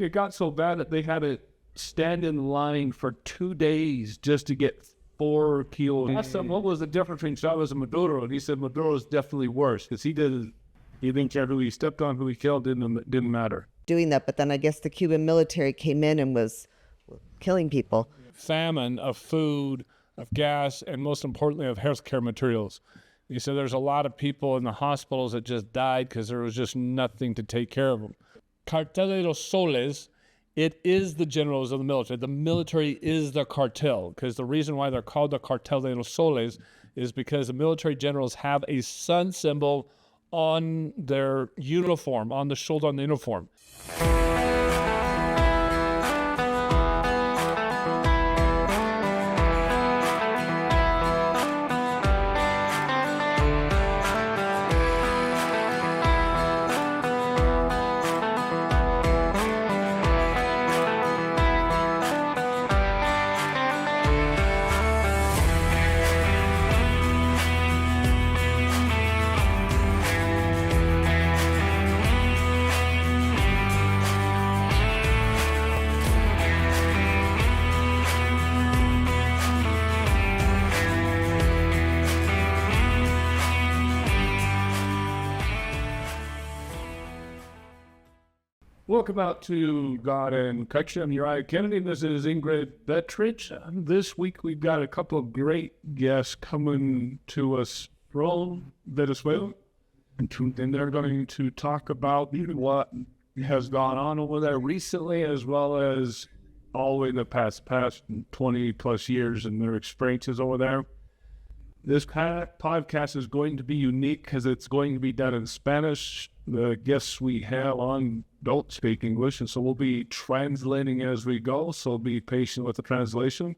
It got so bad that they had to stand in line for 2 days just to get 4 kilos. I asked him what was the difference between Chavez and Maduro, and he said Maduro is definitely worse because he didn't care who he stepped on, who he killed, didn't matter. Doing that, but then I guess the Cuban military came in and was killing people. Famine of food, of gas, and most importantly of healthcare materials. He said there's a lot of people in the hospitals that just died because there was just nothing to take care of them. Cartel Del Sol, it is the generals of the military. The military is the cartel, because the reason why they're called the Cartel Del Sol is because the military generals have a sun symbol on their uniform, on the shoulder on the uniform. Welcome out to God and Culture. I'm Uriah Kennedy. This is Ingrid Bettridge. This week we've got a couple of great guests coming to us from Venezuela. And they're going to talk about what has gone on over there recently, as well as all the way in the past 20 plus years and their experiences over there. This kind of podcast is going to be unique because it's going to be done in Spanish. The guests we have on don't speak English, and so we'll be translating as we go, so be patient with the translation.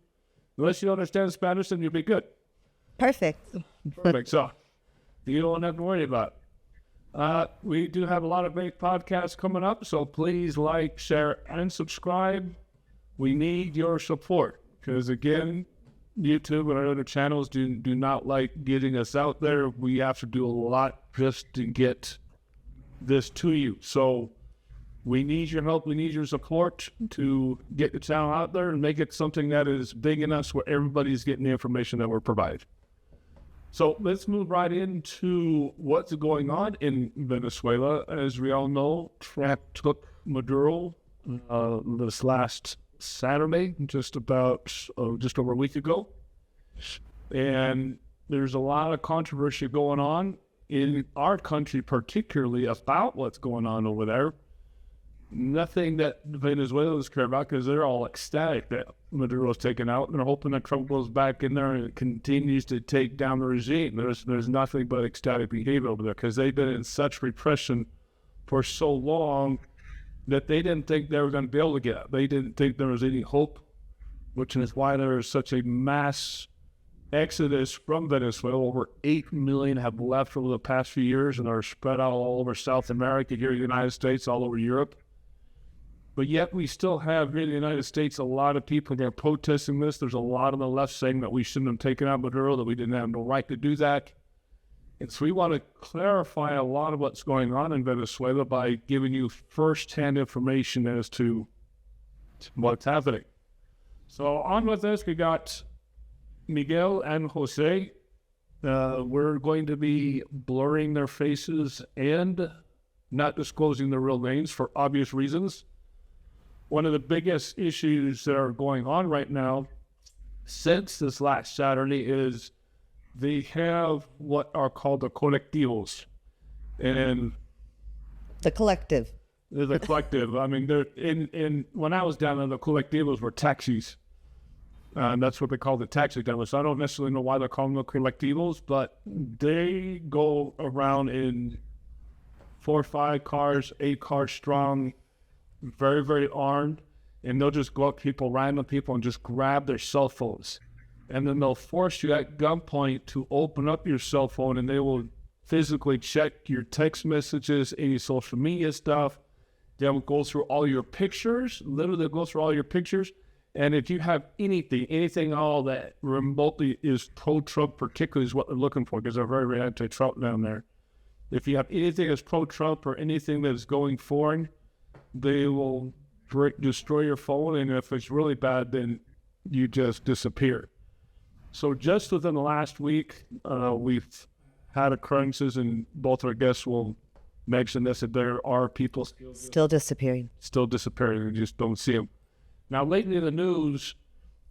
Unless you understand Spanish, then you'll be good. Perfect. So you don't have to worry about it. We do have a lot of great podcasts coming up, so please like, share, and subscribe. We need your support because, again, YouTube and our other channels do not like getting us out there. We have to do a lot just to get this to you. So we need your help. We need your support to get the channel out there and make it something that is big enough where everybody's getting the information that we're providing. So let's move right into what's going on in Venezuela. As we all know, Trump took Maduro this last Saturday, just over a week ago. And there's a lot of controversy going on in our country, particularly about what's going on over there. Nothing that Venezuelans care about because they're all ecstatic that Maduro's taken out, and they're hoping that Trump goes back in there and continues to take down the regime. There's nothing but ecstatic behavior over there because they've been in such repression for so long that they didn't think they were going to be able to get out. They didn't think there was any hope, which is why there is such a mass exodus from Venezuela. Over 8 million have left over the past few years and are spread out all over South America, here in the United States, all over Europe. But yet we still have here in the United States a lot of people that are protesting this. There's a lot on the left saying that we shouldn't have taken out Maduro, that we didn't have no right to do that. And so we want to clarify a lot of what's going on in Venezuela by giving you first-hand information as to what's happening. So on with this, we got Miguel and Jose. We're going to be blurring their faces and not disclosing their real names for obvious reasons. One of the biggest issues that are going on right now since this last Saturday is they have what are called the colectivos. And The collective. the collective, I mean, they're when I was down there, the colectivos were taxis. That's what they call the taxi drivers. So I don't necessarily know why they're calling them colectivos, but they go around in 4 or 5 cars, 8 cars strong, very, very armed, and they'll just go up to people, random people, and just grab their cell phones. And then they'll force you at gunpoint to open up your cell phone, and they will physically check your text messages, any social media stuff. They'll go through all your pictures, literally go through all your pictures. And if you have anything all that remotely is pro-Trump, particularly is what they're looking for, because they're very, very anti-Trump down there. If you have anything that's pro-Trump or anything that is going foreign, they will destroy your phone, and if it's really bad, then you just disappear. So just within the last week, we've had occurrences, and both our guests will mention this, that there are people Still disappearing. still disappearing. We just don't see them. Now, lately in the news,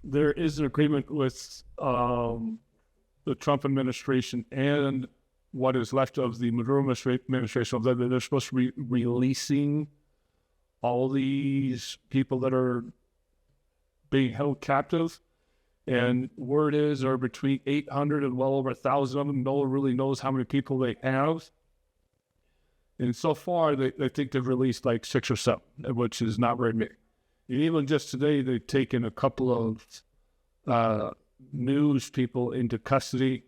there is an agreement with the Trump administration and what is left of the Maduro administration that they're supposed to be releasing all these people that are being held captive. And word is there are between 800 and well over 1,000 of them. No one really knows how many people they have. And so far, they think they've released like 6 or 7, which is not very many. And even just today, they've taken a couple of news people into custody,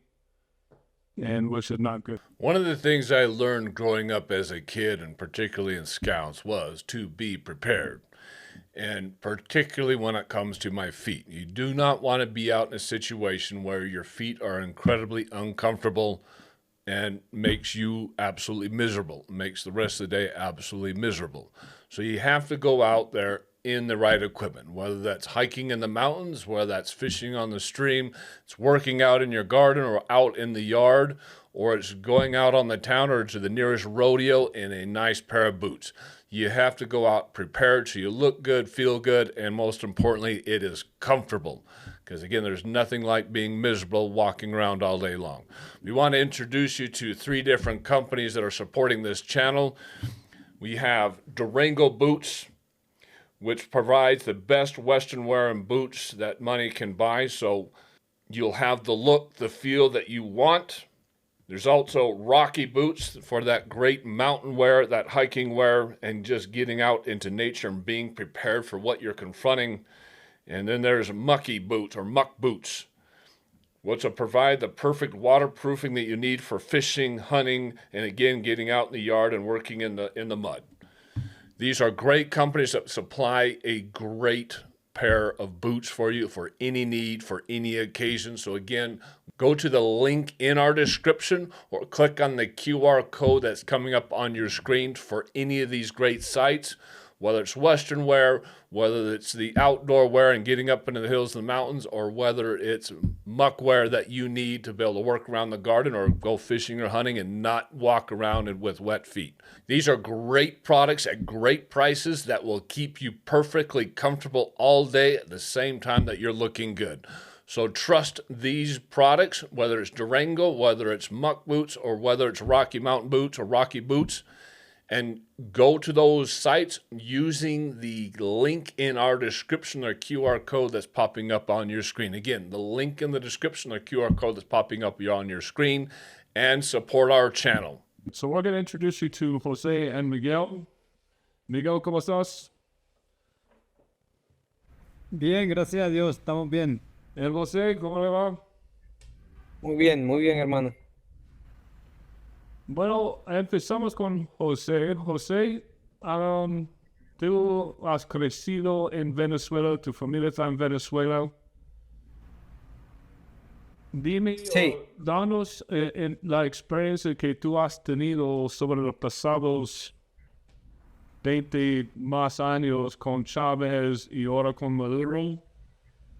and which is not good. One of the things I learned growing up as a kid, and particularly in Scouts, was to be prepared. And particularly when it comes to my feet. You do not want to be out in a situation where your feet are incredibly uncomfortable and makes you absolutely miserable, makes the rest of the day absolutely miserable. So you have to go out there in the right equipment, whether that's hiking in the mountains, whether that's fishing on the stream, it's working out in your garden or out in the yard, or it's going out on the town or to the nearest rodeo in a nice pair of boots. You have to go out prepared so you look good, feel good, and most importantly, it is comfortable. Because again, there's nothing like being miserable walking around all day long. We want to introduce you to 3 different companies that are supporting this channel. We have Durango Boots, which provides the best Western wear and boots that money can buy. So you'll have the look, the feel that you want. There's also Rocky Boots for that great mountain wear, that hiking wear, and just getting out into nature and being prepared for what you're confronting. And then there's Mucky Boots or Muck Boots, which will provide the perfect waterproofing that you need for fishing, hunting, and again, getting out in the yard and working in the mud. These are great companies that supply a great pair of boots for you for any need, for any occasion. So again, go to the link in our description or click on the QR code that's coming up on your screen for any of these great sites, whether it's Western wear, whether it's the outdoor wear and getting up into the hills and the mountains, or whether it's muck wear that you need to be able to work around the garden or go fishing or hunting and not walk around with wet feet. These are great products at great prices that will keep you perfectly comfortable all day at the same time that you're looking good. So trust these products, whether it's Durango, whether it's Muck Boots, or whether it's Rocky Mountain Boots or Rocky Boots, and go to those sites using the link in our description or QR code that's popping up on your screen. Again, the link in the description or QR code that's popping up on your screen, and support our channel. So we're going to introduce you to Jose and Miguel. Miguel, ¿cómo estás? Bien, gracias a Dios, estamos bien. El Jose, ¿cómo le va? Muy bien, hermano. Bueno, empezamos con José. José, tú has crecido en Venezuela, tu familia está en Venezuela. Dime, Sí. danos la experiencia que tú has tenido sobre los pasados 20 más años con Chavez y ahora con Maduro,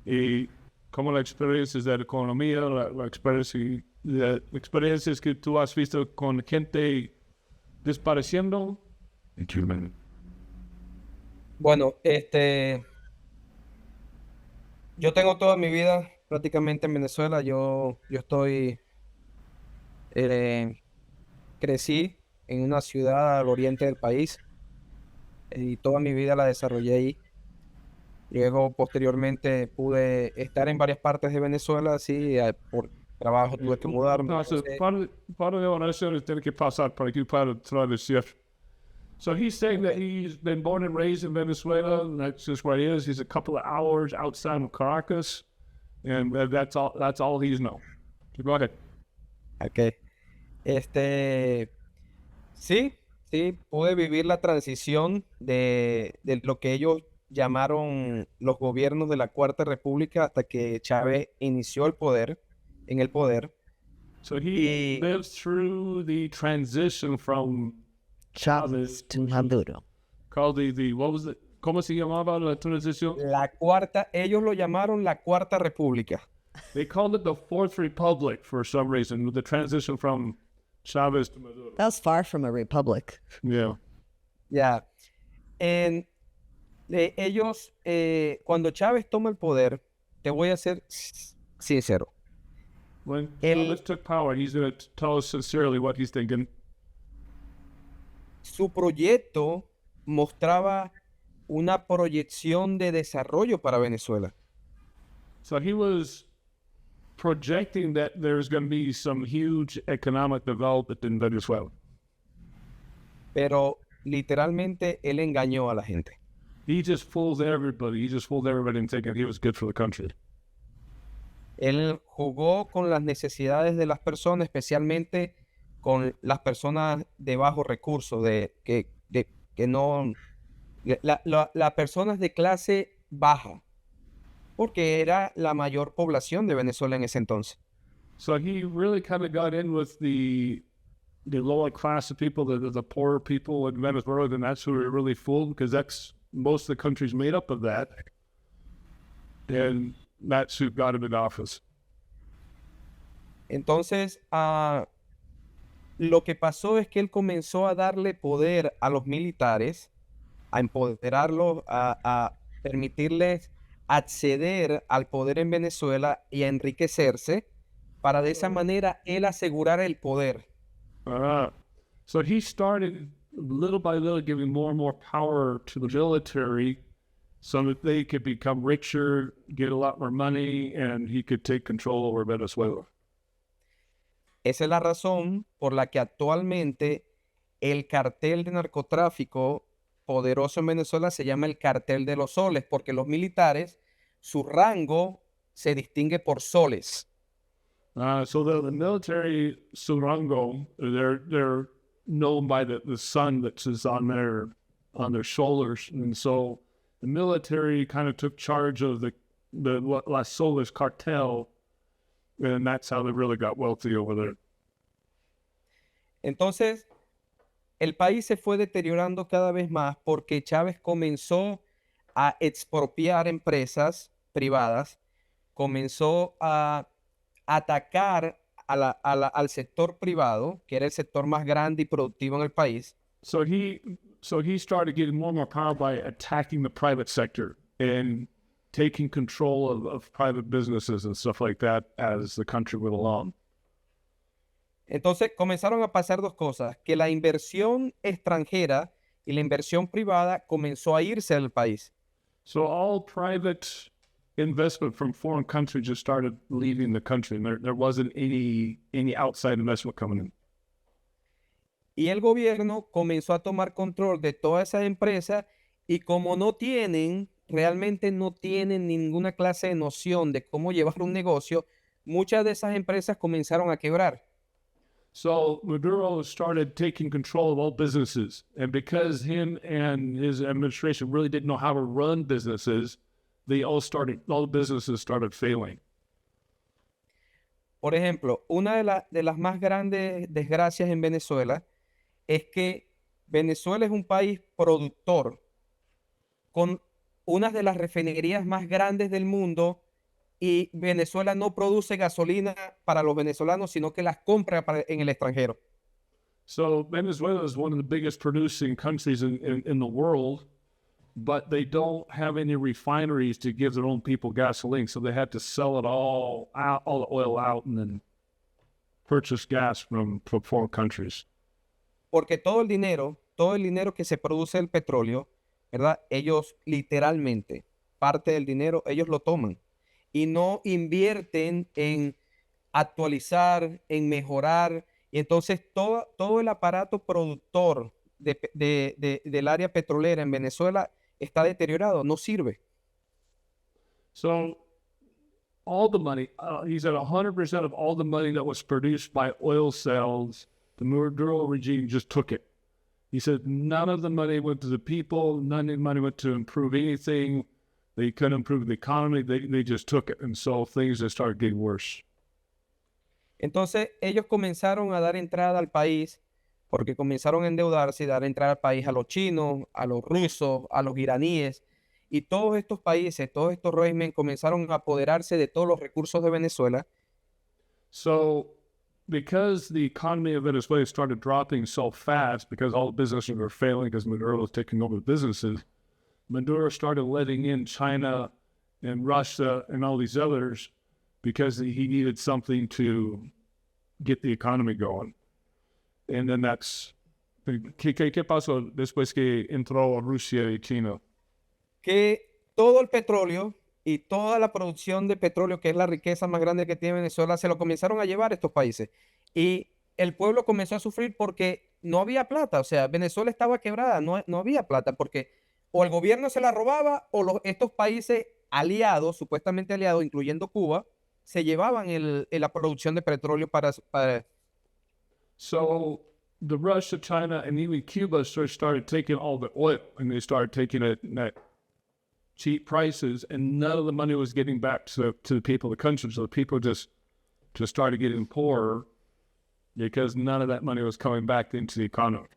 y cómo la experiencia de la economía, la experiencia experiencias que tú has visto con gente desapareciendo. Bueno, yo tengo toda mi vida prácticamente en Venezuela. Yo crecí en una ciudad al oriente del país y toda mi vida la desarrollé ahí. Luego, posteriormente, pude estar en varias partes de Venezuela, sí, por trabajo tuve que mudarme. Entonces, parte de oraciones tiene que pasar para que pueda traducir. So he's saying that he's been born and raised in Venezuela, and that's just where he is. He's a couple of hours outside of Caracas, and that's all he's known. So go ahead. Ok. Sí, pude vivir la transición de lo que ellos llamaron los gobiernos de la Cuarta República hasta que Chávez inició en el poder. So he lives through the transition from Chavez to Maduro. called the what was it? ¿Cómo se llamaba la transición? Ellos lo llamaron la Cuarta República. They called it the Fourth Republic for some reason, with the transition from Chavez to Maduro. That was far from a republic. Yeah. Ya. Ellos, cuando Chávez toma el poder, te voy a ser sincero. When Chavez took power, he's going to tell us sincerely what he's thinking. Su proyecto mostraba una proyección de desarrollo para Venezuela. So he was projecting that there's going to be some huge economic development in Venezuela. Pero literalmente él engañó a la gente. He just fooled everybody. He just fooled everybody in thinking he was good for the country. Él jugó con las necesidades de las personas, especialmente con las personas de bajos recursos, las personas de clase baja, porque era la mayor población de Venezuela en ese entonces. So he really kind of got in with the lower class of people, the poorer people in Venezuela, and that's who he really fooled, because that's most of the country's made up of that. And that's who got him in office. Entonces, lo que pasó es que él comenzó a darle poder a los militares, a empoderarlos, a permitirles acceder al poder en Venezuela y a enriquecerse, para de esa manera él asegurar el poder. So he started little by little giving more and more power to the military so that they could become richer, get a lot more money, and he could take control over Venezuela. Esa es la razón por la que actualmente el cartel de narcotráfico poderoso en Venezuela se llama el Cartel de los Soles, porque los militares, su rango se distingue por soles. So the military Surango, they're known by the sun that's on their shoulders, and so the military kind of took charge of the Las Soles cartel, and that's how they really got wealthy over there. Entonces, el país se fue deteriorando cada vez más porque Chávez comenzó a expropiar empresas privadas, comenzó a atacar al sector privado, que era el sector más grande y productivo en el país. So he started getting more and more power by attacking the private sector and taking control of private businesses and stuff like that as the country went along. Entonces comenzaron a pasar dos cosas, que la inversión extranjera y la inversión privada comenzó a irse del país. So all private investment from foreign countries just started leaving the country, and there wasn't any outside investment coming in. Y el gobierno comenzó a tomar control de todas esas empresas, y como realmente no tienen ninguna clase de noción de cómo llevar un negocio, muchas de esas empresas comenzaron a quebrar. So Maduro started taking control of all businesses, and because him and his administration really didn't know how to run businesses, all the businesses started failing. Por ejemplo, una de las más grandes desgracias en Venezuela es que Venezuela es un país productor con una de las refinerías más grandes del mundo, y Venezuela no produce gasolina para los venezolanos, sino que las compra en el extranjero. So Venezuela is one of the biggest producing countries in the world, but they don't have any refineries to give their own people gasoline, so they had to sell it all the oil out, and then purchase gas from foreign countries. Porque todo el dinero que se produce del petróleo, ¿verdad? Ellos literalmente, parte del dinero, ellos lo toman y no invierten en actualizar, en mejorar, y entonces todo el aparato productor del área petrolera en Venezuela está deteriorado, no sirve. So all the money, he said 100% of all the money that was produced by oil sales, the Maduro regime just took it. He said none of the money went to the people, none of the money went to improve anything. They couldn't improve the economy, they just took it. And so things just started getting worse. Entonces ellos comenzaron a dar entrada al país porque comenzaron a endeudarse y dar entrada al país a los chinos, a los rusos, a los iraníes, y todos estos países, todos estos regímenes comenzaron a apoderarse de todos los recursos de Venezuela. So, because the economy of Venezuela started dropping so fast because all the businesses were failing because Maduro was taking over the businesses, Maduro started letting in China and Russia and all these others because he needed something to get the economy going. And then that's... ¿Qué pasó después que entró Rusia y China? Que todo el petróleo y toda la producción de petróleo, que es la riqueza más grande que tiene Venezuela, se lo comenzaron a llevar estos países. Y el pueblo comenzó a sufrir porque no había plata. O sea, Venezuela estaba quebrada, no había plata, porque o el gobierno se la robaba o estos países aliados, supuestamente aliados, incluyendo Cuba, se llevaban la producción de petróleo para... So the Russia, China, and even Cuba started taking all the oil, and they started taking it at cheap prices, and none of the money was getting back to the people of the country. So the people just started getting poorer because none of that money was coming back into the economy.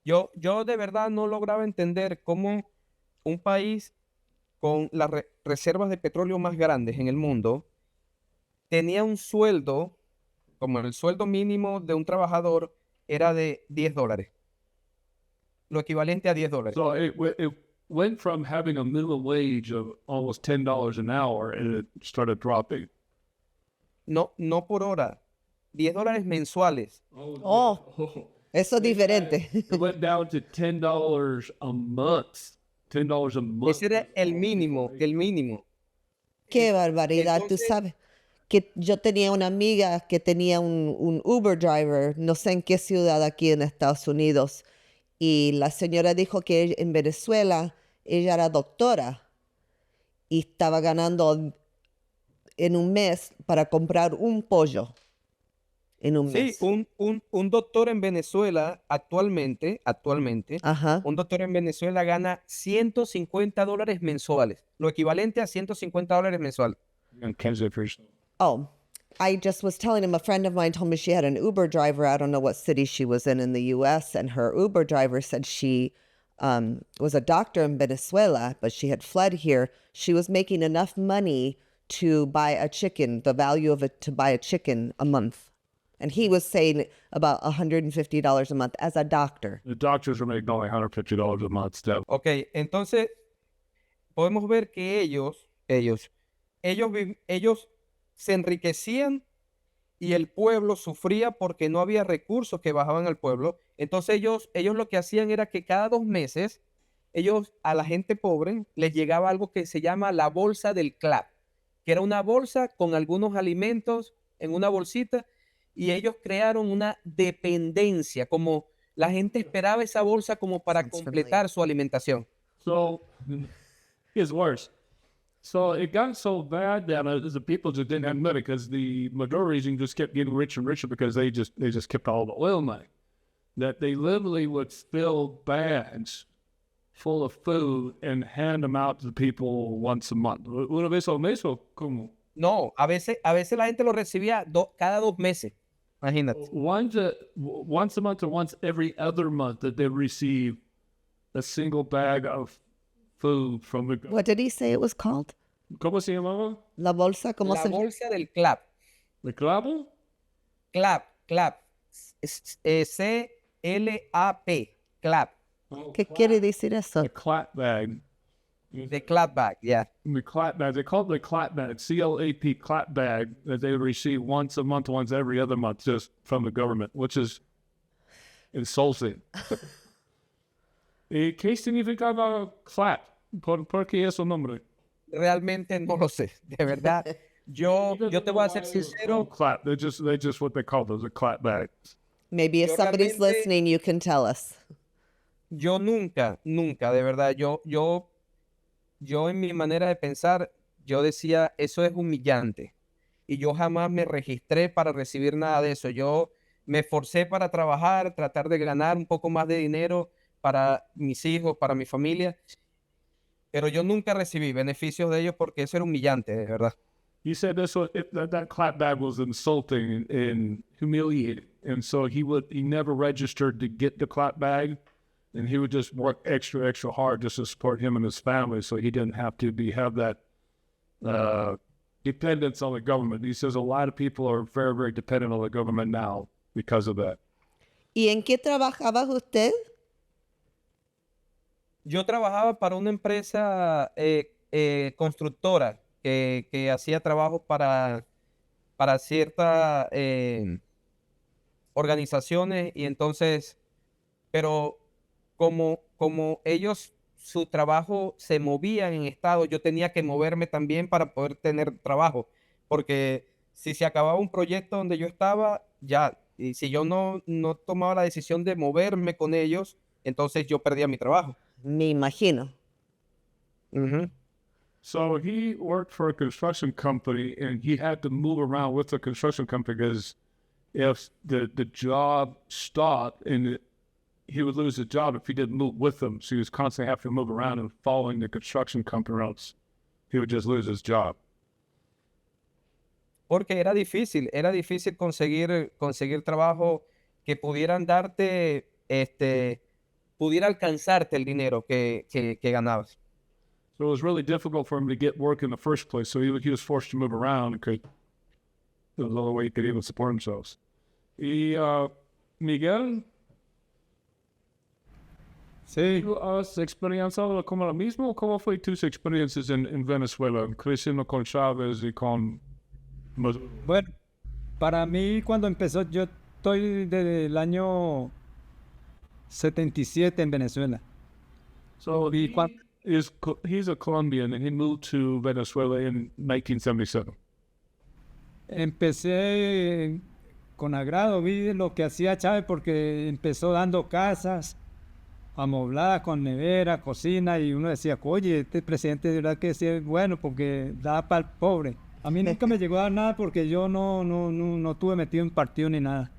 Yo de verdad no lograba entender cómo un país con las reservas de petróleo más grandes en el mundo tenía un sueldo, como el sueldo mínimo de un trabajador era de $10, lo equivalente a $10. So it went from having a minimum wage of almost $10 an hour, and it started dropping. No por hora, $10 mensuales. Oh, eso es diferente. It went down to $10 a month. $10 a month. Ese era el mínimo, el mínimo. Qué barbaridad, tú Entonces- sabes. Que yo tenía una amiga que tenía un Uber driver, no sé en qué ciudad aquí en Estados Unidos, y la señora dijo que en Venezuela ella era doctora y estaba ganando en un mes para comprar un pollo en un Sí, mes. un doctor en Venezuela actualmente, Ajá. un doctor en Venezuela gana $150 mensuales, lo equivalente a $150 mensuales. And Kansas first. Oh, I just was telling him, a friend of mine told me she had an Uber driver. I don't know what city she was in the U.S., and her Uber driver said she was a doctor in Venezuela, but she had fled here. She was making enough money to buy a chicken, the value of it to buy a chicken a month. And he was saying about $150 a month as a doctor. The doctors were making only $150 a month still. Ok, entonces podemos ver que ellos se enriquecían y el pueblo sufría porque no había recursos que bajaban al pueblo. Entonces ellos lo que hacían era que cada 2 meses, a la gente pobre les llegaba algo que se llama la bolsa del CLAP, que era una bolsa con algunos alimentos en una bolsita, y ellos crearon una dependencia, como la gente esperaba esa bolsa como para Sounds completar su alimentación. So it's worse. So it got so bad that the people just didn't have money because the Maduro regime just kept getting richer and richer because they just kept all the oil money. That they literally would fill bags full of food and hand them out to the people once a month. Una vez al mes o como? No, a veces la gente lo recibía cada 2 meses. Imagínate. Once a month or once every other month that they receive a single bag of food from the... What did he say it was called? ¿Cómo se llamaba? La bolsa, ¿cómo La se bolsa del CLAP. ¿El clavo? CLAP. C-L-A-P. CLAP. ¿Qué quiere decir eso? A clap bag. The CLAP bag, yeah. The clap bag. They call it the clap bag. CLAP clap bag that they receive once a month, once every other month, just from the government, which is insulting. ¿Qué significaba clap? ¿Por qué es el nombre? Realmente no lo sé. De verdad. Yo te voy a ser sincero. Clap. They're just what they call those, a clap bag. Maybe if Yo somebody's realmente- listening, you can tell us. Yo nunca, de verdad, yo en mi manera de pensar, yo decía, eso es humillante. Y yo jamás me registré para recibir nada de eso. Yo me esforcé para trabajar, tratar de ganar un poco más de dinero para mis hijos, para mi familia. Pero yo nunca recibí beneficios de ellos porque eso era humillante, de verdad. He said that clap bag was insulting and humiliating, and so he never registered to get the clap bag, and he would just work extra hard just to support him and his family, so he didn't have to have that dependence on the government. He says a lot of people are very, very dependent on the government now because of that. ¿Y en qué trabajaba usted? Yo trabajaba para una empresa constructora que hacía trabajos para ciertas organizaciones y entonces, pero como ellos, su trabajo se movía en estado, yo tenía que moverme también para poder tener trabajo, porque si se acababa un proyecto donde yo estaba, ya, y si yo no tomaba la decisión de moverme con ellos, entonces yo perdía mi trabajo. Me imagino. Ujú. So he worked for a construction company, and he had to move around with the construction company because if the job stopped, and he would lose his job if he didn't move with them. So he was constantly having to move around and following the construction company, or else he would just lose his job. Porque era difícil conseguir trabajo que pudieran darte, pudiera alcanzarte el dinero que ganabas. So it was really difficult for him to get work in the first place. So he was forced to move around. There was no other way he could even support himself. Y Miguel, Sí, ¿tú has experienciado como lo mismo? ¿Cómo fue tus experiencias en Venezuela, creciendo con Chavez y con Maduro? Bueno, para mí cuando empezó, yo estoy desde el año 77 en Venezuela. So he's a Colombian, and he moved to Venezuela in 1977. Empecé con agrado, vi lo que hacía Chávez porque empezó dando casas amobladas con nevera, cocina, y uno decía, oye, este presidente de verdad que sí es bueno porque da para el pobre. A mí nunca me llegó a dar nada porque yo no estuve metido en partido ni nada.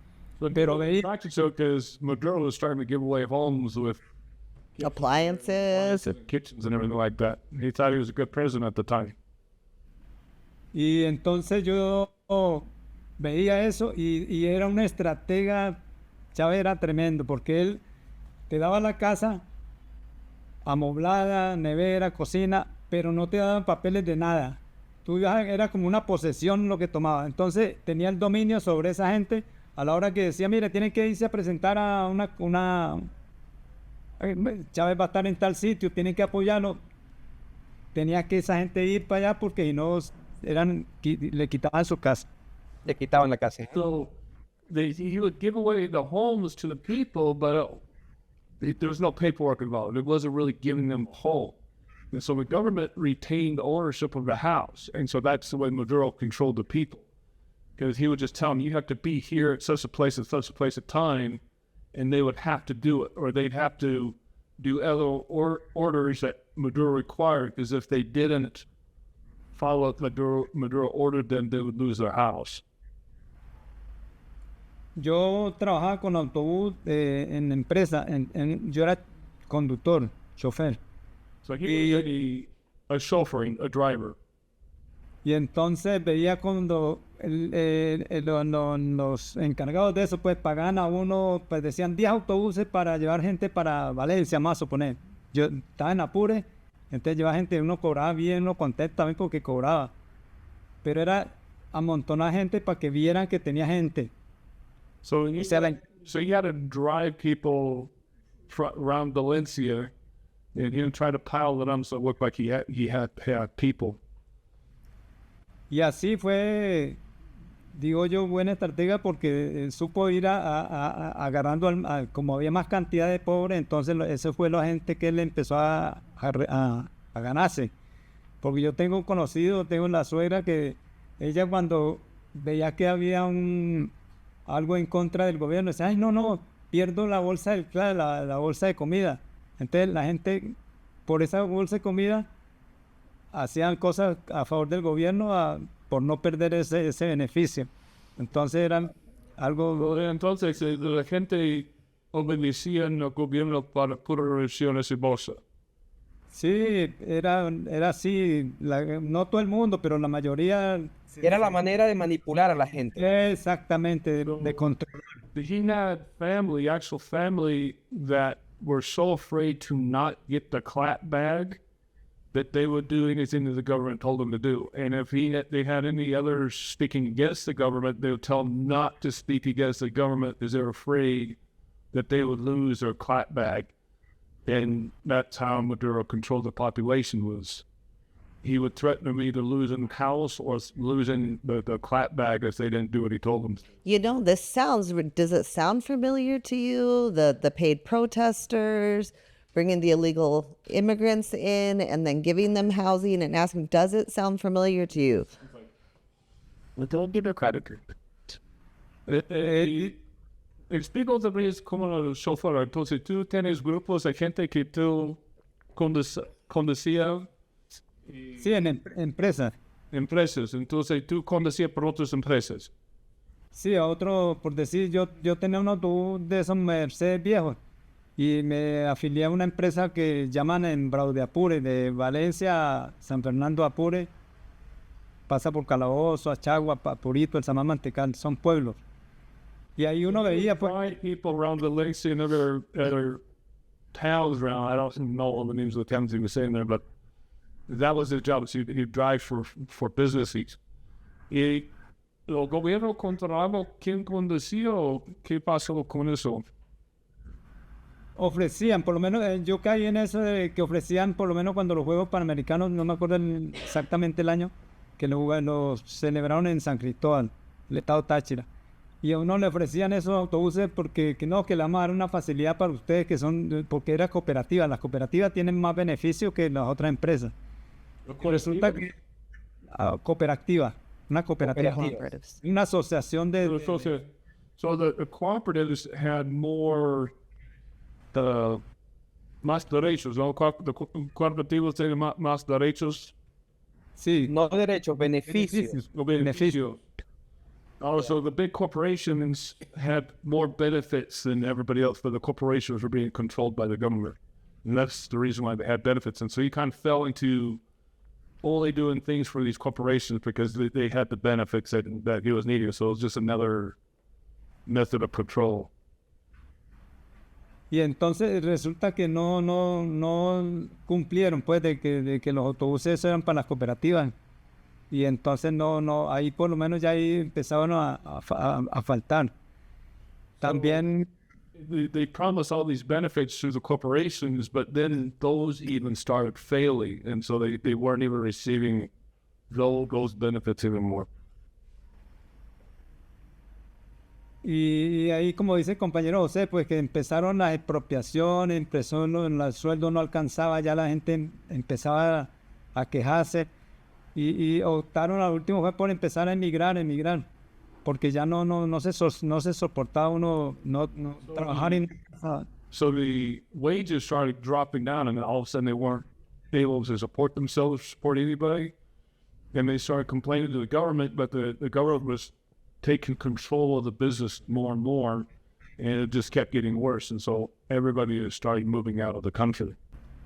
Pero veía, Because Maduro was starting to give away homes with Appliances. kitchens and everything like that. He thought he was a good president at the time. y entonces yo veía eso y era una estratega. Chávez era tremendo porque él te daba la casa amoblada, nevera, cocina, pero no te daban papeles de nada. Era como una posesión lo que tomaba. Entonces tenía el dominio sobre esa gente a la hora que decía, mire, tienen que irse a presentar a Chávez va a estar en tal sitio, tienen que apoyarlo. Tenía que esa gente ir para allá porque si no le quitaban su casa. Le quitaban la casa. So he would give away the homes to the people, but there was no paperwork involved. It wasn't really giving them a home. And so the government retained ownership of the house. And so that's the way Maduro controlled the people. Because he would just tell them, you have to be here at such a place at such a place at time, and they would have to do it, or they'd have to do other orders that Maduro required, because if they didn't follow what Maduro ordered them, they would lose their house. Yo trabajaba con autobús en empresa, yo era conductor, chofer. So he was a chauffeur, a driver. Y entonces veía cuando los encargados de eso pues pagaban a uno, pues decían 10 autobuses para llevar gente para Valencia, más a suponer. Yo estaba en Apure, entonces llevaba gente, uno cobraba bien, uno contento también porque cobraba. Pero era amontonar gente para que vieran que tenía gente. So he had to drive people around Valencia, and he would try to pile it up so it looked like he had people. Y así fue, digo yo, buena estrategia porque supo ir agarrando, como había más cantidad de pobres, entonces eso fue la gente que él empezó a ganarse. Porque yo tengo la suegra que ella cuando veía que había algo en contra del gobierno, decía, ay, no, pierdo la bolsa la bolsa de comida. Entonces la gente, por esa bolsa de comida, hacían cosas a favor del gobierno por no perder ese beneficio. Entonces eran algo... Entonces la gente obedecía al gobierno para pura esa bolsa. Sí, era así, no todo el mundo, pero la mayoría, Era la manera de manipular a la gente. exactamente, de control. He had family, actual family, that were so afraid to not get the clap bag that they would do anything that the government told them to do. And if they had any others speaking against the government, they would tell them not to speak against the government because they're afraid that they would lose their clap bag. And that's how Maduro controlled the population. Was he would threaten them either losing the house or losing the clap bag if they didn't do what he told them. You know, does it sound familiar to you? The paid protesters, bringing the illegal immigrants in and then giving them housing and asking, does it sound familiar to you? But don't give a credit. Explico otra vez cómo el chofer. Entonces tú tienes grupos de gente que tú conducía Sí, en empresas. empresas. Entonces tú conducías por otras empresas. Sí, a otro, por decir, yo tenía un autobús de esos Mercedes viejos y me afilié a una empresa que llaman en Bravo de Apure, de Valencia a San Fernando de Apure, pasa por Calabozo, Achagua, Apurito, El Samán Mantecal, son pueblos. Y ahí uno veía, pues, Find people around Valencia and other towns around. I don't know all the names of the towns he was saying there, but that was his job. So he'd drive for businesses. Y el gobierno controlaba quién conducía o qué pasó con eso. ofrecían, por lo menos yo caí en eso de que ofrecían, por lo menos cuando los Juegos Panamericanos, no me acuerdo exactamente el año, que los celebraron en San Cristóbal, el estado Táchira. Y a uno le ofrecían esos autobuses porque que no, que le vamos a dar una facilidad para ustedes que son, porque era cooperativa. Las cooperativas tienen más beneficios que las otras empresas. Resulta que cooperativa, una cooperativa, Cooperatives. una asociación So the cooperatives had more más derechos, ¿no? The cooperativos tienen más derechos. sí, No derechos, beneficios. Beneficio. Also, the big corporations had more benefits than everybody else, but the corporations were being controlled by the government. And that's the reason why they had benefits. And so he kind of fell into only doing things for these corporations because they had the benefits that he was needing. So it was just another method of control. y entonces resulta que no cumplieron, pues, de que los autobuses eran para las cooperativas. Y entonces ahí por lo menos ya ahí empezaban a faltar. También, They promised all these benefits to the corporations, but then those even started failing. And so they weren't even receiving those benefits anymore. y ahí, como dice el compañero José, pues que empezaron las expropiaciones, el sueldo no alcanzaba, ya la gente empezaba a quejarse. Y optaron al último fue por empezar a emigrar, porque ya no se soportaba uno no trabajar en... So the wages started dropping down, and all of a sudden they weren't able to support themselves, support anybody. And they started complaining to the government, but the government was taking control of the business more and more, and it just kept getting worse. And so everybody started moving out of the country.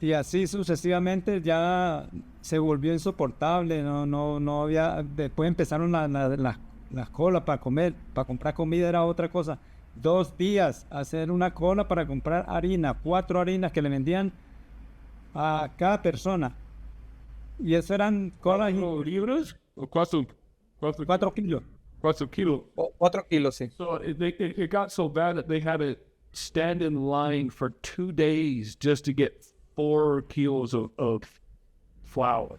Y así sucesivamente ya se volvió insoportable, no había... Después empezaron las colas para comer, para comprar comida era otra cosa. 2 días hacer una cola para comprar harina, 4 harinas que le vendían a cada persona. Y eso eran colas... ¿Libras? ¿O cuatro 4 kilos. 4 kilos? 4 kilos, sí. So it got so bad that they had to stand in line for 2 days just to get 4 kilos of flour.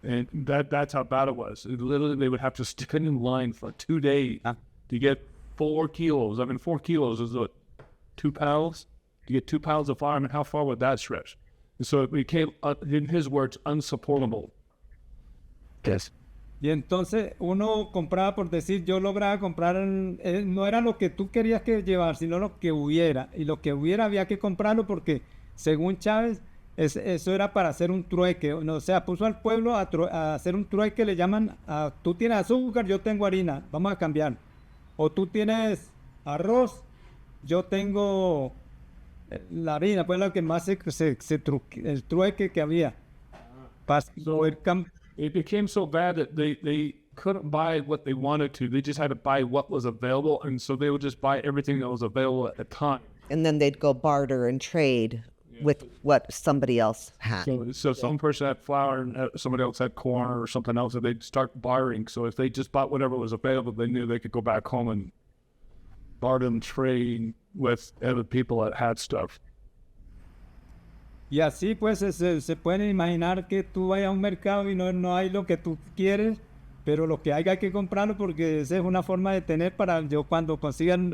And that's how bad it was. Literally, they would have to stand in line for 2 days to get 4 kilos. I mean, 4 kilos is what, 2 pounds? To get 2 pounds of flour, I mean, how far would that stretch? And so it became, in his words, unsupportable. Yes. Y entonces uno compraba, por decir, yo lograba comprar, no era lo que tú querías que llevar, sino lo que hubiera. Y lo que hubiera había que comprarlo porque, según Chávez, eso era para hacer un trueque. O sea, puso al pueblo a hacer un trueque, le llaman, tú tienes azúcar, yo tengo harina, vamos a cambiar. O tú tienes arroz, yo tengo la harina fue lo que más el trueque que había. Para poder It became so bad that they couldn't buy what they wanted to. They just had to buy what was available, and so they would just buy everything that was available at the time. And then they'd go barter and trade with what somebody else had. So some person had flour and somebody else had corn or something else, and they'd start bartering. So if they just bought whatever was available, they knew they could go back home and barter and trade with other people that had stuff. Y así pues se pueden imaginar que tú vayas a un mercado y no hay lo que tú quieres, pero lo que hay que comprarlo porque esa es una forma de tener para yo cuando consigan,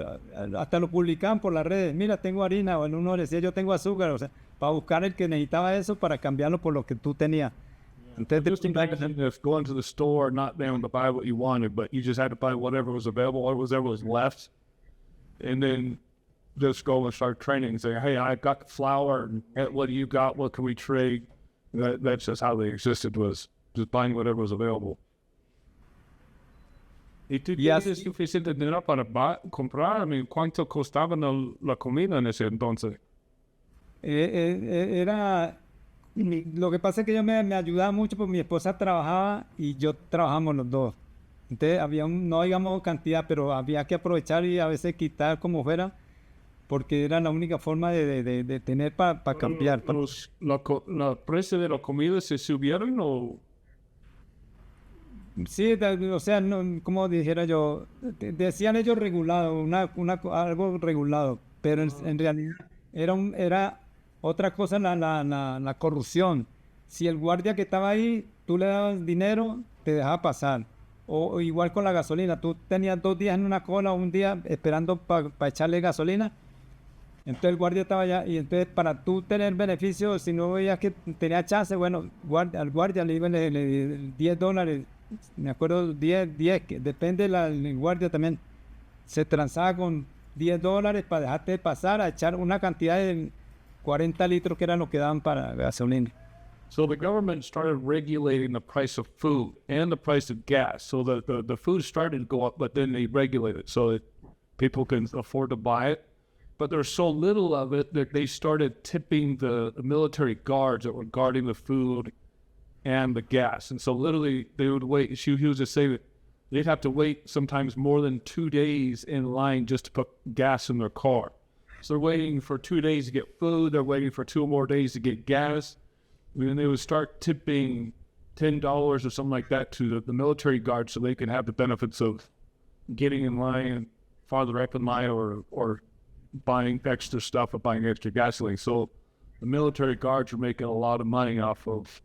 hasta lo publicaban por las redes, mira, tengo harina, o uno decía yo tengo azúcar, o sea, para buscar el que necesitaba eso para cambiarlo por lo que tú tenías. Entonces, Just imagine if going to the store, not being able to buy what you wanted, but you just had to buy whatever was available, whatever was left, and then just go and start training and say, hey, I got the flour, and what do you got? What can we trade? That's just how they existed, was just buying whatever was available. ¿Y tú tienes suficiente dinero para comprar? I mean, ¿cuánto costaba la comida en ese entonces? Lo que pasa es que yo me ayudaba mucho porque mi esposa trabajaba y yo trabajábamos los dos. Entonces había no digamos cantidad, pero había que aprovechar y a veces quitar como fuera, porque era la única forma de tener para cambiar. ¿Los precios de la comida se subieron o...? Sí, o sea, no, como dijera yo, decían ellos regulado, algo regulado, pero en realidad era otra cosa la corrupción. Si el guardia que estaba ahí, tú le dabas dinero, te dejaba pasar. O igual con la gasolina, tú tenías 2 días en una cola, un día esperando para echarle gasolina. Entonces el guardia estaba allá y entonces para tú tener beneficio, si no veías que tenía chance, bueno, al guardia le iban $10. Me acuerdo, 10, que depende del guardia también. Se transaba con $10 para dejarte pasar a echar una cantidad de 40 litros que eran lo que daban para gasolina. So the government started regulating the price of food and the price of gas. So the food started to go up, but then they regulated it so that people can afford to buy it. But there's so little of it that they started tipping the military guards that were guarding the food and the gas. And so literally they would wait. He was just saying that they'd have to wait sometimes more than 2 days in line just to put gas in their car. So they're waiting for 2 days to get food. They're waiting for 2 more days to get gas. And then they would start tipping $10 or something like that to the military guards so they can have the benefits of getting in line, farther up in line, or buying extra stuff or buying extra gasoline. So the military guards are making a lot of money off of.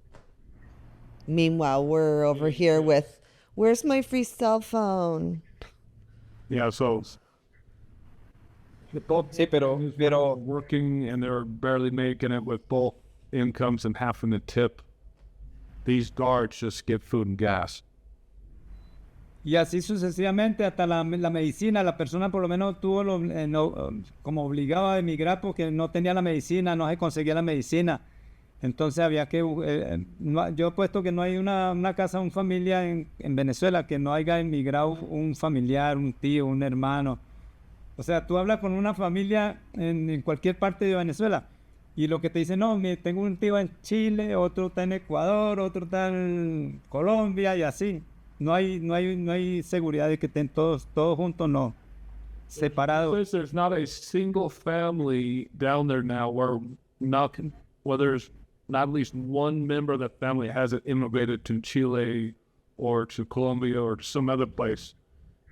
Meanwhile, we're over here with, where's my free cell phone? Yeah, so Sí, pero working and they're barely making it with both incomes and having to tip. These guards just give food and gas. Y así sucesivamente hasta la medicina, la persona por lo menos tuvo como obligado a emigrar porque no tenía la medicina, no se conseguía la medicina. Entonces había que, yo he puesto que no hay una casa, una familia en Venezuela que no haya emigrado un familiar, un tío, un hermano. O sea, tú hablas con una familia en cualquier parte de Venezuela y lo que te dicen, no, tengo un tío en Chile, otro está en Ecuador, otro está en Colombia y así. No hay seguridad de que estén todos juntos, no. Separados. There's not a single family down there now where there's not at least one member of that family hasn't immigrated to Chile or to Colombia or to some other place.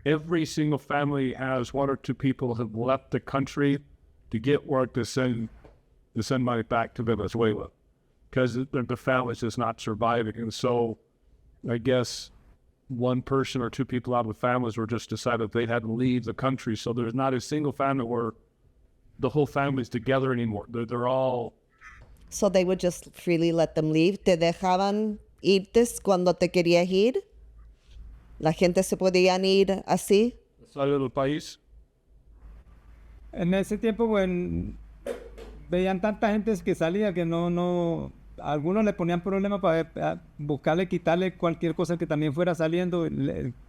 Every single family has 1 or 2 people who have left the country to get work to send money back to Venezuela because the family's just not surviving. And so I guess 1 person or 2 people out of the families were just decided they had to leave the country. So there's not a single family where the whole family's together anymore. They're all... So they would just freely let them leave. ¿Te dejaban irte cuando te querías ir? ¿La gente se podían ir así? ¿Salir del país? En ese tiempo, veían tanta gente que salía que algunos le ponían problemas para buscarle, quitarle cualquier cosa que también fuera saliendo,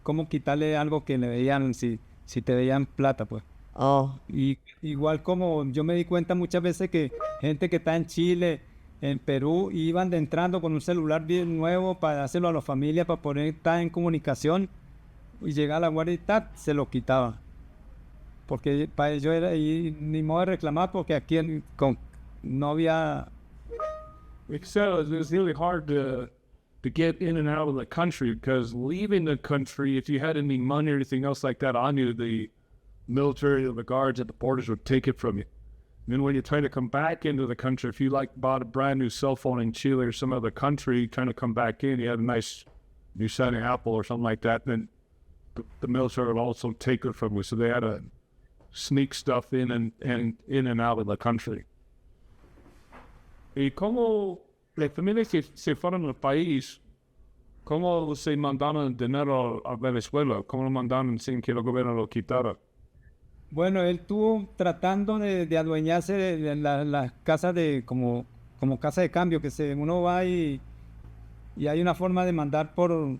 como quitarle algo que le veían, si te veían plata, pues. Oh, Y igual como yo me di cuenta muchas veces que gente que está en Chile, en Perú, iban entrando con un celular bien nuevo para dárselo a la familia, para poder estar en comunicación, y llegaba la guardia y ¡tac! Se lo quitaba. Porque para ellos era y ni modo de reclamar porque aquí no había. Because it's really hard to get in and out of the country, because leaving the country, if you had any money or anything else like that on you, the military or the guards at the borders would take it from you. And then when you try to come back into the country, if you like bought a brand new cell phone in Chile or some other country, trying to come back in, you had a nice new shiny Apple or something like that, then the military would also take it from you. So they had to sneak stuff in and out of the country. ¿Y cómo las familias que se fueron del país, cómo se mandaron dinero a Venezuela? ¿Cómo lo mandaron sin que el gobierno lo quitara? Bueno, él estuvo tratando de adueñarse de las casas como casa de cambio, que uno va y hay una forma de mandar por no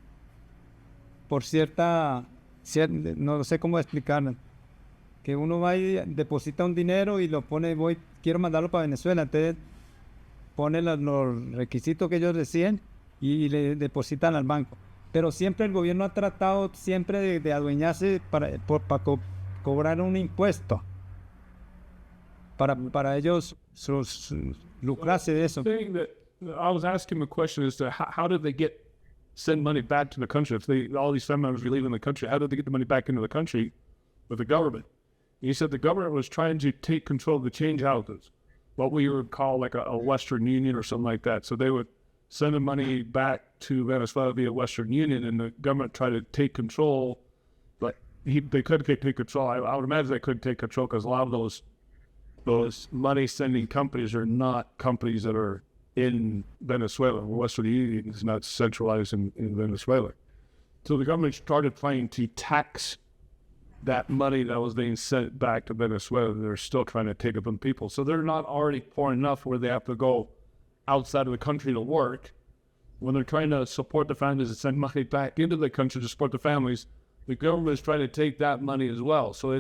sé cómo explicarlo, que uno va y deposita un dinero y lo pone, quiero mandarlo para Venezuela, entonces pone los requisitos que ellos decían y le depositan al banco. Pero siempre el gobierno ha tratado siempre de adueñarse para cobrar un impuesto para ellos lucrarse de eso. The thing that I was asking the question is how did they send money back to the country? If all these family members were leaving the country, how did they get the money back into the country with the government? And he said the government was trying to take control of the change houses, what we would call like a Western Union or something like that. So they would send the money back to Venezuela via Western Union, and the government tried to take control, but they couldn't take control. I would imagine they couldn't take control because a lot of those money-sending companies are not companies that are in Venezuela. Western Union is not centralized in Venezuela. So the government started trying to tax that money that was being sent back to Venezuela. They're still trying to take it from people. So they're not already poor enough where they have to go outside of the country to work. When they're trying to support the families and send money back into the country to support the families, the government is trying to take that money as well. So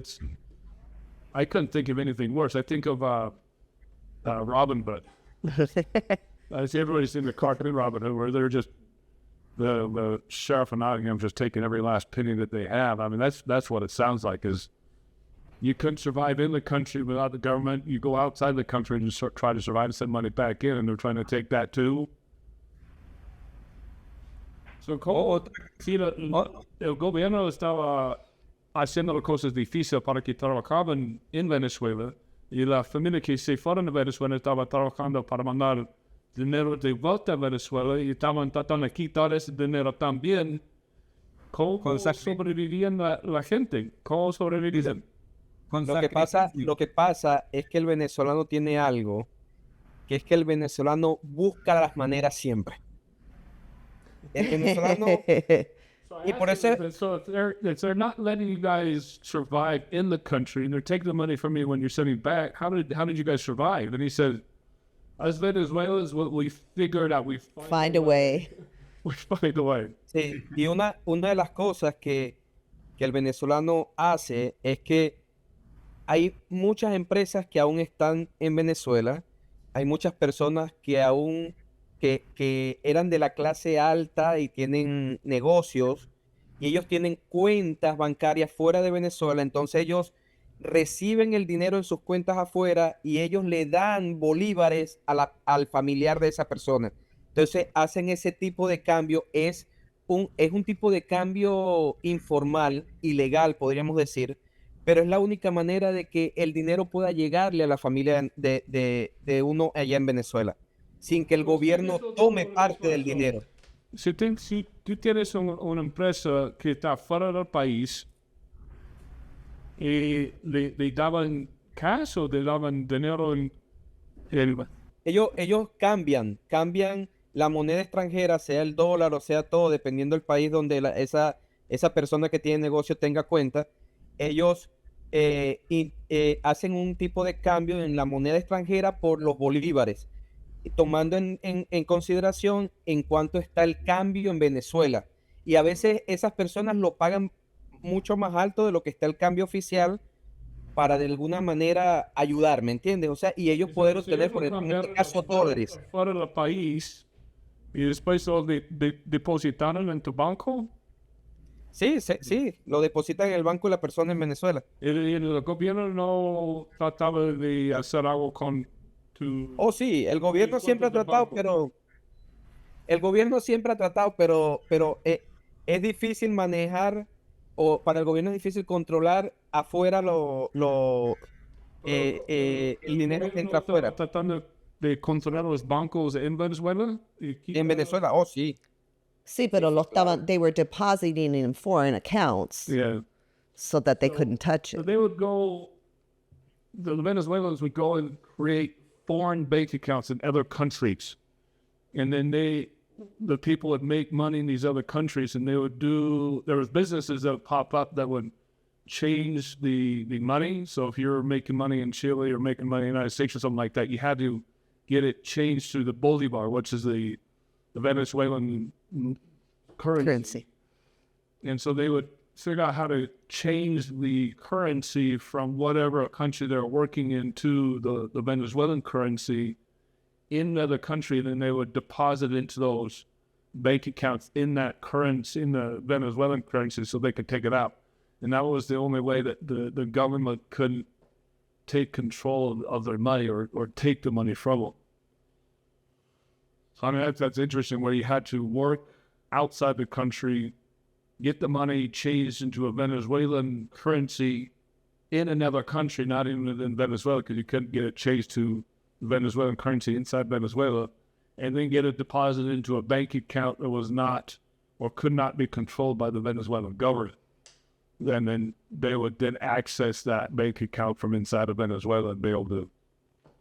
I couldn't think of anything worse. I think of Robin Hood. I see everybody's seen the cartoon Robin Hood, where they're just the sheriff of Nottingham just taking every last penny that they have. I mean, that's what it sounds like. Is you couldn't survive in the country without the government. You go outside the country and just try to survive and send money back in, and they're trying to take that too. So, el gobierno estaba haciendo cosas difíciles para que trabajaban en Venezuela, y la familia que se fueron de Venezuela estaba trabajando para mandar dinero de vuelta a Venezuela y estaban tratando de quitar ese dinero también. ¿Cómo sobrevivían la gente? ¿Cómo sobrevivían? Lo que pasa es que el venezolano tiene algo, que es que el venezolano busca las maneras siempre. El venezolano... Y por eso... So if they're not letting you guys survive in the country, and they're taking the money from you when you're sending back, how did you guys survive? And he said, as Venezuelans, we figured out, we find a way. We find a way. Sí, y una de las cosas que el venezolano hace es que hay muchas empresas que aún están en Venezuela, hay muchas personas que aún que eran de la clase alta y tienen negocios, y ellos tienen cuentas bancarias fuera de Venezuela, entonces ellos reciben el dinero en sus cuentas afuera y ellos le dan bolívares al familiar de esa persona. Entonces hacen ese tipo de cambio, es un tipo de cambio informal, ilegal, podríamos decir, pero es la única manera de que el dinero pueda llegarle a la familia de uno allá en Venezuela, sin que el gobierno tome parte del dinero. Si tú tienes una empresa que está fuera del país, y le daban cash o le daban dinero en Ellos cambian la moneda extranjera, sea el dólar o sea todo, dependiendo del país donde esa persona que tiene negocio tenga cuenta. Ellos hacen un tipo de cambio en la moneda extranjera por los bolívares, tomando en consideración en cuánto está el cambio en Venezuela. Y a veces esas personas lo pagan mucho más alto de lo que está el cambio oficial, para de alguna manera ayudar, ¿me entiendes? O sea, y ellos poder obtener, por ejemplo, en este caso, dólares. Fuera del país y después lo depositaron en tu banco. Sí, sí, lo depositan en el banco de la persona en Venezuela. El gobierno no trataba de hacer algo con tu... Oh, sí, el gobierno siempre ha tratado, pero es difícil manejar, o para el gobierno es difícil controlar afuera el dinero que entra afuera. Tratando de controlar los bancos en Venezuela. En Venezuela, oh, sí. Sí, pero they were depositing in foreign accounts Yeah. so that they couldn't touch So it. they would go, the Venezuelans would go and create foreign bank accounts in other countries. And then the people would make money in these other countries, and there was businesses that would pop up that would change the money. So if you're making money in Chile or making money in the United States or something like that, you had to get it changed to the Bolivar, which is the Venezuelan currency. And so they would figure out how to change the currency from whatever country they're working in to the Venezuelan currency in another country. Then they would deposit into those bank accounts in that currency, in the Venezuelan currency, so they could take it out. And that was the only way that the government couldn't take control of their money or take the money from them. So I mean, that's interesting, where you had to work outside the country, get the money changed into a Venezuelan currency in another country, not even in Venezuela, because you couldn't get it changed to the Venezuelan currency inside Venezuela, and then get it deposited into a bank account that was not or could not be controlled by the Venezuelan government. And then they would then access that bank account from inside of Venezuela and be able to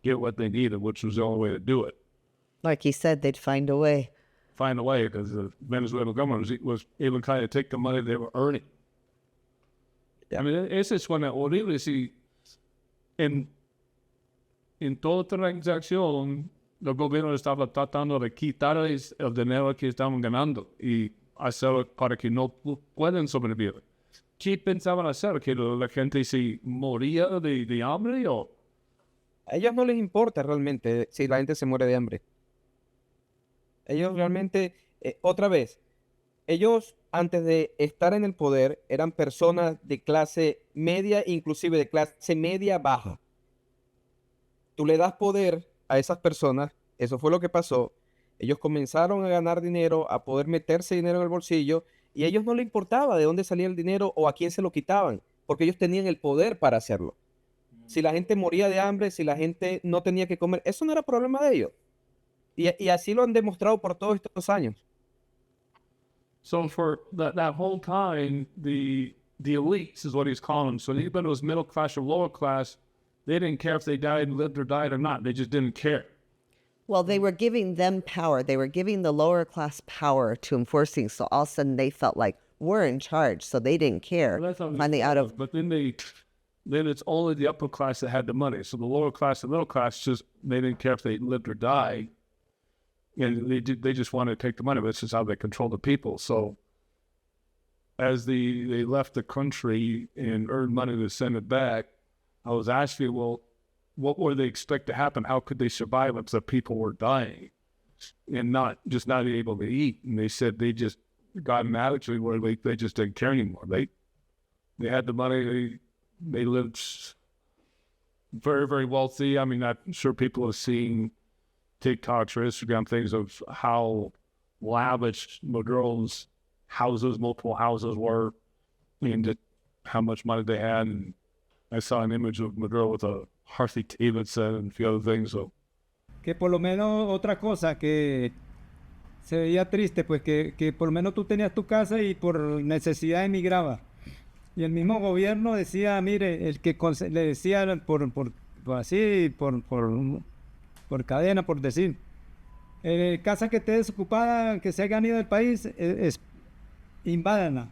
get what they needed, which was the only way to do it. Like he said, they'd find a way. Find a way, because the Venezuelan government was able to kind of take the money they were earning. I mean, esa es una horrible, si en toda transacción los gobiernos estaban tratando de quitarles el dinero que estaban ganando y hacerlo para que no puedan sobrevivir. ¿Qué pensaban hacer? ¿Que la gente se moría de hambre o...? A ellos no les importa realmente si la gente se muere de hambre. Ellos realmente, otra vez, ellos antes de estar en el poder eran personas de clase media, inclusive de clase media baja. Tú le das poder a esas personas, eso fue lo que pasó. Ellos comenzaron a ganar dinero, a poder meterse dinero en el bolsillo, y a ellos no les importaba de dónde salía el dinero o a quién se lo quitaban, porque ellos tenían el poder para hacerlo. Si la gente moría de hambre, si la gente no tenía que comer, eso no era problema de ellos. Y así lo han demostrado por todos estos años. So for that whole time, the elites is what he's calling them. So even it was middle class or lower class, they didn't care if they died, lived or died or not. They just didn't care. Well, they were giving them power. They were giving the lower class power to enforcing. So all of a sudden they felt like we're in charge. So they didn't care. Well, that's how Finally out of... But then it's only the upper class that had the money. So the lower class and middle class, they didn't care if they lived or died. And they just wanted to take the money. That's just how they control the people. So as they left the country and earned money to send it back, I was asking, well, what were they expect to happen? How could they survive if the people were dying and not able to eat? And they said they just got an attitude where they just didn't care anymore. They had the money. They lived very, very wealthy. I mean, I'm sure people have seen TikToks or Instagram things of how lavish Maduro's houses, multiple houses were, and how much money they had. And I saw an image of Maduro with a Harley Davidson and a few other things. So. Que por lo menos otra cosa que se veía triste, pues que por lo menos tú tenías tu casa y por necesidad emigraba. Y el mismo gobierno decía, mire, el que le decía por cadena, por decir, casa que esté desocupada, que se hayan ido del país, invádanla.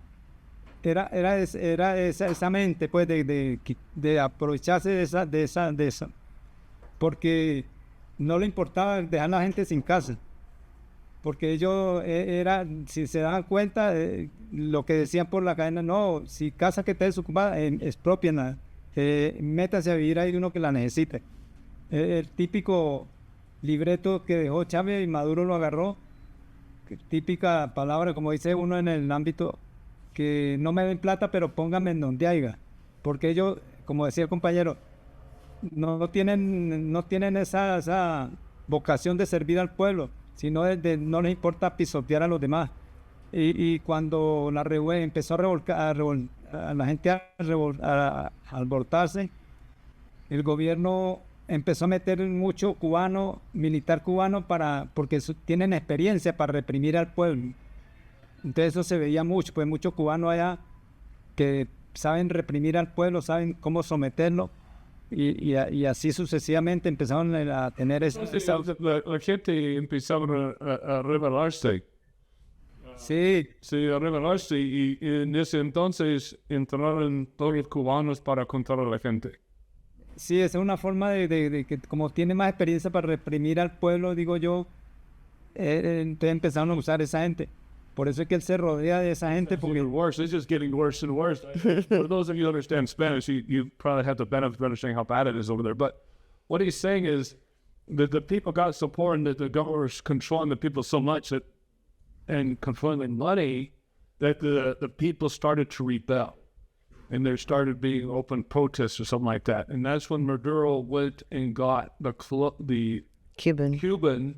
Era esa mente, pues, de aprovecharse de esa, porque no le importaba dejar a la gente sin casa, porque ellos si se dan cuenta, lo que decían por la cadena, no, si casa que esté desocupada, expropienla, métase a vivir ahí uno que la necesite. El típico libreto que dejó Chávez y Maduro lo agarró, típica palabra, como dice uno en el ámbito, que no me den plata, pero pónganme en donde haya. Porque ellos, como decía el compañero, no tienen esa vocación de servir al pueblo, sino no les importa pisotear a los demás. Y cuando la empezó a la gente a alborotarse, el gobierno empezó a meter mucho cubano, militar cubano, porque tienen experiencia para reprimir al pueblo. Entonces eso se veía mucho, pues muchos cubanos allá que saben reprimir al pueblo, saben cómo someterlo, y así sucesivamente empezaron a tener eso. La gente empezaba a rebelarse. Sí, Sí, a rebelarse, y en ese entonces entraron todos los cubanos para contra la gente. sí, esa es una forma de que como tiene más experiencia para reprimir al pueblo, digo yo, entonces empezaron a usar esa gente. Por eso es que él se rodea de esa gente, porque It's worse. It's just getting worse and worse. For those of you who understand Spanish, you probably have the benefit of understanding how bad it is over there. But what he's saying is that the people got so poor and that the government was controlling the people so much and controlling money that the people started to rebel. And there started being open protests or something like that. And that's when Maduro went and got the Cuban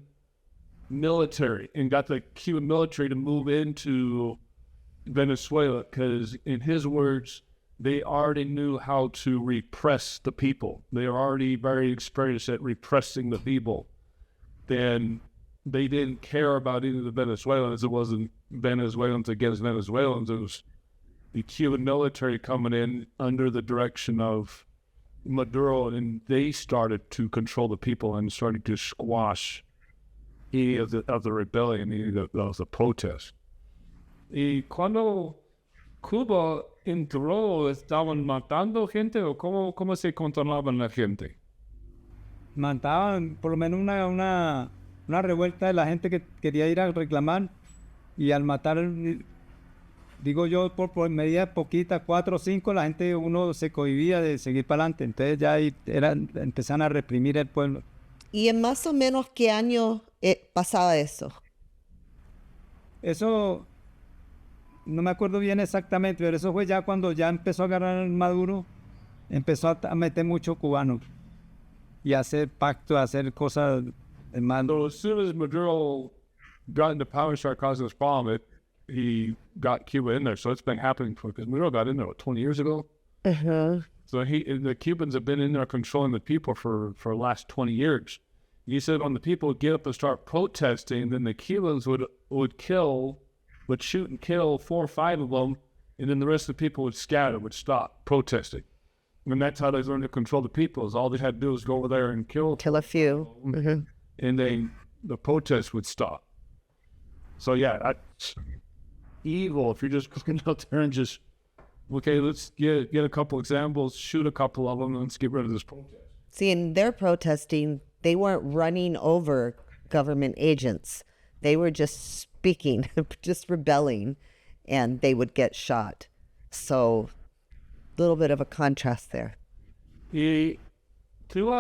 military and got the Cuban military to move into Venezuela, because in his words, they already knew how to repress the people. They are already very experienced at repressing the people. Then they didn't care about any of the Venezuelans. It wasn't Venezuelans against Venezuelans. It was the Cuban military coming in under the direction of Maduro, and they started to control the people and started to squash any of the rebellion, any of the protest. Y cuando Cuba entró, ¿estaban matando gente o cómo se controlaban la gente? mataban por lo menos una revuelta de la gente que quería ir a reclamar, y al matar, digo yo, por medida poquita, 4 o 5, la gente, uno se cohibía de seguir para adelante. Entonces ya ahí empezaron a reprimir el pueblo. ¿Y en más o menos qué año pasaba eso? Eso no me acuerdo bien exactamente, pero eso fue ya cuando ya empezó a agarrar Maduro, empezó a meter muchos cubanos y a hacer pactos, a hacer cosas de mando. So as soon as Maduro got into power and started causing this problem, he got Cuba in there. So it's been happening because Maduro got in there, 20 years ago? Uh-huh. So the Cubans have been in there controlling the people for the last 20 years. He said when the people would get up and start protesting, then the Cubans would shoot and kill 4 or 5 of them, and then the rest of the people would scatter, would stop protesting. And that's how they learned to control the people, is all they had to do was go over there and kill Kill a few. Mm-hmm. and then the protests would stop. So yeah, that's evil. If you're just going out there and just, okay, let's get a couple examples, shoot a couple of them, and let's get rid of this protest. See, in their protesting, they weren't running over government agents. They were just speaking, just rebelling, and they would get shot. So, a little bit of a contrast there. ¿Y tú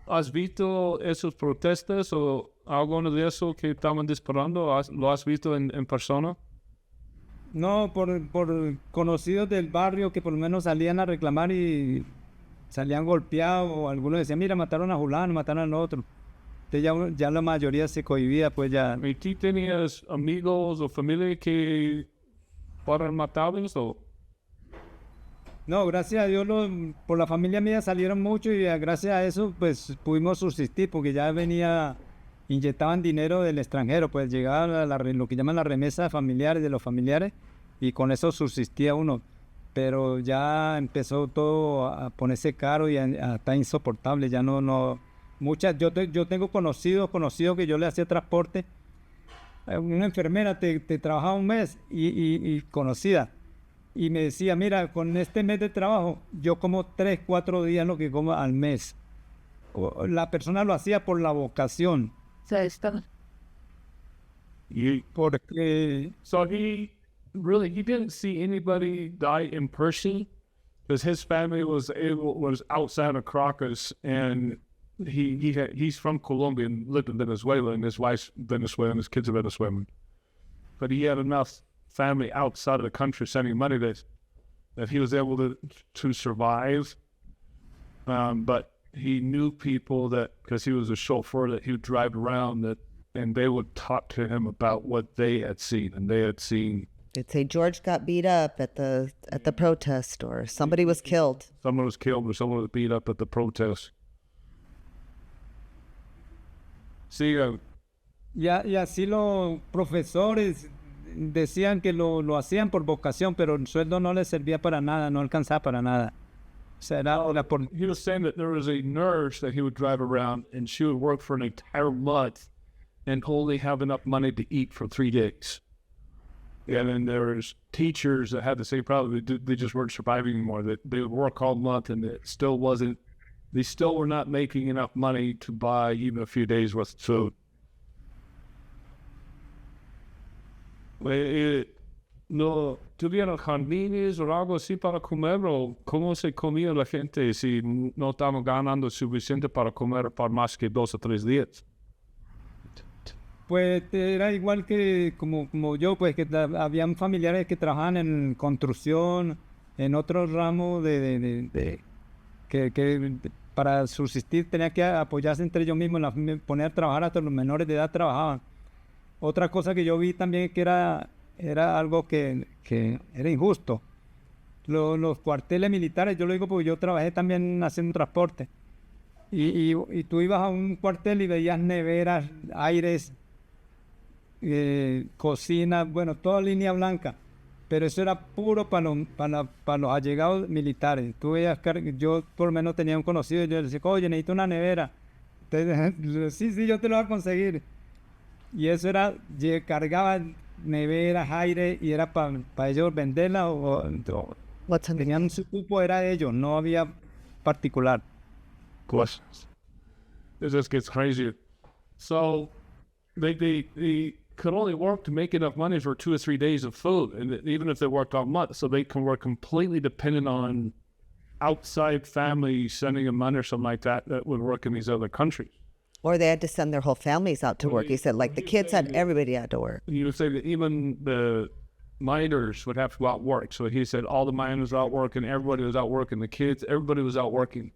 has visto esos protestas o alguno de eso que estaban disparando? ¿Lo has visto en persona? No, por conocidos del barrio que por lo menos salían a reclamar y salían golpeados, o algunos decían, mira, mataron a Julano, mataron al otro. Entonces ya la mayoría se cohibía, pues ya. ¿Y tú tenías amigos o familia que fueron matados o...? No, gracias a Dios, por la familia mía salieron mucho, y gracias a eso pues pudimos subsistir, porque ya inyectaban dinero del extranjero, pues llegaba lo que llaman la remesa familiares de los familiares, y con eso subsistía uno. Pero ya empezó todo a ponerse caro y a estar insoportable. Ya no muchas. Yo tengo conocidos que yo le hacía transporte. Una enfermera te trabajaba un mes y conocida, y me decía, mira, con este mes de trabajo yo como 3, 4 días lo que como al mes. La persona lo hacía por la vocación. Porque so he didn't see anybody die in person, because his family was outside of Caracas, and he's from Colombia and lived in Venezuela, and his wife's Venezuelan, his kids are Venezuelan. But he had enough family outside of the country sending money that he was able to survive. But he knew people that, because he was a chauffeur, that he would drive around and they would talk to him about what they had seen, and they had seen. They'd say George got beat up at the protest, or somebody was killed. Someone was killed or someone was beat up at the protest. Sí, Y así los profesores decían que lo hacían por vocación, pero el sueldo no les servía para nada, no alcanzaba para nada. O sea, era por... He was saying that there was a nurse that he would drive around, and she would work for an entire month and only have enough money to eat for 3 days. And then there was teachers that had the same problem. They just weren't surviving anymore. That they would work all month, and it still wasn't. They still were not making enough money to buy even a few days worth of food. No tuvieron jardines o algo así para comer, o cómo se comía la gente si no estaban ganando suficiente para comer por más que 2 o 3 días. Pues era igual que como yo, pues que habían familiares que trabajaban en construcción, en otros ramos que para subsistir tenían que apoyarse entre ellos mismos, poner a trabajar hasta los menores de edad trabajaban. Otra cosa que yo vi también que era algo que era injusto. Los cuarteles militares, yo lo digo porque yo trabajé también haciendo transporte. Y tú ibas a un cuartel y veías neveras, aires, cocinas, bueno, toda línea blanca. Pero eso era puro para los allegados militares. Tú veías, yo por lo menos tenía un conocido, y yo le decía, oye, necesito una nevera. Entonces, sí, yo te lo voy a conseguir. Y eso era, cargaban neveras, aire, y era para ellos venderla o tenían su cupo, era de ellos, no había particular. Questions. It just gets crazier. So they could only work to make enough money for 2 or 3 days of food, and even if they worked all month, so they can work completely dependent on outside families sending them money or something like that would work in these other countries. Or they had to send their whole families out to work. He said, like, the kids had, everybody had to work. You would say that even the miners would have to go out work. So he said all the miners were out working, everybody was out working, the kids, everybody was out working.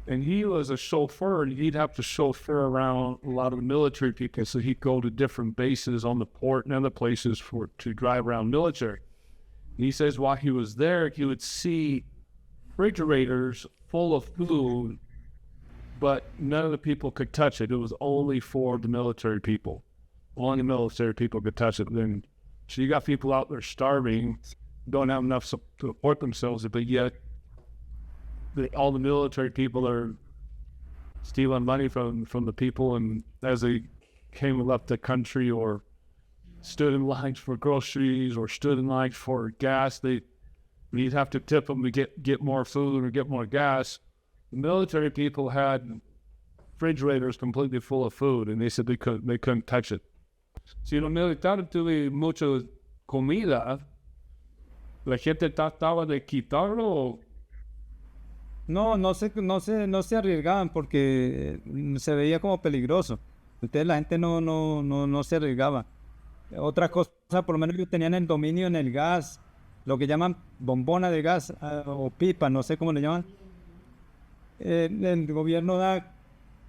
And he was a chauffeur, and he'd have to chauffeur around a lot of the military people. So he'd go to different bases on the port and other places to drive around military. And he says while he was there, he would see refrigerators full of food, but none of the people could touch it. It was only for the military people. Only military people could touch it. So you got people out there starving, don't have enough to support themselves, but yet all the military people are stealing money from the people, and as they came and left the country or stood in lines for groceries or stood in lines for gas, you'd have to tip them to get more food or get more gas. The military people had refrigerators completely full of food, and they said they couldn't touch it. Si los militares tuvieron mucha comida, la gente trataba de quitarlo. No se arriesgaban porque se veía como peligroso. Entonces la gente no se arriesgaba. Otra cosa, por lo menos ellos tenían el dominio en el gas, lo que llaman bombona de gas o pipa, no sé cómo le llaman. El gobierno da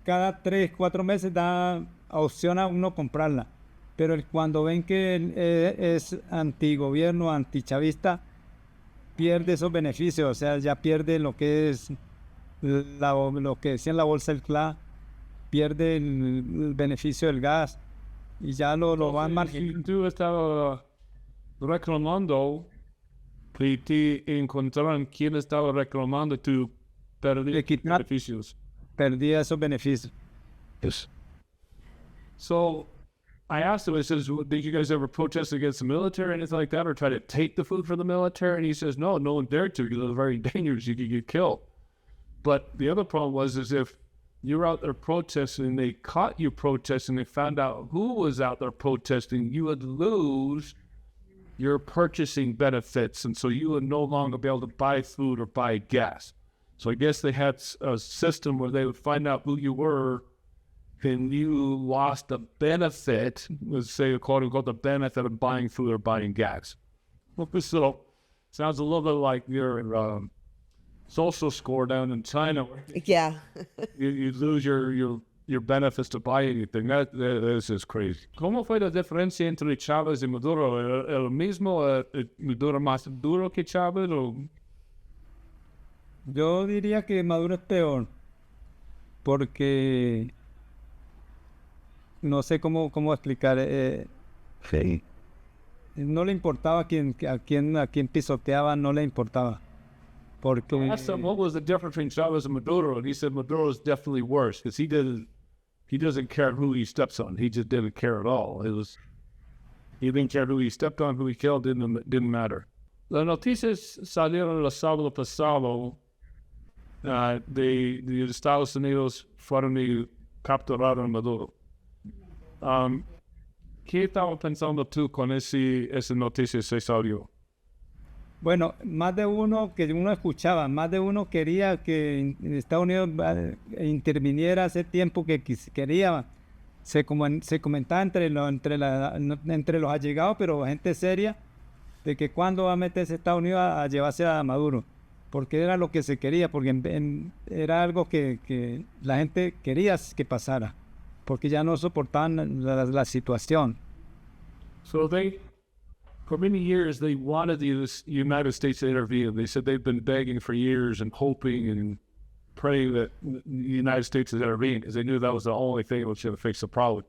cada 3-4 meses da opción a uno comprarla, pero cuando ven que es antigobierno, antichavista, pierde esos beneficios, o sea, ya pierde lo que es lo que decía en la bolsa del CLA, pierde el beneficio del gas y ya lo van marginando. Tú estabas reclamando y te encontraron quién estaba reclamando tu beneficios. Perdía esos beneficios. Yes. So I asked him, I says, did you guys ever protest against the military or anything like that, or try to take the food from the military? And he says, no one dared to, because it was very dangerous. You could get killed. But the other problem was if you were out there protesting and they caught you protesting, they found out who was out there protesting, you would lose you're purchasing benefits, and so you would no longer be able to buy food or buy gas. So I guess they had a system where they would find out who you were, and you lost the benefit, let's say, quote unquote, the benefit of buying food or buying gas. So sounds a little bit like your social score down in China. Yeah. You lose your benefits to buy anything. That is just crazy. ¿Cómo fue la diferencia entre Chavez y Maduro? ¿El mismo Maduro más duro que Chavez? O? Yo diría que Maduro es peor, porque no sé cómo explicar. No le importaba a quién pisoteaba, no le importaba. Porque I asked him what was the difference between Chavez and Maduro, and he said Maduro is definitely worse because he doesn't care who he steps on. He just didn't care at all. He didn't care who he stepped on, who he killed, didn't matter. Las noticias salieron el sábado pasado de Estados Unidos fueron y capturaron a Maduro. ¿Qué estaba pensando tú con esa noticia se salió? bueno, más de uno que uno escuchaba, más de uno quería que Estados Unidos interviniera hace tiempo que quería. Se comentaba entre los allegados, pero gente seria, de que cuándo va a meterse Estados Unidos a llevarse a Maduro, porque era lo que se quería, porque era algo que la gente quería que pasara, porque ya no soportaban la situación. So for many years, they wanted the United States to intervene. They said they've been begging for years and hoping and praying that the United States would intervene because they knew that was the only thing that was going to fix the problem.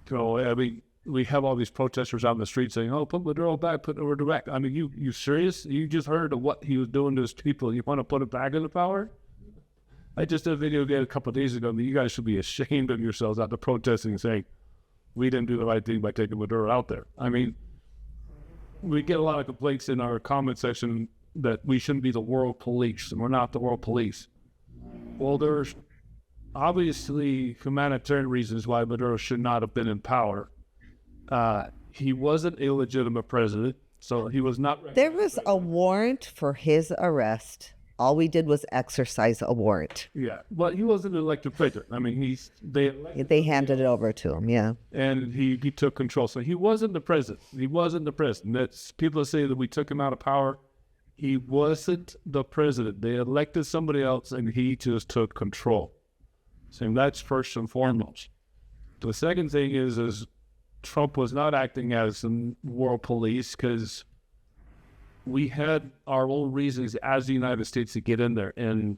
So, I mean, we have all these protesters out in the street saying, oh, put Maduro back, put Maduro direct. I mean, you serious? You just heard of what he was doing to his people. You want to put him back into power? I just did a video a couple of days ago that you guys should be ashamed of yourselves out there protesting and saying, we didn't do the right thing by taking Maduro out there. I mean, we get a lot of complaints in our comment section that we shouldn't be the world police, and we're not the world police. Well, there's obviously humanitarian reasons why Maduro should not have been in power. He wasn't a illegitimate president, so he was not. There was a warrant for his arrest. All we did was exercise a warrant. Yeah, but he wasn't an elected president. I mean, They handed it over to him, yeah. And he took control. So he wasn't the president. He wasn't the president. That's people say that we took him out of power. He wasn't the president. They elected somebody else, and he just took control. So that's first and foremost. The second thing is Trump was not acting as a world police because we had our own reasons as the United States to get in there. And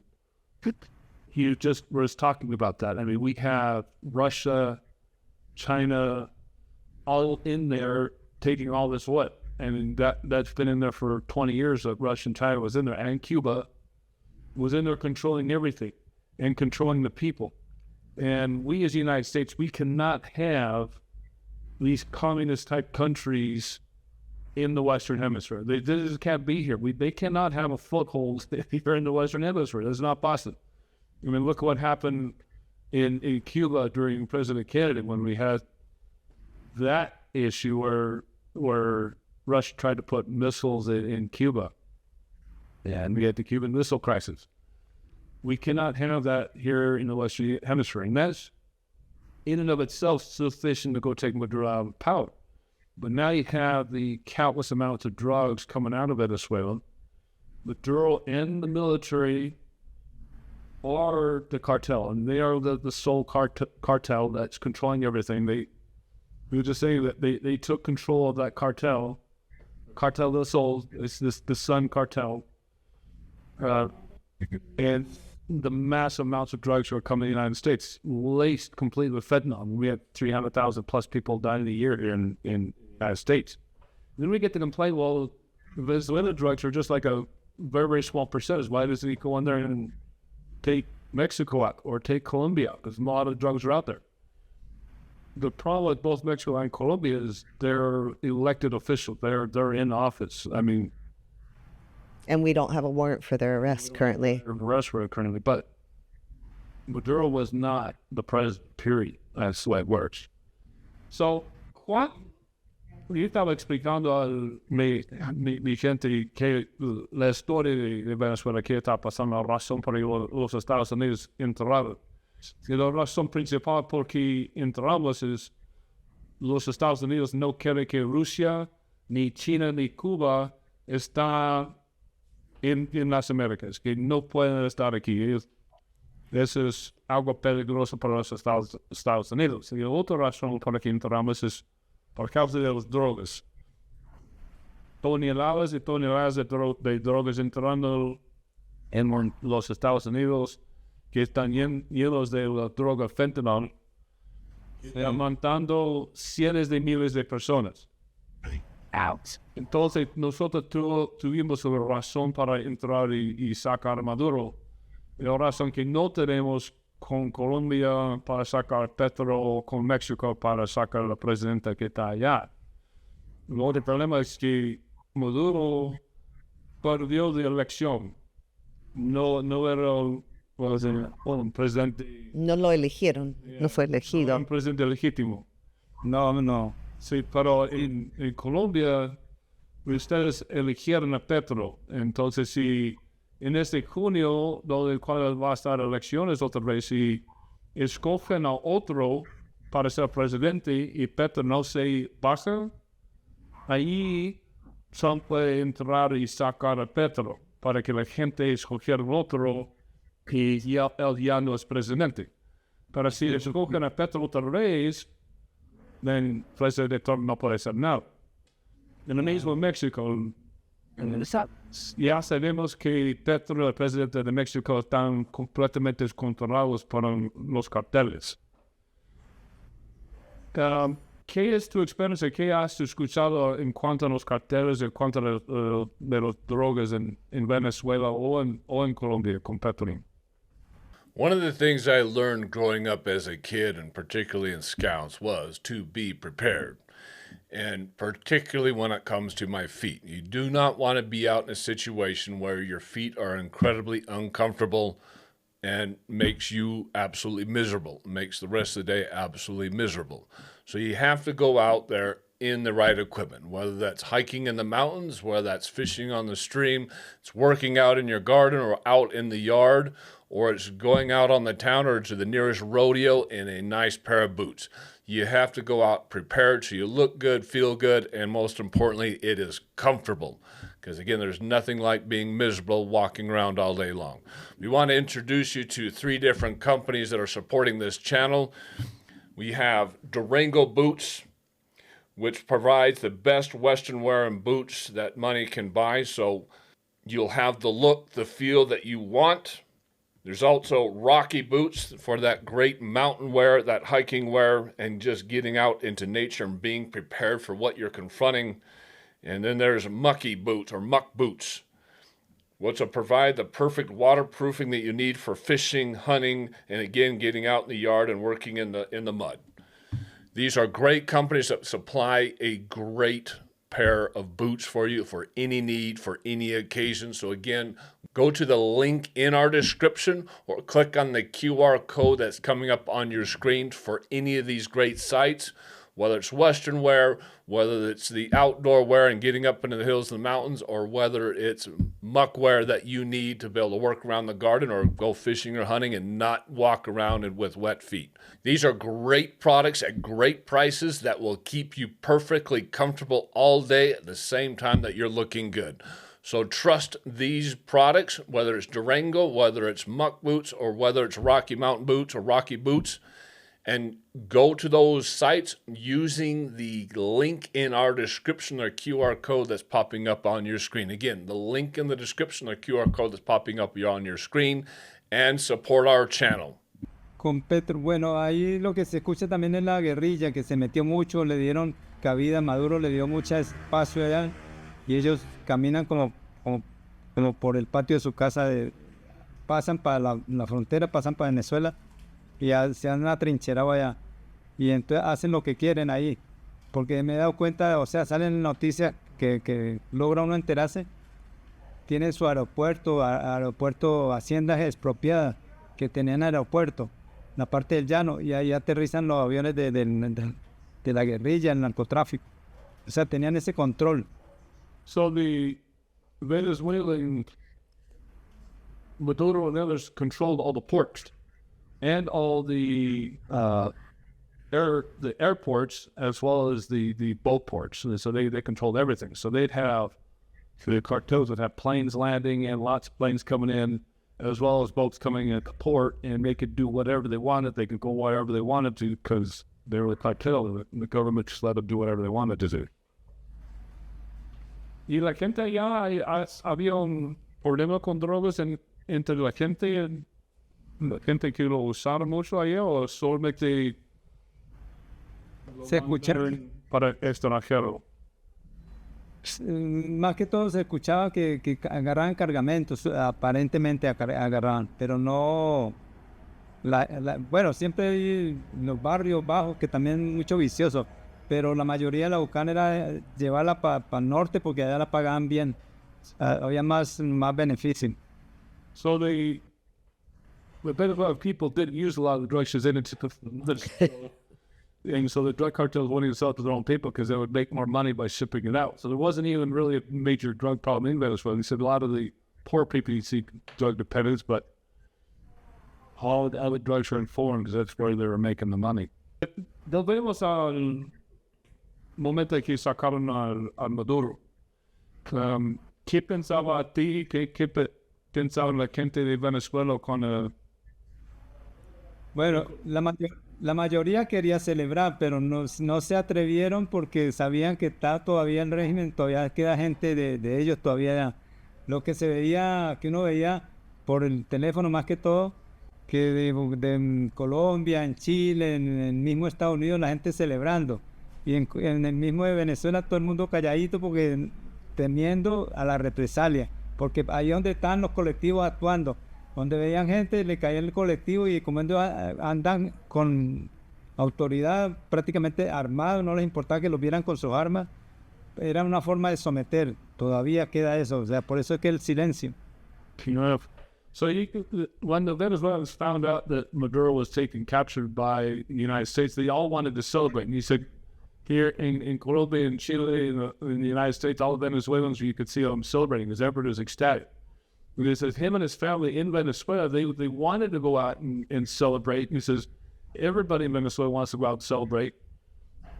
he just was talking about that. I mean, we have Russia, China, all in there taking all this oil. I mean, that's been in there for 20 years. That Russia and China was in there, and Cuba was in there controlling everything and controlling the people. And we as the United States, we cannot have these communist-type countries in the Western Hemisphere. They just can't be here. They cannot have a foothold here in the Western Hemisphere. That's not possible. I mean, look what happened in Cuba during President Kennedy when we had that issue where Russia tried to put missiles in Cuba, and we had the Cuban Missile Crisis. We cannot have that here in the Western Hemisphere, and that's in and of itself sufficient to go take Maduro out of power. But now you have the countless amounts of drugs coming out of Venezuela. Maduro and the military are the cartel, and they are the sole cartel that's controlling everything. We were just saying that they took control of that cartel, Cartel Del Sol. It's the Sun cartel, and the massive amounts of drugs are coming to the United States, laced completely with fentanyl. We had 300,000 plus people dying a year in the United States. Then we get to complain, well, Venezuelan drugs are just like a very, very small percentage. Why doesn't he go in there and take Mexico out or take Colombia? Because a lot of drugs are out there. The problem with both Mexico and Colombia is they're elected officials. They're in office. I mean, And we don't have a warrant for their arrest currently. But Maduro was not the president, period. That's the way it works. So, yo estaba explicando a mi gente que la historia de Venezuela, que está pasando, la razón por la que los Estados Unidos entraron. Y la razón principal por que entramos es los Estados Unidos no quieren que Rusia, ni China, ni Cuba está en las Américas, que no pueden estar aquí. Eso es algo peligroso para los Estados Unidos. Y la otra razón por la que entramos es por causa de las drogas. Toneladas y toneladas de drogas entrando en los Estados Unidos que están llenos de la droga fentanyl, matando cientos de miles de personas. Entonces nosotros tuvimos una razón para entrar y sacar a Maduro. La razón que no tenemos con Colombia para sacar Petro o con México para sacar a la presidenta que está allá. El otro problema es que Maduro perdió la elección. No era un presidente. No lo eligieron, no fue elegido. Un presidente legítimo. No. Sí, pero en Colombia ustedes eligieron a Petro. Entonces, si en este junio, cuando va a estar elecciones otra vez, si escogen a otro para ser presidente y Petro no se baja, ahí Trump puede entrar y sacar a Petro para que la gente escogiera otro y él ya no es presidente. Pero si escogen a Petro otra vez, el presidente Trump no puede hacer nada. En lo mismo en México, ya sabemos que Petro y el presidente de México están completamente controlados por los carteles. ¿Qué es tu experiencia? ¿Qué has escuchado en cuanto a los carteles, en cuanto a de las drogas en Venezuela o en Colombia con Petro? One of the things I learned growing up as a kid, and particularly in Scouts, was to be prepared. And particularly when it comes to my feet. You do not want to be out in a situation where your feet are incredibly uncomfortable and makes you absolutely miserable, makes the rest of the day absolutely miserable. So you have to go out there in the right equipment, whether that's hiking in the mountains, whether that's fishing on the stream, it's working out in your garden or out in the yard, or it's going out on the town or to the nearest rodeo in a nice pair of boots. You have to go out prepared so you look good, feel good, and most importantly, it is comfortable. Because again, there's nothing like being miserable walking around all day long. We want to introduce you to 3 different companies that are supporting this channel. We have Durango Boots, which provides the best Western wear and boots that money can buy. So you'll have the look, the feel that you want. There's also Rocky Boots for that great mountain wear, that hiking wear, and just getting out into nature and being prepared for what you're confronting. And then there's Mucky Boots or Muck Boots, which will provide the perfect waterproofing that you need for fishing, hunting, and again, getting out in the yard and working in the mud. These are great companies that supply a great pair of boots for you for any need, for any occasion. So again, go to the link in our description or click on the QR code that's coming up on your screen for any of these great sites, whether it's Western wear, whether it's the outdoor wear and getting up into the hills and the mountains, or whether it's muck wear that you need to be able to work around the garden or go fishing or hunting and not walk around with wet feet. These are great products at great prices that will keep you perfectly comfortable all day at the same time that you're looking good. So trust these products, whether it's Durango, whether it's Muck Boots, or whether it's Rocky Mountain Boots or Rocky Boots, and go to those sites using the link in our description or QR code that's popping up on your screen. Again, the link in the description or QR code that's popping up on your screen, and support our channel. Con Petro, bueno, ahí lo que se escucha también es la guerrilla, que se metió mucho, le dieron cabida, Maduro le dio mucho espacio allá, y ellos caminan como por el patio de su casa, pasan para la frontera, pasan para Venezuela, y ya se han atrincherado allá, y entonces hacen lo que quieren ahí, porque me he dado cuenta, o sea, salen noticias que logra uno enterarse, tiene su aeropuerto, haciendas expropiadas, que tenían aeropuerto, la parte del llano, y ahí aterrizan los aviones de la guerrilla, el narcotráfico. O sea, tenían ese control. So the Venezuelan Maduro and others controlled all the ports and all the airports as well as the boat ports. So they controlled everything. So they'd have the cartels would have planes landing and lots of planes coming in, as well as boats coming at the port, and they could do whatever they wanted. They could go wherever they wanted to because they were the cartel. The government just let them do whatever they wanted to do. Y la gente allá, había un problema con drogas entre la gente que lo usaron mucho allá, o solamente Se escucharon, para extranjero. más que todo se escuchaba que agarraban cargamentos, aparentemente agarraban, pero no, bueno, siempre hay los barrios bajos que también mucho vicioso, pero la mayoría la buscaban era llevarla para el norte porque allá la pagaban bien, había más beneficio. So the Venezuelan people didn't use a lot of the drugs and so the drug cartels wanted to sell it to their own people because they would make more money by shipping it out. So there wasn't even really a major drug problem in Venezuela. They said a lot of the poor people you see drug dependence, but all the other drugs are in foreign because that's where they were making the money. Volvemos al momento que sacaron al Maduro. ¿Qué pensaba a ti? ¿Qué pensaba la gente de Venezuela cuando... Bueno, la mayoría quería celebrar, pero no se atrevieron porque sabían que está todavía el régimen, todavía queda gente de ellos todavía. Lo que que uno veía por el teléfono más que todo, que de Colombia, en Chile, en el mismo Estados Unidos, la gente celebrando. Y en el mismo de Venezuela todo el mundo calladito porque temiendo a la represalia, porque ahí donde están los colectivos actuando. Donde veían gente, le caía el colectivo y como andan con autoridad prácticamente armados, no les importaba que los vieran con sus armas, era una forma de someter, todavía queda eso, o sea, por eso es que el silencio. So when the Venezuelans found out that Maduro was captured by the United States, they all wanted to celebrate. And he said, here in Colombia and Chile, in the United States, all the Venezuelans, you could see them celebrating because everybody was ecstatic. He says him and his family in Venezuela, they wanted to go out and celebrate. He says everybody in Venezuela wants to go out and celebrate,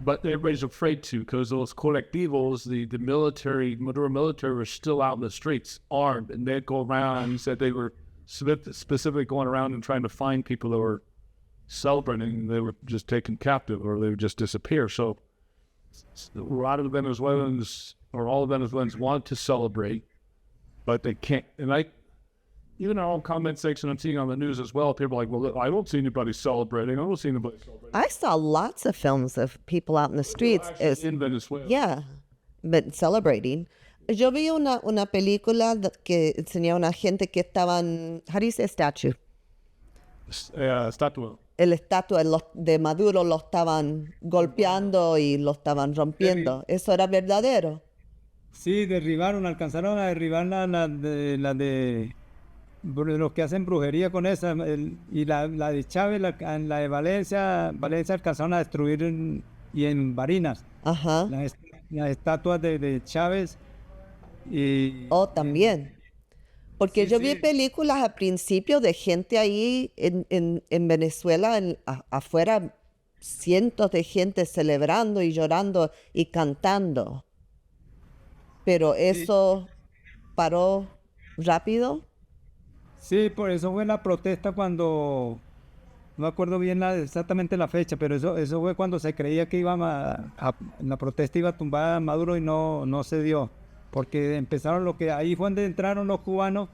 but everybody's afraid to because those colectivos, the military, Maduro military, were still out in the streets armed, and they'd go around. He said they were specifically going around and trying to find people that were celebrating. They were just taken captive or they would just disappear. So a lot of the Venezuelans, or all the Venezuelans, want to celebrate, but they can't. And even our own comment section, I'm seeing on the news as well, people are like, well, I don't see anybody celebrating. I don't see anybody celebrating. I saw lots of films of people out in the streets. In Venezuela. Yeah, but celebrating. Yo vi una película que enseñaba una gente que estaban, how do you say statue? Estatua. El estatua de Maduro lo estaban golpeando y lo estaban rompiendo. ¿Eso era verdadero? Sí, alcanzaron a derribar la de los que hacen brujería con esa, y la de Chávez, la de Valencia alcanzaron a destruir y en Barinas. Ajá. Las estatuas de Chávez. También. Porque Sí, yo sí. vi películas al principio de gente ahí en Venezuela, afuera, cientos de gente celebrando y llorando y cantando. Pero eso paró rápido. Sí, por eso fue la protesta cuando, no me acuerdo bien exactamente la fecha, pero eso fue cuando se creía que la protesta iba a tumbar a Maduro y no se dio. Porque ahí fue donde entraron los cubanos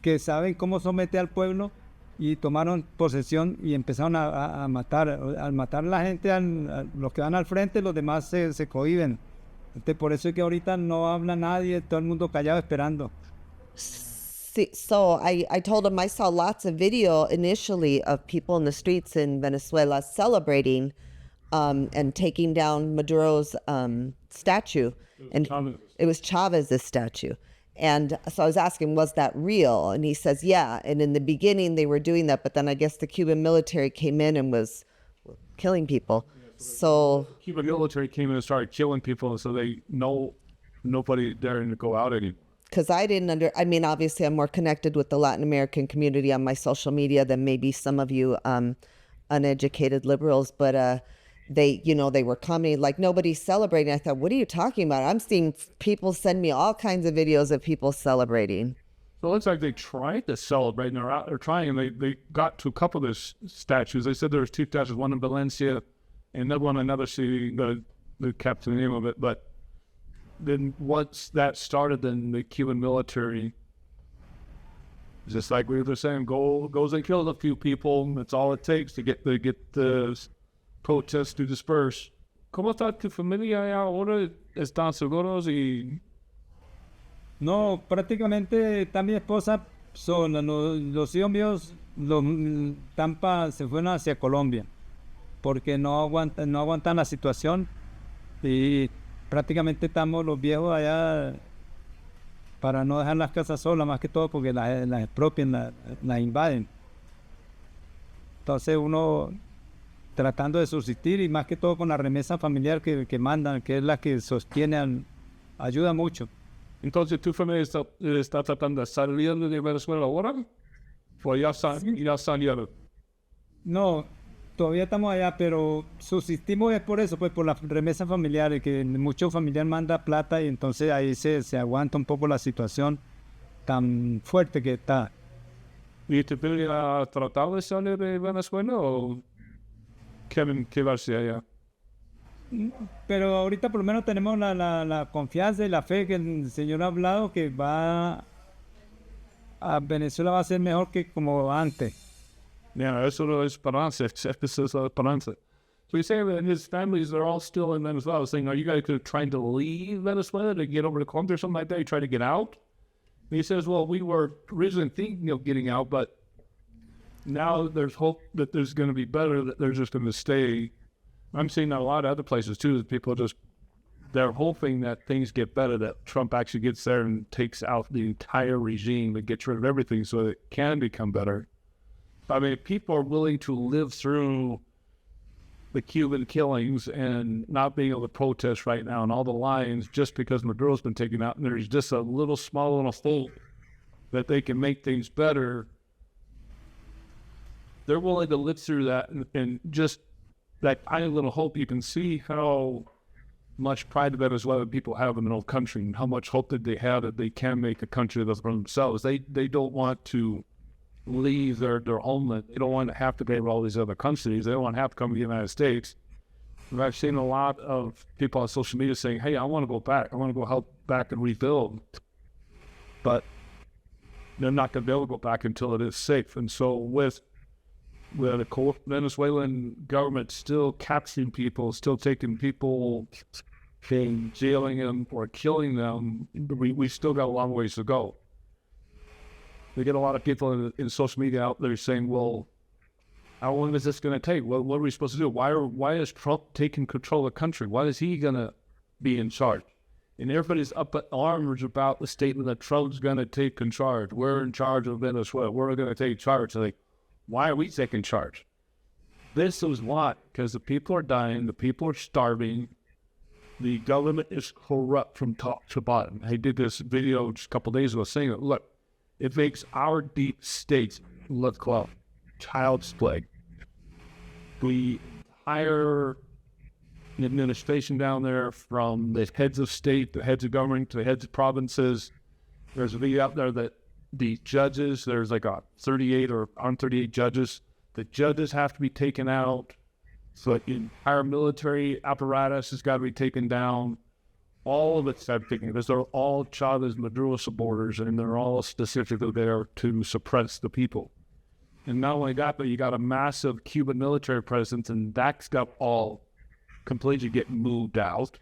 que saben cómo someter al pueblo y tomaron posesión y empezaron a matar. Al matar a la gente, los que van al frente, los demás se cohíben. Entonces, por eso es que ahorita no habla nadie, todo el mundo callado esperando. So I told him I saw lots of video initially of people in the streets in Venezuela celebrating and taking down Maduro's statue. And it was Chavez's statue. And so I was asking, was that real? And he says, yeah. And in the beginning they were doing that, but then I guess the Cuban military came in and was killing people. So Cuban military came in and started killing people, so nobody daring to go out anymore. because I mean, obviously I'm more connected with the Latin American community on my social media than maybe some of you uneducated liberals, but they were coming like nobody's celebrating. I thought, what are you talking about? I'm seeing people send me all kinds of videos of people celebrating. So it looks like they tried to celebrate, and they're trying, and they got to a couple of those statues. They said there was 2 statues, one in Valencia, and another one in another city, they kept the name of it, but then once that started, then the Cuban military, just like we were saying, goes and kills a few people. That's all it takes to get the protests to disperse. ¿Cómo está tu familia ahora? ¿Están seguros? Y No, prácticamente está mi esposa sola. Los hijos míos, Tampa, se fueron hacia Colombia porque no aguantan la situación y prácticamente estamos los viejos allá para no dejar las casas solas, más que todo porque las expropian, las invaden. Entonces uno tratando de subsistir y más que todo con la remesa familiar que mandan, que es la que sostiene, ayuda mucho. entonces tu familia está tratando de salir de Venezuela ahora, o ya salieron. No, todavía estamos allá, pero subsistimos es por eso, pues por las remesas familiares, que mucho familiar manda plata y entonces ahí se aguanta un poco la situación tan fuerte que está. ¿Y tu familia ha tratado de salir de Venezuela o quieren quedarse allá? Pero ahorita por lo menos tenemos la confianza y la fe que el Señor ha hablado que Venezuela va a ser mejor que como antes. Yeah, eso no es esperanza. Eso es la esperanza. So he's saying that his families, they're all still in Venezuela. I was saying, are you guys trying to leave Venezuela to get over to Colombia or something like that? You try to get out? And he says, well, we were originally thinking of getting out, but now there's hope that there's going to be better, that they're just going to stay. I'm seeing that a lot of other places too, that people they're hoping that things get better, that Trump actually gets there and takes out the entire regime and gets rid of everything so that it can become better. I mean, people are willing to live through the Cuban killings and not being able to protest right now and all the lines just because Maduro's been taken out, and there's just a little small little hope that they can make things better. They're willing to live through that, and just that tiny little hope. You can see how much pride the Venezuelan people have in their own country and how much hope that they have that they can make a country for themselves. They don't want to leave their homeland. They don't want to have to pay for all these other countries. They don't want to have to come to the United States. And I've seen a lot of people on social media saying, hey, I want to go back. I want to go help back and rebuild. But they're not going to be able to go back until it is safe. And so with the Venezuelan government still capturing people, still taking people, jailing them or killing them, we still got a long ways to go. We get a lot of people in social media out there saying, well, how long is this going to take? What are we supposed to do? Why is Trump taking control of the country? Why is he going to be in charge? And everybody's up at arms about the statement that Trump's going to take charge. We're in charge of Venezuela. We're going to take charge. Like, why are we taking charge? This is why, because the people are dying, the people are starving, the government is corrupt from top to bottom. I did this video just a couple days ago saying that, look, it makes our deep state look like child's play. The entire administration down there, from the heads of state, the heads of government, to the heads of provinces, there's a video out there that the judges, there's like 38 or 38 judges. The judges have to be taken out. So the entire military apparatus has got to be taken down. All of it's got to be taken. Because they're all Chavez and Maduro supporters, and they're all specifically there to suppress the people. And not only that, but you got a massive Cuban military presence, and that's got all completely get moved out.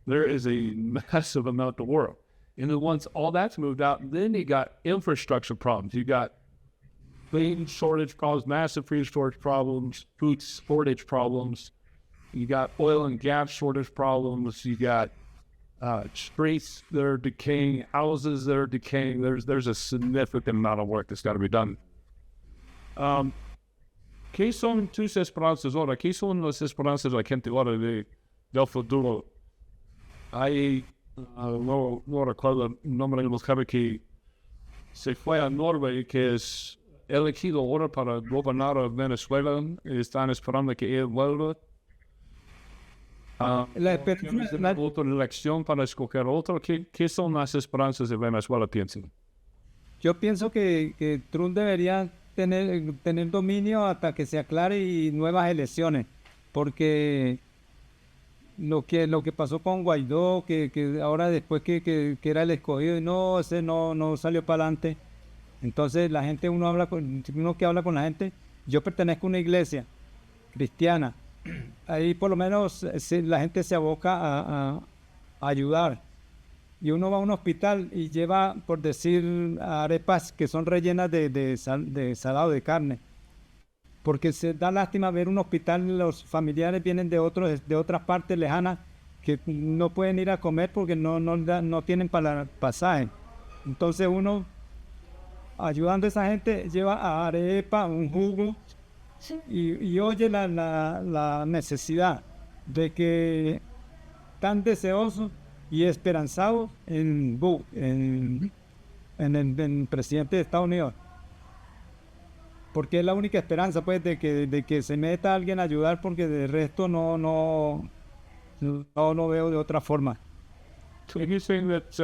There is a massive amount of work. And then once all that's moved out, then you got infrastructure problems. You got food shortage problems, massive food shortage problems, food shortage problems. You got oil and gas shortage problems. You got streets that are decaying, houses that are decaying. There's a significant amount of work that's got to be done. ¿Qué son tus esperanzas ahora? ¿Qué son las esperanzas de la gente ahora del futuro? Hay, no recuerdo el nombre de la mujer que se fue a Noruega, que es elegido ahora para gobernar a Venezuela. Están esperando que él vuelva. ¿Tienes otra elección para escoger otro? ¿Qué son las esperanzas de Venezuela, piensan? Yo pienso que Trump debería tener dominio hasta que se aclare y nuevas elecciones, porque lo que pasó con Guaidó, que ahora después que era el escogido y no, ese no salió para adelante. Entonces la gente, uno que habla con la gente, yo pertenezco a una iglesia cristiana, ahí por lo menos la gente se aboca a ayudar. Y uno va a un hospital y lleva, por decir, arepas que son rellenas de salado de carne. Porque se da lástima ver un hospital, los familiares vienen de otras partes lejanas que no pueden ir a comer porque no tienen para el pasaje. Entonces uno, ayudando a esa gente, lleva arepa, un jugo y oye la necesidad de que tan deseosos y esperanzados en el presidente de Estados Unidos, porque es la única esperanza, pues, de que se meta alguien a ayudar, porque de resto no veo de otra forma. So he's saying that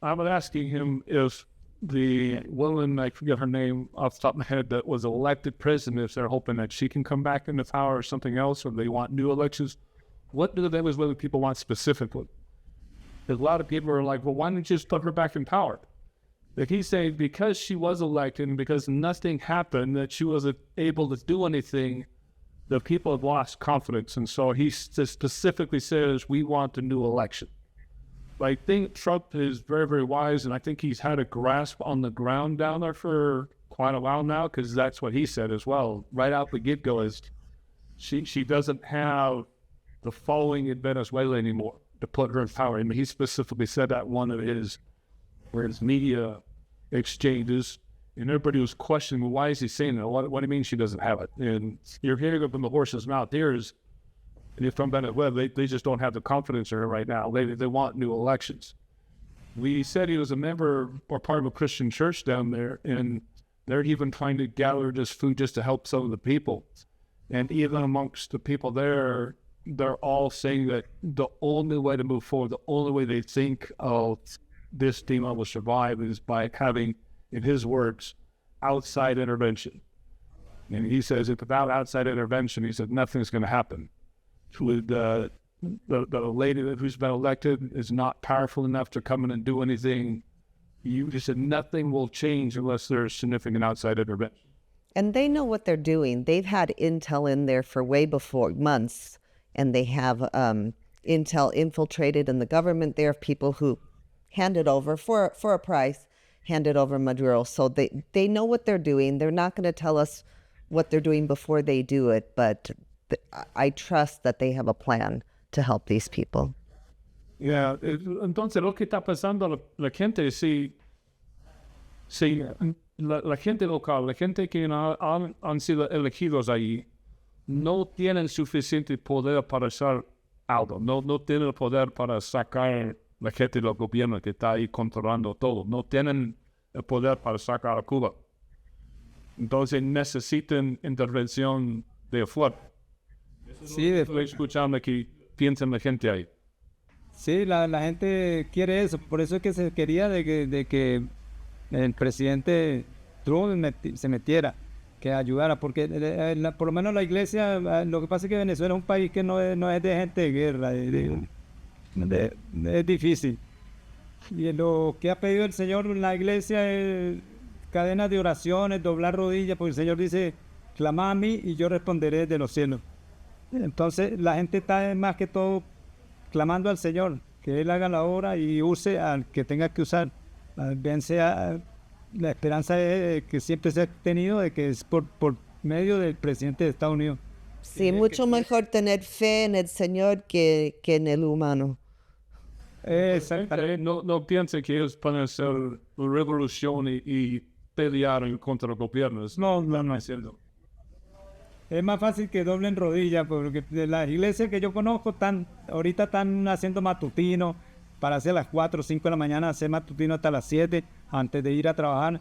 I was asking him if the woman, I forget her name off the top of my head, that was elected president, if they're hoping that she can come back into power or something else, or they want new elections. What do the Venezuelan people want specifically? A lot of people are like, well, why don't you just put her back in power? Like he's saying, because she was elected and because nothing happened, that she wasn't able to do anything, the people have lost confidence. And so he specifically says, we want a new election. But I think Trump is very, very wise, and I think he's had a grasp on the ground down there for quite a while now, because that's what he said as well. Right out the get-go is she doesn't have the following in Venezuela anymore to put her in power. I mean, he specifically said that one of his media exchanges, and everybody was questioning, well, why is he saying that? What do you mean she doesn't have it? And you're hearing it from the horse's mouth. From Venezuela, they just don't have the confidence in her right now. They want new elections. We said he was a member or part of a Christian church down there, and they're even trying to gather just food just to help some of the people. And even amongst the people there, they're all saying that the only way to move forward, the only way they think of this team will survive is by having, in his words, outside intervention. And he says, if without outside intervention, he said, nothing's going to happen. The lady who's been elected is not powerful enough to come in and do anything. He said, nothing will change unless there's significant outside intervention. And they know what they're doing. They've had intel in there for way before months. And they have intel infiltrated in the government. There are people who handed over for a price, handed over Maduro. So they know what they're doing. They're not going to tell us what they're doing before they do it, but I trust that they have a plan to help these people. Yeah, entonces lo que está pasando la gente, si la gente local, la gente que han sido elegidos ahí, no tienen suficiente poder para hacer algo, no tienen el poder para sacar la gente del gobierno que está ahí controlando todo, no tienen el poder para sacar a Cuba. Entonces necesitan intervención de afuera. Sí, Estoy escuchando que piensan la gente ahí. Sí, la gente quiere eso, por eso es que se quería de que el presidente Trump se metiera, que ayudara, porque por lo menos la iglesia, lo que pasa es que Venezuela es un país que no es de gente de guerra, es difícil. Y lo que ha pedido el Señor en la iglesia es cadenas de oraciones, doblar rodillas, porque el Señor dice, clama a mí y yo responderé de los cielos. Entonces la gente está más que todo clamando al Señor, que Él haga la obra y use al que tenga que usar. Bien sea, la esperanza que siempre se ha tenido de que es por medio del presidente de Estados Unidos. Sí, mucho mejor tener fe en el Señor que en el humano. Exactamente. No piensen que ellos pueden hacer revolución y pelear contra los gobiernos. No es cierto. Es más fácil que doblen rodillas, porque de las iglesias que yo conozco ahorita están haciendo matutino para hacer las 4 o 5 de la mañana, hacer matutino hasta las 7 antes de ir a trabajar,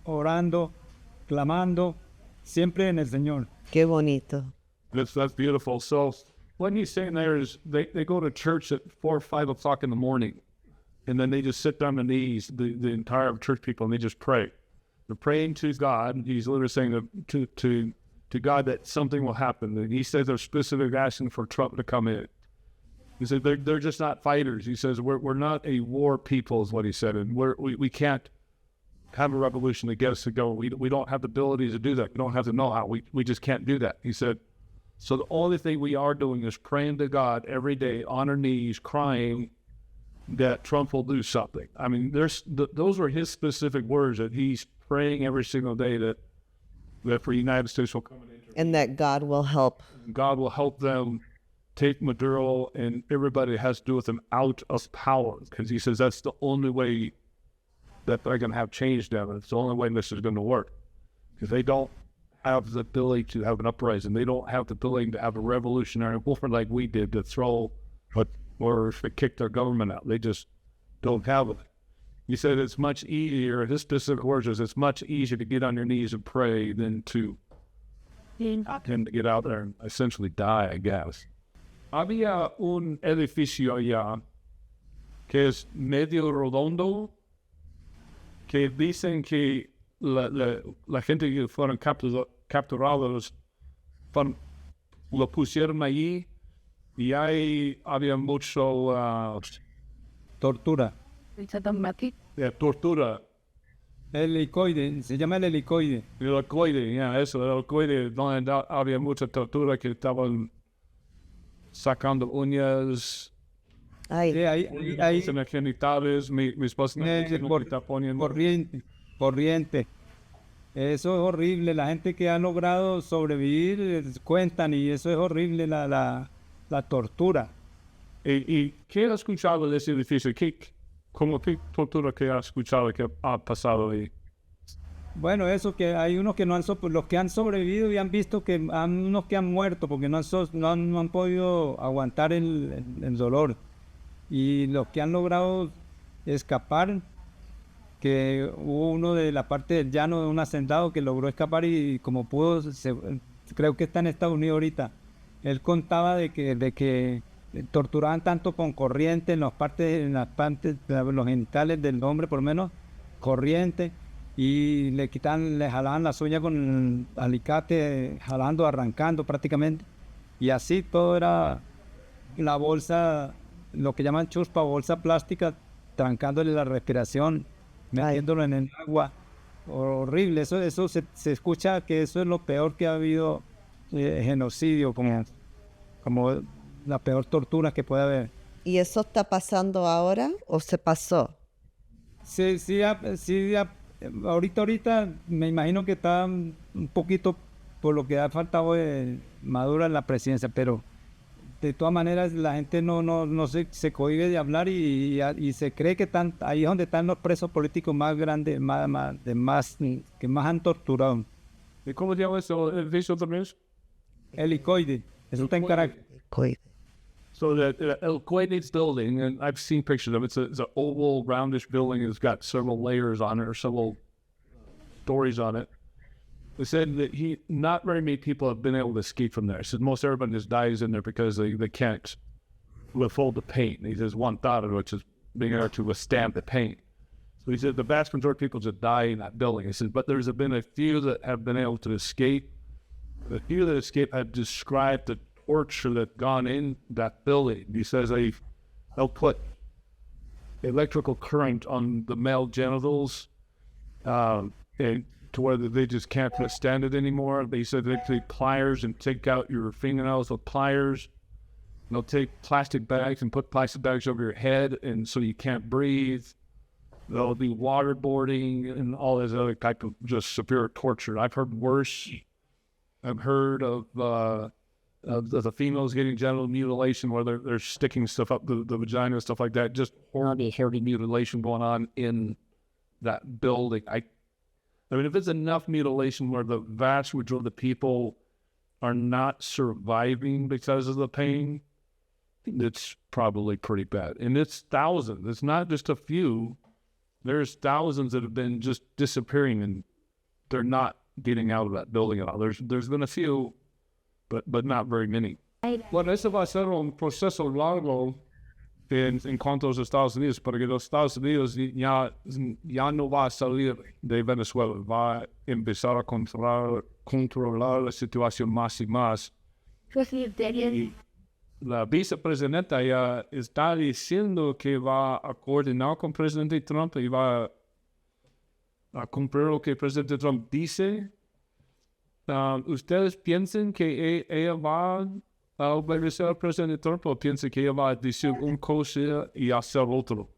orando, clamando, siempre en el Señor. Qué bonito. That's beautiful. So what he's saying there is they go to church at 4 or 5 o'clock in the morning, and then they just sit down on the knees, the entire church people, and they just pray. They're praying to God. He's literally saying to God that something will happen. And he says they're specifically asking for Trump to come in. He said they're just not fighters. He says we're not a war people, is what he said, and we can't have a revolution to get us to go. We don't have the ability to do that. We don't have the know-how. We just can't do that. He said, so the only thing we are doing is praying to God every day on our knees, crying that Trump will do something. I mean, those were his specific words, that he's praying every single day that for the United States will come and intervene. And that God will help. God will help them take Maduro and everybody that has to do with him out of power, because he says that's the only way that they're going to have change down. It's the only way this is going to work, because they don't have the ability to have an uprising. They don't have the ability to have a revolutionary movement like we did to throw or to kick their government out. They just don't have it. He said it's much easier, his specific words is, it's much easier to get on your knees and pray than to get out there and essentially die, I guess. Había un edificio allá que es medio redondo, que dicen que la gente que fueron capturados lo pusieron allí, y ahí había mucho Tortura. tortura. El helicoide, se llama el helicoide. El helicoide, eso, el helicoide, donde había mucha tortura, que estaban sacando uñas, Ay, Sí, ahí en los genitales. Mi esposa está poniendo. corriente. Eso es horrible. La gente que ha logrado sobrevivir cuentan, y eso es horrible, la tortura. ¿Y qué has escuchado de ese edificio? ¿Qué tortura que has escuchado que ha pasado ahí? Bueno, eso que hay unos que no han los que han sobrevivido y han visto que unos que han muerto porque no han podido aguantar el dolor. Y los que han logrado escapar, que hubo uno de la parte del llano de un hacendado que logró escapar y como pudo, creo que está en Estados Unidos ahorita. Él contaba de que torturaban tanto con corriente en las partes, los genitales del hombre, por lo menos, corriente, y le jalaban las uñas con el alicate, jalando, arrancando prácticamente, y así todo era la bolsa, lo que llaman chuspa, bolsa plástica, trancándole la respiración, metiéndolo en el agua. Horrible, eso se escucha que eso es lo peor que ha habido, genocidio, como la peor tortura que puede haber. ¿y eso está pasando ahora o se pasó? Sí, ahorita me imagino que está un poquito por lo que ha faltado de Maduro en la presidencia, pero de todas maneras la gente no se cohíbe de hablar y se cree que ahí es donde están los presos políticos más grandes, que más han torturado. ¿Y cómo se llama eso? ¿El edificio también? Helicoide, eso está en Caracas. So the El Cuede's building, and I've seen pictures of it. It's an oval, roundish building. It's got several layers on it, or several stories on it. They said that not very many people have been able to escape from there. He said most everybody just dies in there because they can't withhold the pain. He says one thought of which is being able to withstand the pain. So he said the vast majority of people just die in that building. He said, but there's been a few that have been able to escape. The few that escaped have described the torture that gone in that building. He says they'll put electrical current on the male genitals, and to where they just can't withstand it anymore. They said they take pliers and take out your fingernails with pliers. They'll take plastic bags and put plastic bags over your head, and so you can't breathe. They'll do waterboarding and all this other type of just severe torture. I've heard worse. I've heard of the females getting genital mutilation, where they're sticking stuff up the vagina and stuff like that. Just horrible mutilation going on in that building. I mean, if it's enough mutilation where the vast majority of the people are not surviving because of the pain, it's probably pretty bad. And it's thousands. It's not just a few. There's thousands that have been just disappearing and they're not getting out of that building at all. There's been a few, but not very many. Bueno, eso va a ser un proceso largo en cuanto a los Estados Unidos, porque los Estados Unidos ya no va a salir de Venezuela, va a empezar a controlar la situación más y más. Y la vicepresidenta ya está diciendo que va a coordinar con el presidente Trump y va a cumplir lo que el presidente Trump dice. ¿Ustedes piensan que ella va a obedecer al presidente Trump o piensan que ella va a decir una cosa y hacer otro?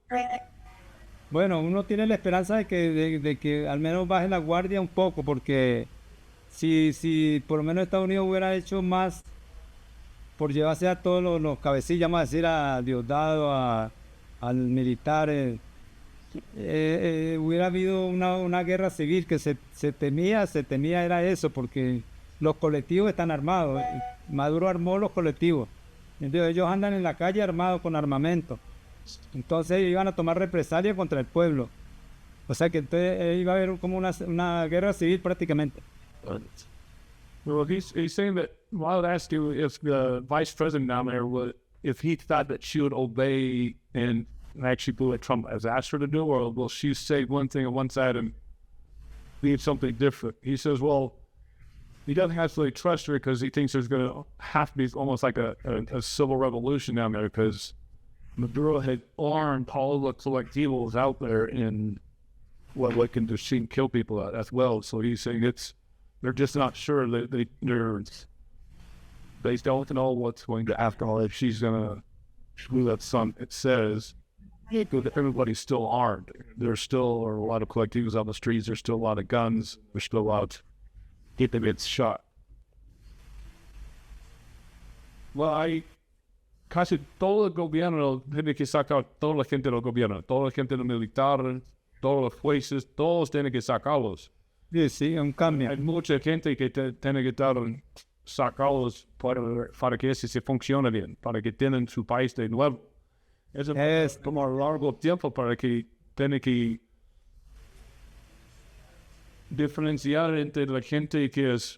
Bueno, uno tiene la esperanza de que al menos baje la guardia un poco, porque si por lo menos Estados Unidos hubiera hecho más por llevarse a todos los cabecillas, vamos a decir, a Diosdado, al militar, hubiera habido una guerra civil que se temía era eso, porque los colectivos están armados. Maduro armó los colectivos. Entonces ellos andan en la calle armados con armamento. Entonces iban a tomar represalias contra el pueblo. O sea que entonces iba a haber como una guerra civil prácticamente. Well, he's saying that, well, I asked you if the vice president down there if he thought that she would obey and actually do what Trump has asked her to do, or will she say one thing on one side and leave something different? He says, well, he doesn't absolutely trust her because he thinks there's going to have to be almost like a civil revolution down there, because Maduro had armed all the colectivos out there in what can just kill people as well. So he's saying they're just not sure that they don't know what's going to happen if she's going to do that. It says that everybody's still armed. There still are a lot of collectivos on the streets. There's still a lot of guns. There's still a lot of people get shot. Well, casi todo el gobierno tiene que sacar toda la gente del gobierno, toda la gente del militar, todos los jueces, todos tienen que sacarlos. Sí, un cambio. Hay mucha gente que tiene que estar sacarlos para que ese se funcione bien, para que tengan su país de nuevo. Eso es como a largo tiempo para que tiene que diferenciar entre la gente que es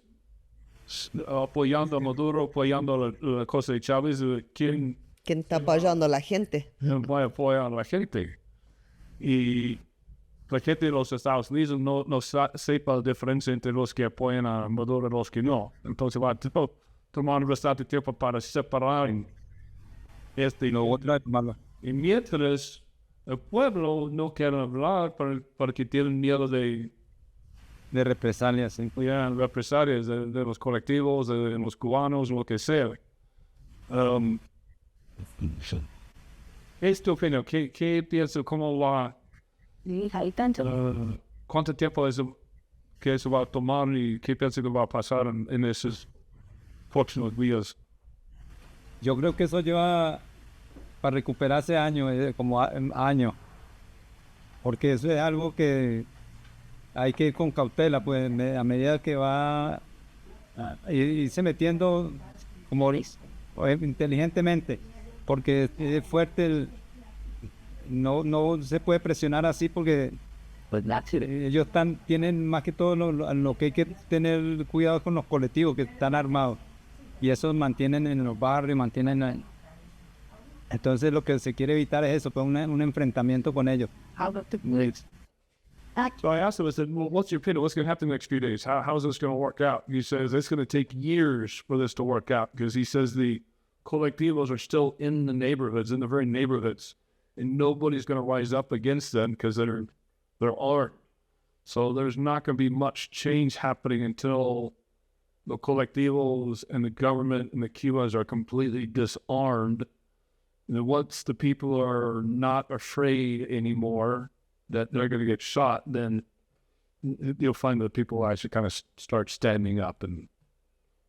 apoyando a Maduro, apoyando la cosa de Chávez, quién está apoyando a la gente. va a apoyar a la gente. Y la gente de los Estados Unidos no sepa la diferencia entre los que apoyan a Maduro y los que no. Entonces va a tomar bastante tiempo para separar este y lo otro. Y mientras el pueblo no quiere hablar porque tienen miedo de represalias, sí. Represalias de los colectivos, de los cubanos, lo que sea. ¿Qué es tu opinión? ¿Qué piensas? ¿Cómo va? ¿Cuánto tiempo que eso va a tomar y qué piensas que va a pasar en esos próximos días? Yo creo que eso lleva para recuperarse años, como años, porque eso es algo que hay que ir con cautela, pues a medida que va irse metiendo como inteligentemente, porque es fuerte, no se puede presionar así, porque ellos tienen más que todo lo que hay que tener cuidado con los colectivos que están armados, y esos mantienen en los barrios, entonces lo que se quiere evitar es eso, pues un enfrentamiento con ellos. So I asked him, I said, well, what's your opinion? What's going to happen in the next few days? How's this going to work out? He says it's going to take years for this to work out, because he says the colectivos are still in the neighborhoods, in the very neighborhoods, and nobody's going to rise up against them because they're armed. So there's not going to be much change happening until the colectivos and the government and the Cubans are completely disarmed. And once the people are not afraid anymore that they're going to get shot, then you'll find that people actually kind of start standing up and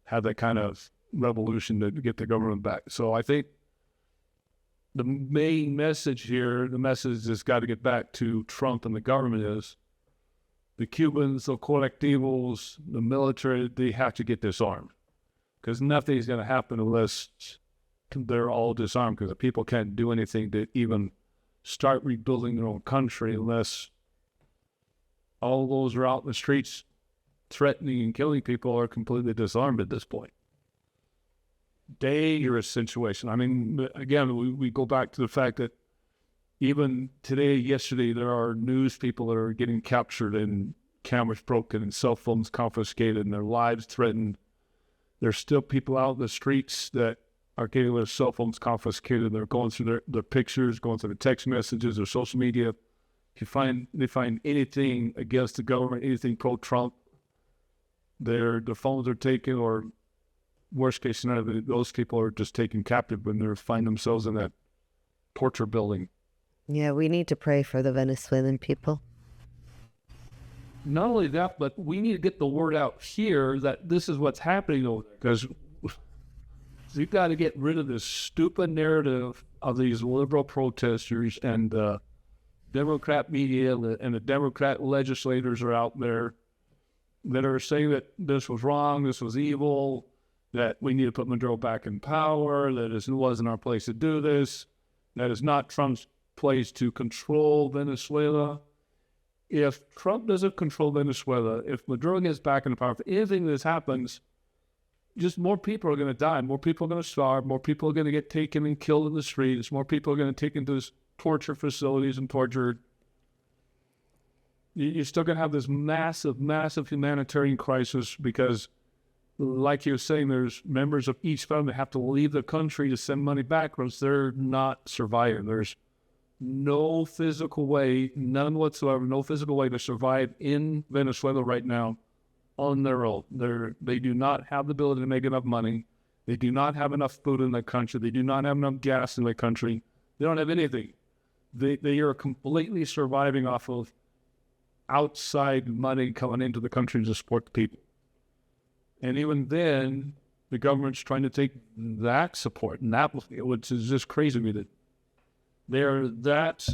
have that kind of revolution to get the government back. So I think the main message here, the message that's got to get back to Trump and the government is the Cubans, the colectivos, the military, they have to get disarmed. because nothing's going to happen unless they're all disarmed, because the people can't do anything to even start rebuilding their own country unless all those who are out in the streets threatening and killing people are completely disarmed at this point. Dangerous situation. I mean, again, we go back to the fact that even today, yesterday, there are news people that are getting captured and cameras broken and cell phones confiscated and their lives threatened. There's still people out in the streets that are getting their cell phones confiscated. They're going through their pictures, going through the text messages, their social media. They find anything against the government, anything pro-Trump, their phones are taken, or worst case scenario, those people are just taken captive when they find themselves in that torture building. Yeah, we need to pray for the Venezuelan people. Not only that, but we need to get the word out here that this is what's happening over there, because you've got to get rid of this stupid narrative of these liberal protesters, and the Democrat media and the Democrat legislators are out there that are saying that this was wrong, this was evil, that we need to put Maduro back in power, that it wasn't our place to do this, that it's not Trump's place to control Venezuela. If Trump doesn't control Venezuela, if Maduro gets back in power, if anything this happens, just more people are going to die, more people are going to starve, more people are going to get taken and killed in the streets, more people are going to take into torture facilities and tortured. You're still going to have this massive, massive humanitarian crisis because, like you were saying, there's members of each family that have to leave the country to send money back because they're not surviving. There's no physical way, none whatsoever, no physical way to survive in Venezuela right now on their own. They do not have the ability to make enough money. They do not have enough food in the country. They do not have enough gas in the country. They don't have anything. They are completely surviving off of outside money coming into the country to support the people. And even then, the government's trying to take that support, and that, which is just crazy to me, that they're that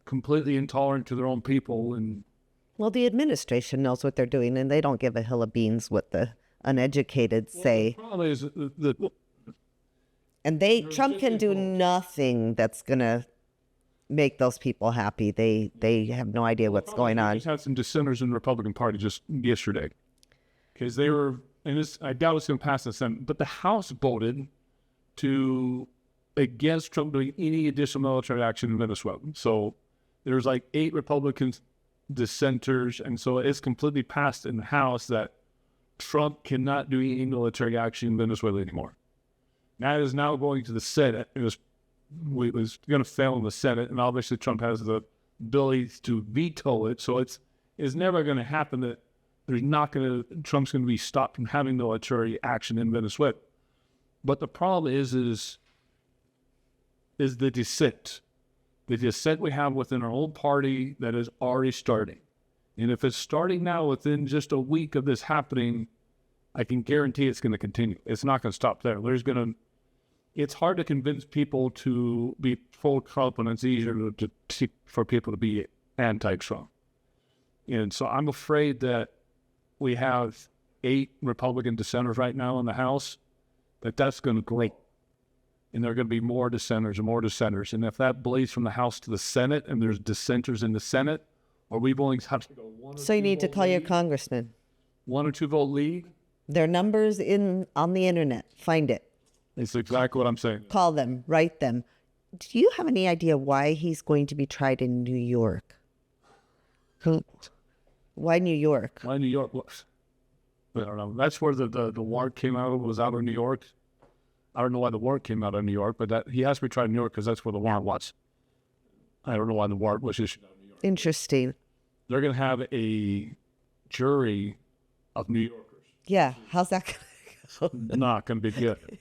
completely intolerant to their own people. And Well, the administration knows what they're doing, and they don't give a hill of beans what the uneducated say. the problem is that And Trump can do nothing that's gonna make those people happy. They have no idea what's going we on. just had some dissenters in the Republican Party just yesterday, because they were, and I doubt it's going to pass the Senate, but the House voted against Trump doing any additional military action in Venezuela. So there's like 8 Republican dissenters, and so it's completely passed in the House that Trump cannot do any military action in Venezuela anymore. That is now going to the Senate. It was going to fail in the Senate, and obviously Trump has the ability to veto it. So it's never going to happen that Trump's going to be stopped from having military action in Venezuela. But the problem is the dissent. The dissent we have within our own party that is already starting. And if it's starting now within just a week of this happening, I can guarantee it's going to continue. It's not going to stop there. It's hard to convince people to be pro-Trump, and it's easier for people to be anti-Trump. And so I'm afraid that we have 8 Republican dissenters right now in the House, that's going to grow. And there are going to be more dissenters and more dissenters. And if that bleeds from the House to the Senate and there's dissenters in the Senate, are we willing to have to go one or So you two need to vote call your lead? congressman. 1 or 2 vote lead? Their numbers on the internet. Find it. It's exactly what I'm saying. Call them. Write them. Do you have any idea why he's going to be tried in New York? Why New York? Why New York? I don't know. That's where the warrant came out. It was out of New York. I don't know why the warrant came out of New York, but he has to be tried in New York because that's where the warrant was. I don't know why the warrant was issued out of New York. Interesting. They're going to have a jury of New Yorkers. Yeah. How's that going to go? Not going to be good.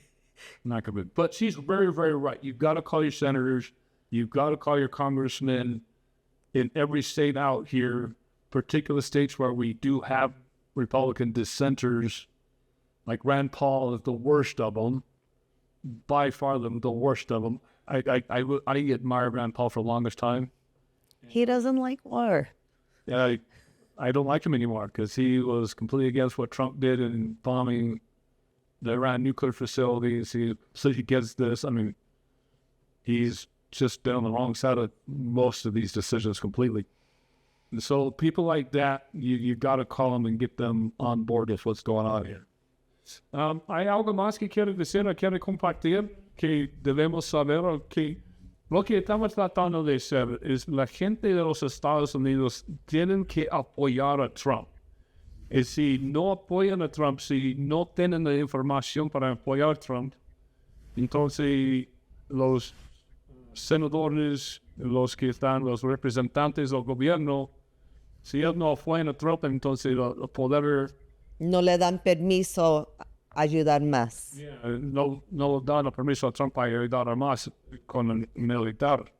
Not going to be. But she's very, very right. You've got to call your senators. You've got to call your congressmen in every state out here, particular states where we do have Republican dissenters. Like Rand Paul is the worst of them. By far the worst of them. I admired Rand Paul for the longest time. He doesn't like war. I don't like him anymore because he was completely against what Trump did in bombing the Iran nuclear facilities. He gets this. I mean, he's just been on the wrong side of most of these decisions completely. And so people like that, you got to call them and get them on board with what's going on here. ¿Hay algo más que quiere decir o quiere compartir que debemos saber o que lo que estamos tratando de hacer es la gente de los Estados Unidos tienen que apoyar a Trump? Y si no apoyan a Trump, si no tienen la información para apoyar a Trump, entonces los senadores, los que están, los representantes del gobierno, si ellos no apoyan a Trump, entonces el poder No le dan permiso a ayudar más. no dan el permiso a Trump para ayudar más con el militar.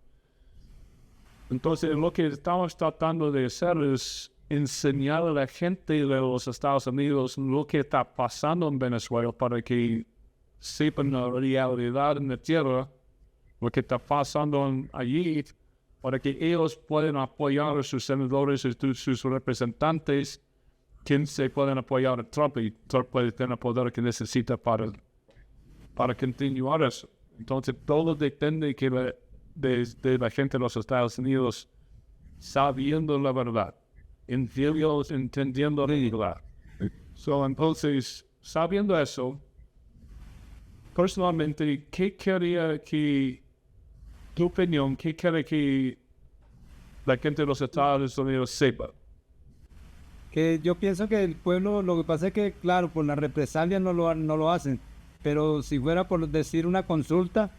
Entonces lo que estamos tratando de hacer es enseñar a la gente de los Estados Unidos lo que está pasando en Venezuela para que sepan la realidad en la tierra, lo que está pasando allí, para que ellos puedan apoyar a sus senadores y sus representantes, quien se pueden apoyar a Trump y Trump puede tener el poder que necesita para continuar eso. Entonces todo depende de la gente de los Estados Unidos sabiendo la verdad, entendiendo la verdad. Entonces, sabiendo eso, personalmente, ¿qué quería que tu opinión, qué quiere que la gente de los Estados Unidos sepa? Que yo pienso que el pueblo, lo que pasa es que, claro, por la represalia no lo hacen, pero si fuera por decir una consulta,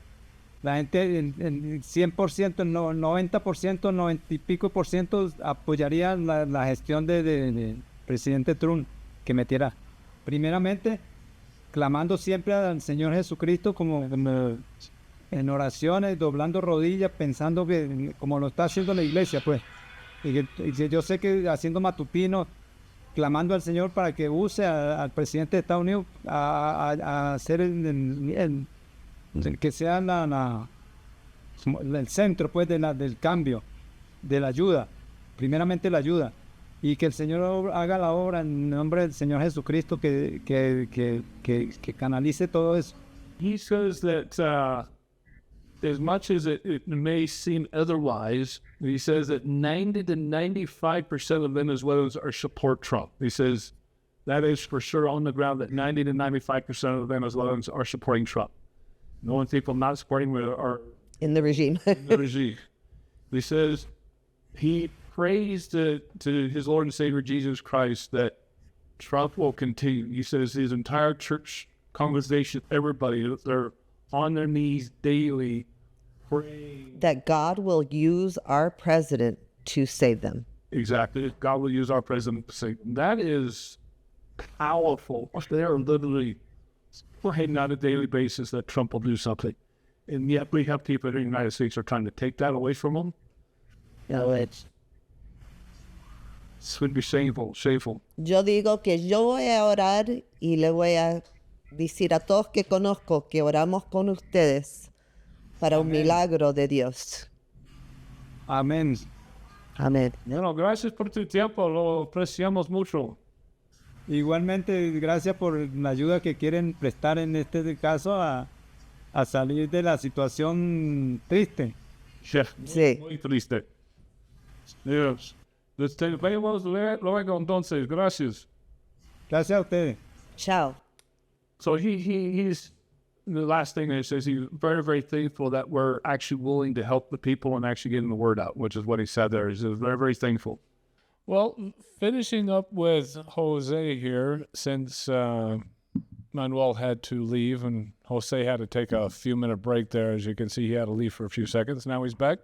la gente en 100%, el 90%, 90 y pico por ciento apoyaría la gestión de presidente Trump, que metiera, primeramente, clamando siempre al Señor Jesucristo como en oraciones, doblando rodillas, pensando que como lo está haciendo la iglesia, pues. Y yo sé que haciendo matutino, clamando al Señor para que use al presidente de Estados Unidos a hacer que sea el centro, pues, del cambio, de la ayuda, primeramente la ayuda, y que el Señor haga la obra en nombre del Señor Jesucristo, que canalice todo eso. He says that as much as it may seem otherwise, he says that 90 to 95% of Venezuelans are support Trump. He says that is for sure on the ground that 90 to 95% of Venezuelans are supporting Trump. The only people not supporting are In the regime. the regime. He says he prays to his Lord and Savior Jesus Christ that Trump will continue. He says his entire church congregation, everybody, they're on their knees daily praying. That God will use our president to save them. Exactly. God will use our president to say that is powerful. They are literally praying on a daily basis that Trump will do something. And yet we have people in the United States are trying to take that away from them. It would be shameful. Yo digo que yo voy a orar y le voy a decir a todos que conozco que oramos con ustedes para un milagro de Dios. Amén. Amén. Bueno, gracias por tu tiempo. Lo apreciamos mucho. Igualmente, gracias por la ayuda que quieren prestar en este caso a salir de la situación triste. Sí. Muy triste. Yes. Te vemos luego entonces. Gracias. Gracias a ustedes. Chao. So he's the last thing he says, he's very, very thankful that we're actually willing to help the people and actually getting the word out, which is what he said there. He's very, very thankful. Well, finishing up with Jose here, since Manuel had to leave and Jose had to take a few-minute break there. As you can see, he had to leave for a few seconds. Now he's back.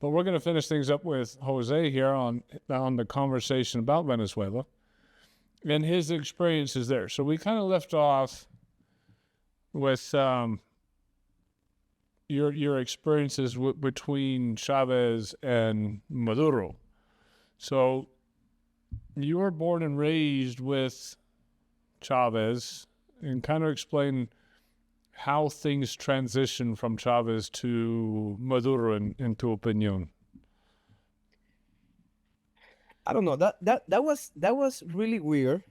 But we're going to finish things up with Jose here on the conversation about Venezuela and his experiences there. So we kind of left off with your experiences between Chavez and Maduro. So you were born and raised with Chavez, and kind of explain how things transition from Chavez to Maduro in tu opinion. I don't know. That was really weird,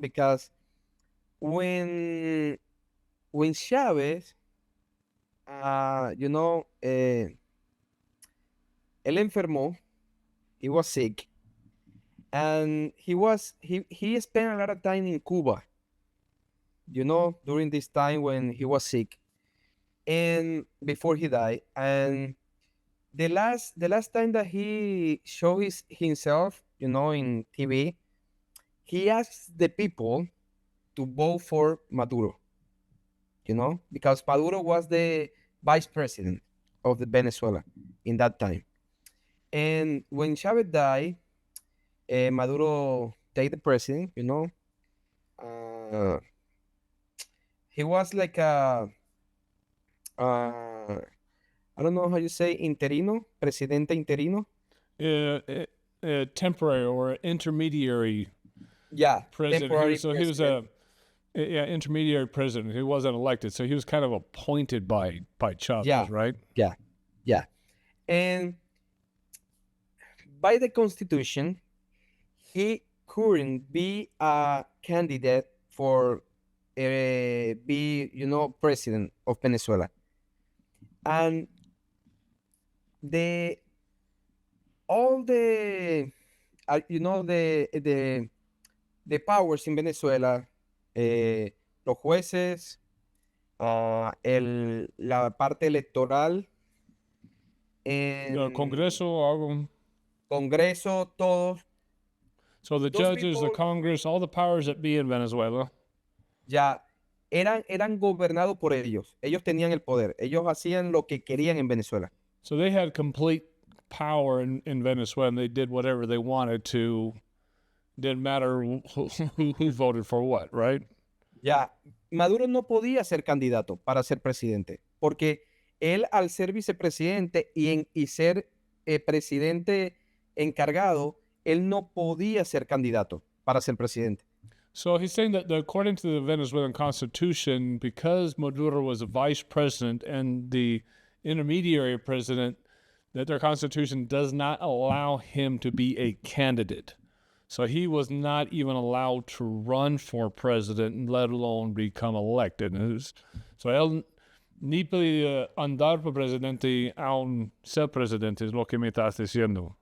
because when Chavez, él enfermó, he was sick, and he spent a lot of time in Cuba, during this time when he was sick, and before he died. And the last time that he showed himself, in TV, he asked the people to vote for Maduro, because Maduro was the vice president of the Venezuela in that time. And when Chavez died, Maduro take the president, he was like I don't know how you say interino, presidente interino. Temporary or intermediary Yeah, president. temporary He was president. intermediary president. He wasn't elected, so he was kind of appointed by Chavez, Yeah. right? Yeah. And by the Constitution, he couldn't be a candidate for be, president of Venezuela. And all the the powers in Venezuela, los jueces, la parte electoral, The Congreso, algo. Congreso, todos, So the Those judges, the people- Congress, all the powers that be in Venezuela, ya eran gobernados por ellos. Ellos tenían el poder. Ellos hacían lo que querían en Venezuela. so they had complete power in Venezuela, and they did whatever they wanted to. Didn't matter who voted for what, right? Ya, Maduro no podía ser candidato para ser presidente, porque él, al ser vicepresidente y ser presidente encargado, él no podía ser candidato para ser presidente. So he's saying that according to the Venezuelan constitution, because Maduro was a vice president and the intermediary president, that their constitution does not allow him to be a candidate. So he was not even allowed to run for president, let alone become elected. So él ni podía andar por presidente aún ser presidente, es lo que me estás diciendo.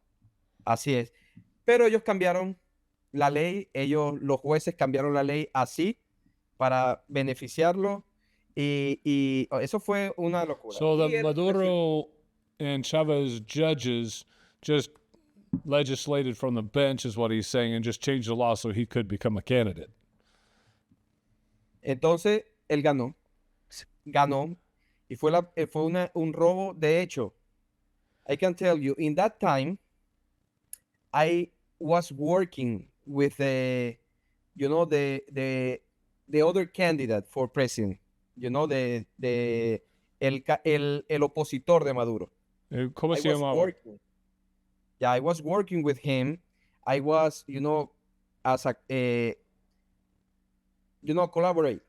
Así es. Pero ellos cambiaron la ley, los jueces cambiaron la ley así para beneficiarlo y eso fue una locura. So Y the él Maduro and Chavez judges just legislated from the bench, is what he's saying, and just changed the law so he could become a candidate. Entonces, él ganó y fue un robo de hecho. I can tell you, in that time, I was working with the other candidate for president, el opositor de Maduro. ¿Cómo se llama? I was working with him. I was, as a, collaborate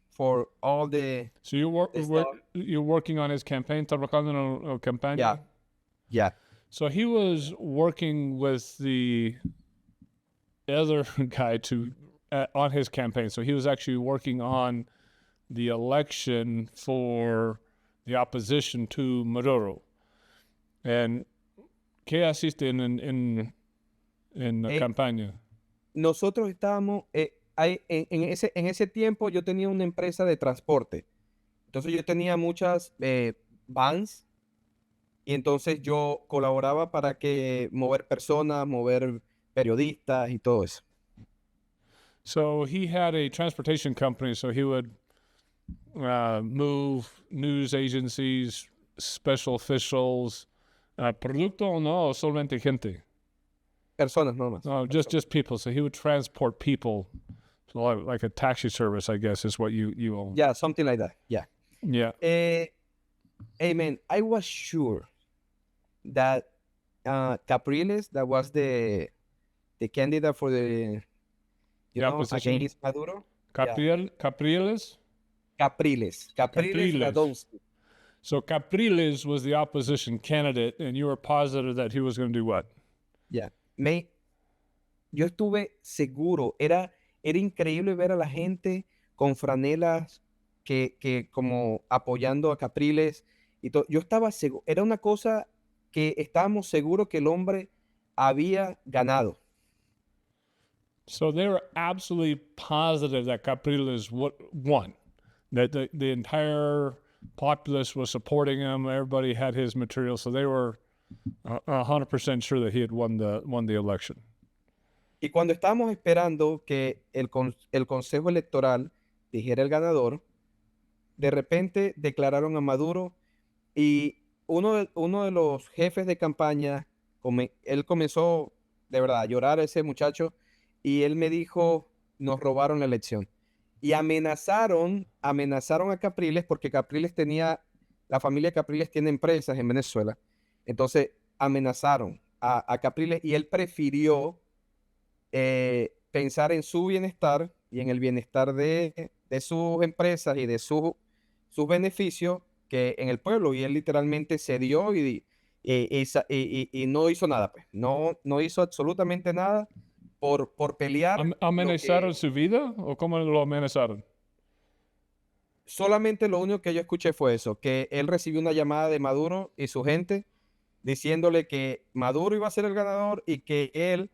for all the. So you're working on his campaign, trabajando en la campaña? Yeah. So he was working with the other guy on his campaign. So he was actually working on the election for the opposition to Maduro. And ¿qué hiciste en la campaña? Nosotros estábamos, en ese tiempo yo tenía una empresa de transporte. Entonces yo tenía muchas vans y entonces yo colaboraba para que mover personas, mover periodistas y todo eso. So he had a transportation company, so he would move news agencies, special officials, producto o no, solamente gente? Personas nomás. No, just people. So he would transport people, so like a taxi service, I guess, is what you own. Yeah, something like that. Yeah. Yeah. Hey man, I was sure that Capriles, that was the candidate for the opposition. against Maduro. Capriles? Capriles. Radonsky. So Capriles was the opposition candidate, and you were positive that he was going to do what? Yeah. Yo estuve seguro. Era increíble ver a la gente con franelas que como apoyando a Capriles y todo. Yo estaba seguro, era una cosa que estábamos seguros que el hombre había ganado. So they were absolutely positive that Capriles won, that the entire populace was supporting him. Everybody had his material, so they were 100% sure that he had won the election. Y cuando estábamos esperando que el Consejo Electoral dijera el ganador, de repente declararon a Maduro y uno de los jefes de campaña, él comenzó de verdad a llorar a ese muchacho y él me dijo, nos robaron la elección. Y amenazaron a Capriles porque la familia Capriles tiene empresas en Venezuela. Entonces amenazaron a Capriles y él prefirió pensar en su bienestar y en el bienestar de sus empresas y de sus beneficios que en el pueblo. Y él literalmente cedió y no hizo nada, pues. No hizo absolutamente nada por pelear. ¿Amenazaron su vida o cómo lo amenazaron? Solamente lo único que yo escuché fue eso, que él recibió una llamada de Maduro y su gente diciéndole que Maduro iba a ser el ganador y que él,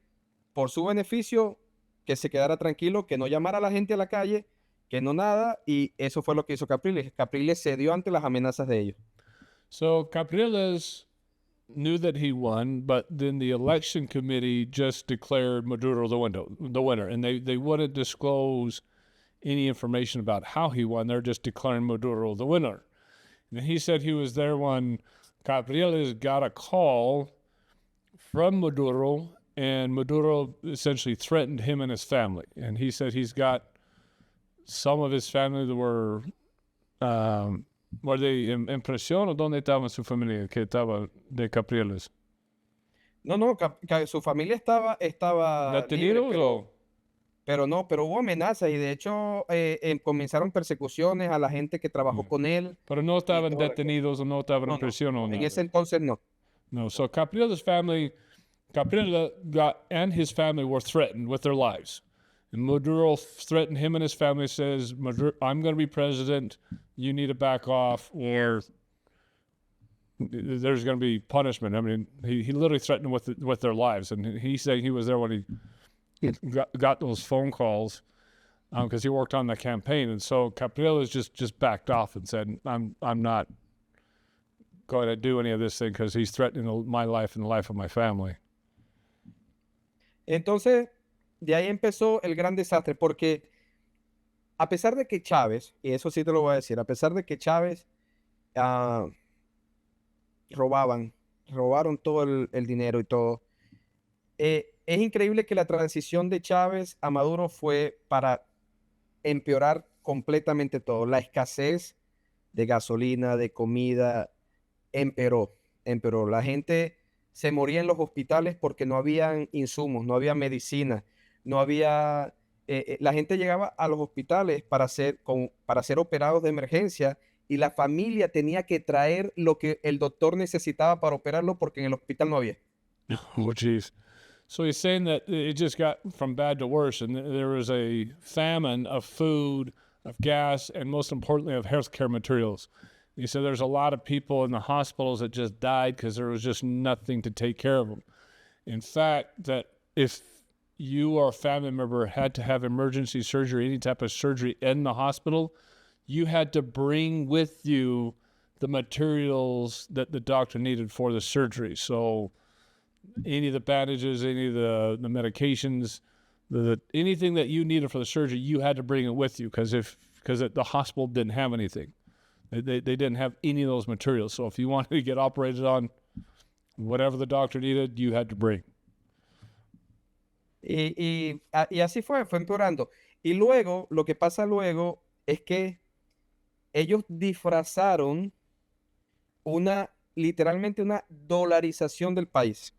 por su beneficio, que se quedara tranquilo, que no llamara a la gente a la calle, que no nada, y eso fue lo que hizo Capriles. Capriles cedió ante las amenazas de ellos. So Capriles knew that he won, but then the election committee just declared Maduro the winner, and they wouldn't disclose any information about how he won. They're just declaring Maduro the winner. And he said he was there when Capriles got a call from Maduro, and Maduro essentially threatened him and his family. And he said he's got some of his family that were they en prisión o dónde estaba su familia que estaba de Capriles? No, su familia estaba ¿Detenidos libre, o? pero hubo amenazas y de hecho comenzaron persecuciones a la gente que trabajó con él. Pero no estaban toda la detenidos o no estaban en No, prisión o en nada. ese entonces no. No, so Capriles' family, and his family were threatened with their lives. And Maduro threatened him and his family, says, I'm going to be president. You need to back off or there's going to be punishment. I mean, he literally threatened with their lives. And he's saying he was there when he got those phone calls because he worked on the campaign. And so Capriles just backed off and said, I'm not going to do any of this thing because he's threatening my life and the life of my family. Entonces, de ahí empezó el gran desastre, porque a pesar de que Chávez, y eso sí te lo voy a decir, a pesar de que Chávez robaron todo el dinero y todo, es increíble que la transición de Chávez a Maduro fue para empeorar completamente todo. La escasez de gasolina, de comida, empeoró. La gente se moría en los hospitales porque no habían insumos, no había medicina, no había... la gente llegaba a los hospitales para ser operados de emergencia y la familia tenía que traer lo que el doctor necesitaba para operarlo porque en el hospital no había. Oh, geez. So he's saying that it just got from bad to worse, and there was a famine of food, of gas, and most importantly, of healthcare materials. He said there's a lot of people in the hospitals that just died because there was just nothing to take care of them. In fact, that if you or a family member had to have emergency surgery, any type of surgery in the hospital, you had to bring with you the materials that the doctor needed for the surgery. So any of the bandages, any of the medications, anything that you needed for the surgery, you had to bring it with you because the hospital didn't have anything. They didn't have any of those materials. So if you wanted to get operated on, whatever the doctor needed, you had to bring. Y así fue empeorando. Y luego, lo que pasa luego es que ellos disfrazaron literalmente una dolarización del país.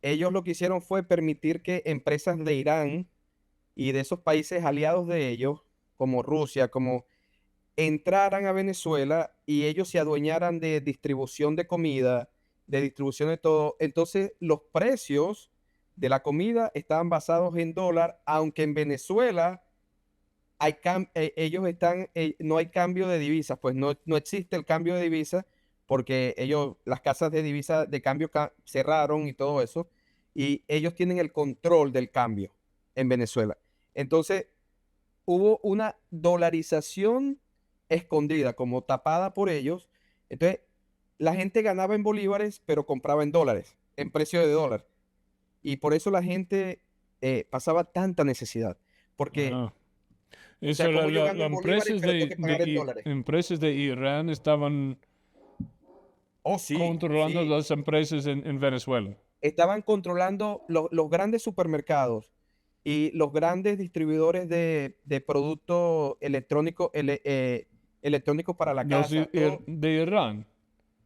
Ellos lo que hicieron fue permitir que empresas de Irán y de esos países aliados de ellos, como Rusia, como entraran a Venezuela y ellos se adueñaran de distribución de comida, de distribución de todo. Entonces, los precios de la comida estaban basados en dólar, aunque en Venezuela ellos están, no hay cambio de divisas, pues no existe el cambio de divisas porque las casas de divisas de cambio cerraron y todo eso, y ellos tienen el control del cambio en Venezuela. Entonces, hubo una dolarización escondida, como tapada por ellos. Entonces, la gente ganaba en bolívares, pero compraba en dólares, en precio de dólar. Y por eso la gente pasaba tanta necesidad, porque... Ah. O sea, Eso, como yo gano en bolívares, pero tengo que pagar en dólares. empresas de Irán estaban Oh, sí, controlando sí. las empresas en Venezuela. Estaban controlando los grandes supermercados y los grandes distribuidores de productos electrónicos para la Los casa. de Irán.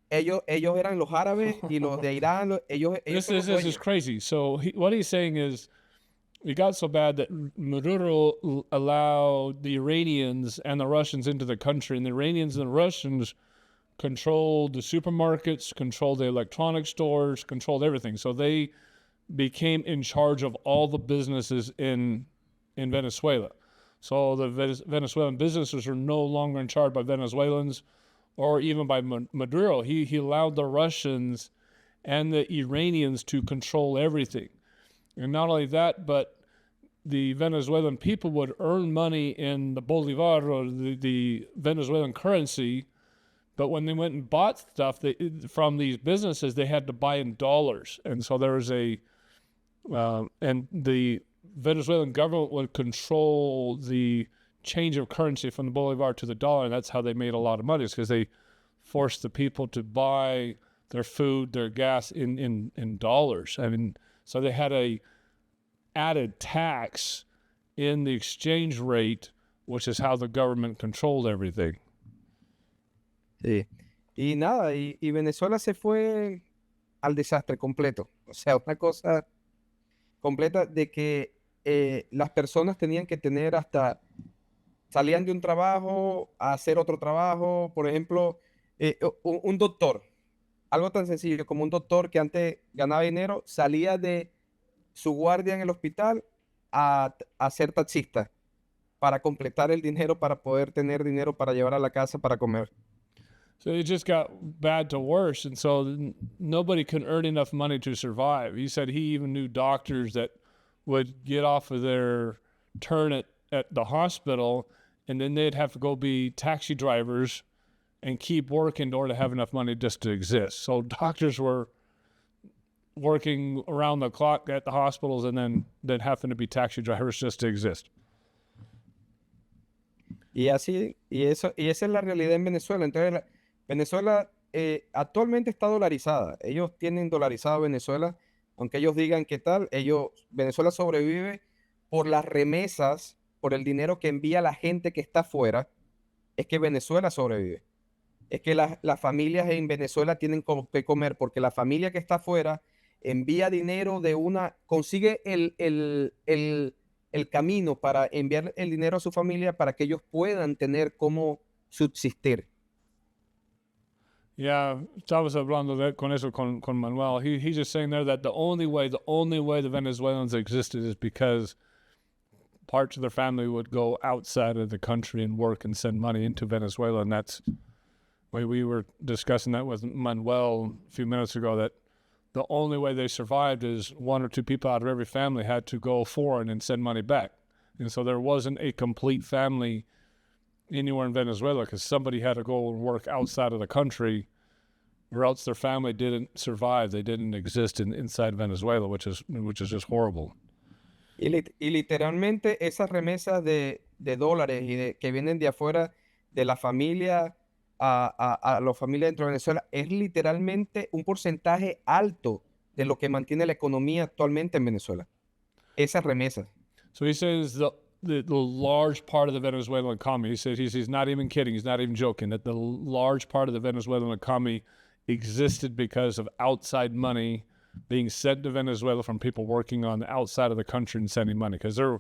Ellos eran los árabes y los de Irán, ellos son los This is dueños. crazy. So what he's saying is, it got so bad that Maduro allowed the Iranians and the Russians into the country, and the Iranians and the Russians controlled the supermarkets, controlled the electronic stores, controlled everything. So they became in charge of all the businesses in Venezuela. So the Venezuelan businesses are no longer in charge by Venezuelans or even by Maduro. He allowed the Russians and the Iranians to control everything. And not only that, but the Venezuelan people would earn money in the bolivar or the Venezuelan currency, but when they went and bought stuff from these businesses, they had to buy in dollars. And so there was and the Venezuelan government would control the change of currency from the bolivar to the dollar, and that's how they made a lot of money, because they forced the people to buy their food, their gas in dollars. I mean, so they had a added tax in the exchange rate, which is how the government controlled everything. Sí. Y nada, y Venezuela se fue al desastre completo. O sea, una cosa completa de que las personas tenían que tener salían de un trabajo a hacer otro trabajo. Por ejemplo, un doctor, algo tan sencillo como un doctor que antes ganaba dinero, salía de su guardia en el hospital a ser taxista para completar el dinero, para poder tener dinero para llevar a la casa para comer. So it just got bad to worse, and so nobody could earn enough money to survive. He said he even knew doctors that would get off of their turn at the hospital, and then they'd have to go be taxi drivers and keep working in order to have enough money just to exist. So doctors were working around the clock at the hospitals and then having to be taxi drivers just to exist. Y así, esa es la realidad en Venezuela. Entonces, Venezuela actualmente está dolarizada. Ellos tienen dolarizado Venezuela, aunque ellos digan qué tal, Venezuela sobrevive por las remesas, por el dinero que envía la gente que está afuera. Es que Venezuela sobrevive. Es que las familias en Venezuela tienen que comer, porque la familia que está afuera envía dinero consigue el camino para enviar el dinero a su familia para que ellos puedan tener cómo subsistir. Yeah, Chavez hablando con Manuel. He's just saying there that the only way the Venezuelans existed is because parts of their family would go outside of the country and work and send money into Venezuela, and that's we were discussing that with Manuel a few minutes ago, that the only way they survived is one or two people out of every family had to go foreign and send money back. And so there wasn't a complete family anywhere in Venezuela because somebody had to go and work outside of the country, or else their family didn't survive. They didn't exist inside Venezuela, which is just horrible. Y literalmente esas remesas de dólares que vienen de afuera de la familia a la familia dentro de Venezuela es literalmente un porcentaje alto de lo que mantiene la economía actualmente en Venezuela. Esas remesas. So he says the large part of the Venezuelan economy, he says he's not even kidding, he's not even joking, that the large part of the Venezuelan economy existed because of outside money being sent to Venezuela from people working on the outside of the country and sending money, because there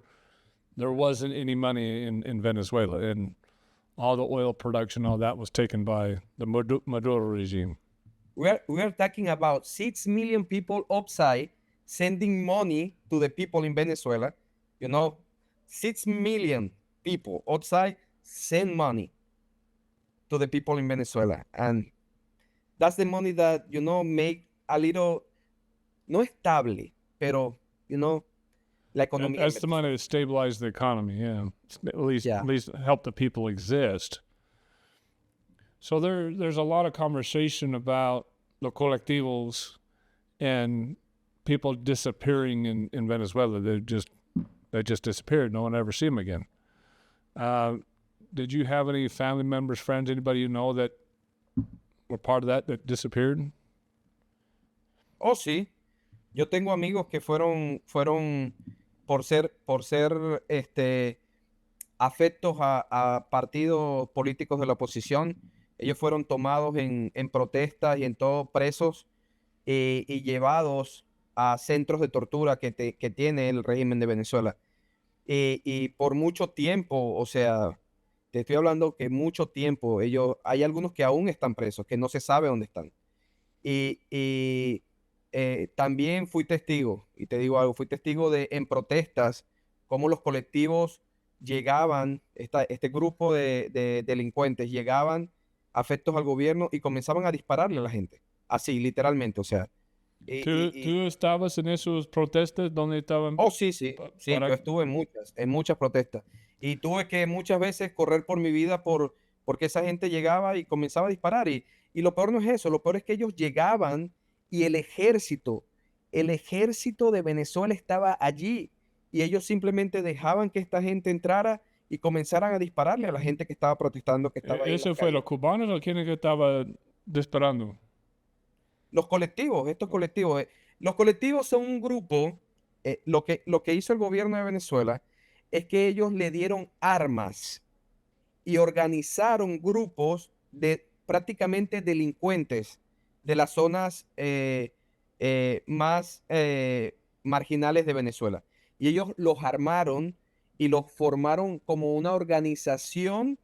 wasn't any money in Venezuela, and all the oil production, all that was taken by the Maduro regime. We are talking about 6 million people outside sending money to the people in Venezuela. 6 million people outside send money to the people in Venezuela. And that's the money that, make a little, no estable, pero, la economía. That's the money that stabilized the economy, yeah. At least help the people exist. So there's a lot of conversation about the colectivos and people disappearing in Venezuela. They just disappeared. No one ever see them again. Did you have any family members, friends, anybody you know that were part of that disappeared? Oh, sí. Yo tengo amigos que fueron por ser afectos a partidos políticos de la oposición. Ellos fueron tomados en protestas y en todo presos y llevados a centros de tortura que tiene el régimen de Venezuela. Y por mucho tiempo, o sea, te estoy hablando que mucho tiempo, hay algunos que aún están presos, que no se sabe dónde están. Y también fui testigo, y te digo algo, fui testigo en protestas, cómo los colectivos llegaban, este grupo de delincuentes llegaban afectos al gobierno y comenzaban a dispararle a la gente, así, literalmente, o sea. ¿Tú estabas en esos protestas donde estaban? Oh, sí, yo estuve en muchas protestas, y tuve que muchas veces correr por mi vida porque esa gente llegaba y comenzaba a disparar, y lo peor no es eso, lo peor es que ellos llegaban y el ejército de Venezuela estaba allí, y ellos simplemente dejaban que esta gente entrara y comenzaran a dispararle a la gente que estaba protestando, que estaba ahí en ¿Eso la fue calle. los cubanos o quiénes que estaban disparando? Los colectivos, los colectivos son un grupo, lo que hizo el gobierno de Venezuela es que ellos le dieron armas y organizaron grupos de prácticamente delincuentes de las zonas más marginales de Venezuela. Y ellos los armaron y los formaron como una organización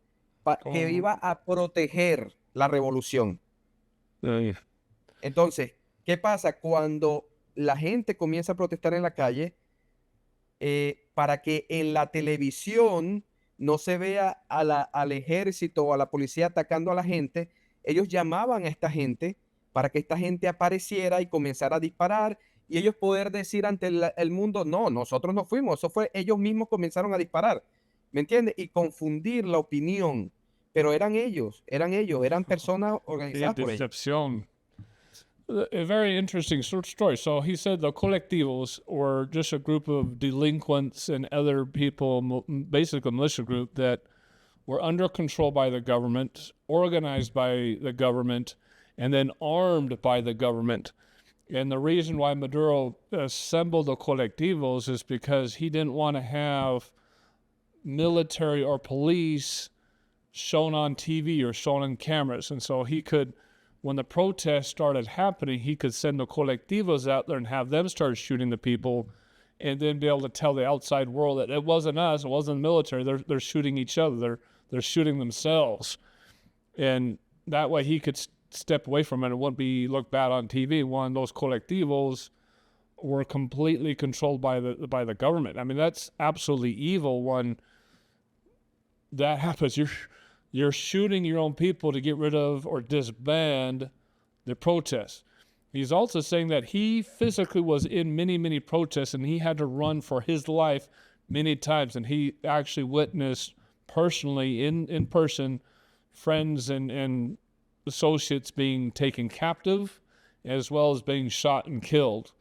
que iba a proteger la revolución. Entonces, ¿qué pasa? Cuando la gente comienza a protestar en la calle, para que en la televisión no se vea al ejército o a la policía atacando a la gente, ellos llamaban a esta gente para que esta gente apareciera y comenzara a disparar y ellos poder decir ante el mundo, no, nosotros no fuimos, eso fue, ellos mismos comenzaron a disparar, ¿me entiendes? Y confundir la opinión, pero eran eran personas organizadas por ellos. Decepción. A very interesting story. So he said the colectivos were just a group of delinquents and other people, basically a militia group that were under control by the government, organized by the government, and then armed by the government. And the reason why Maduro assembled the colectivos is because he didn't want to have military or police shown on TV or shown on cameras. And so he could, when the protests started happening, he could send the colectivos out there and have them start shooting the people and then be able to tell the outside world that it wasn't us, it wasn't the military, they're shooting each other, they're shooting themselves. And that way he could step away from it and wouldn't be looked bad on TV. One, those colectivos were completely controlled by the government. I mean, that's absolutely evil when that happens. You're shooting your own people to get rid of or disband the protests. He's also saying that he physically was in many, many protests and he had to run for his life many times. And he actually witnessed personally, in person, friends and associates being taken captive as well as being shot and killed.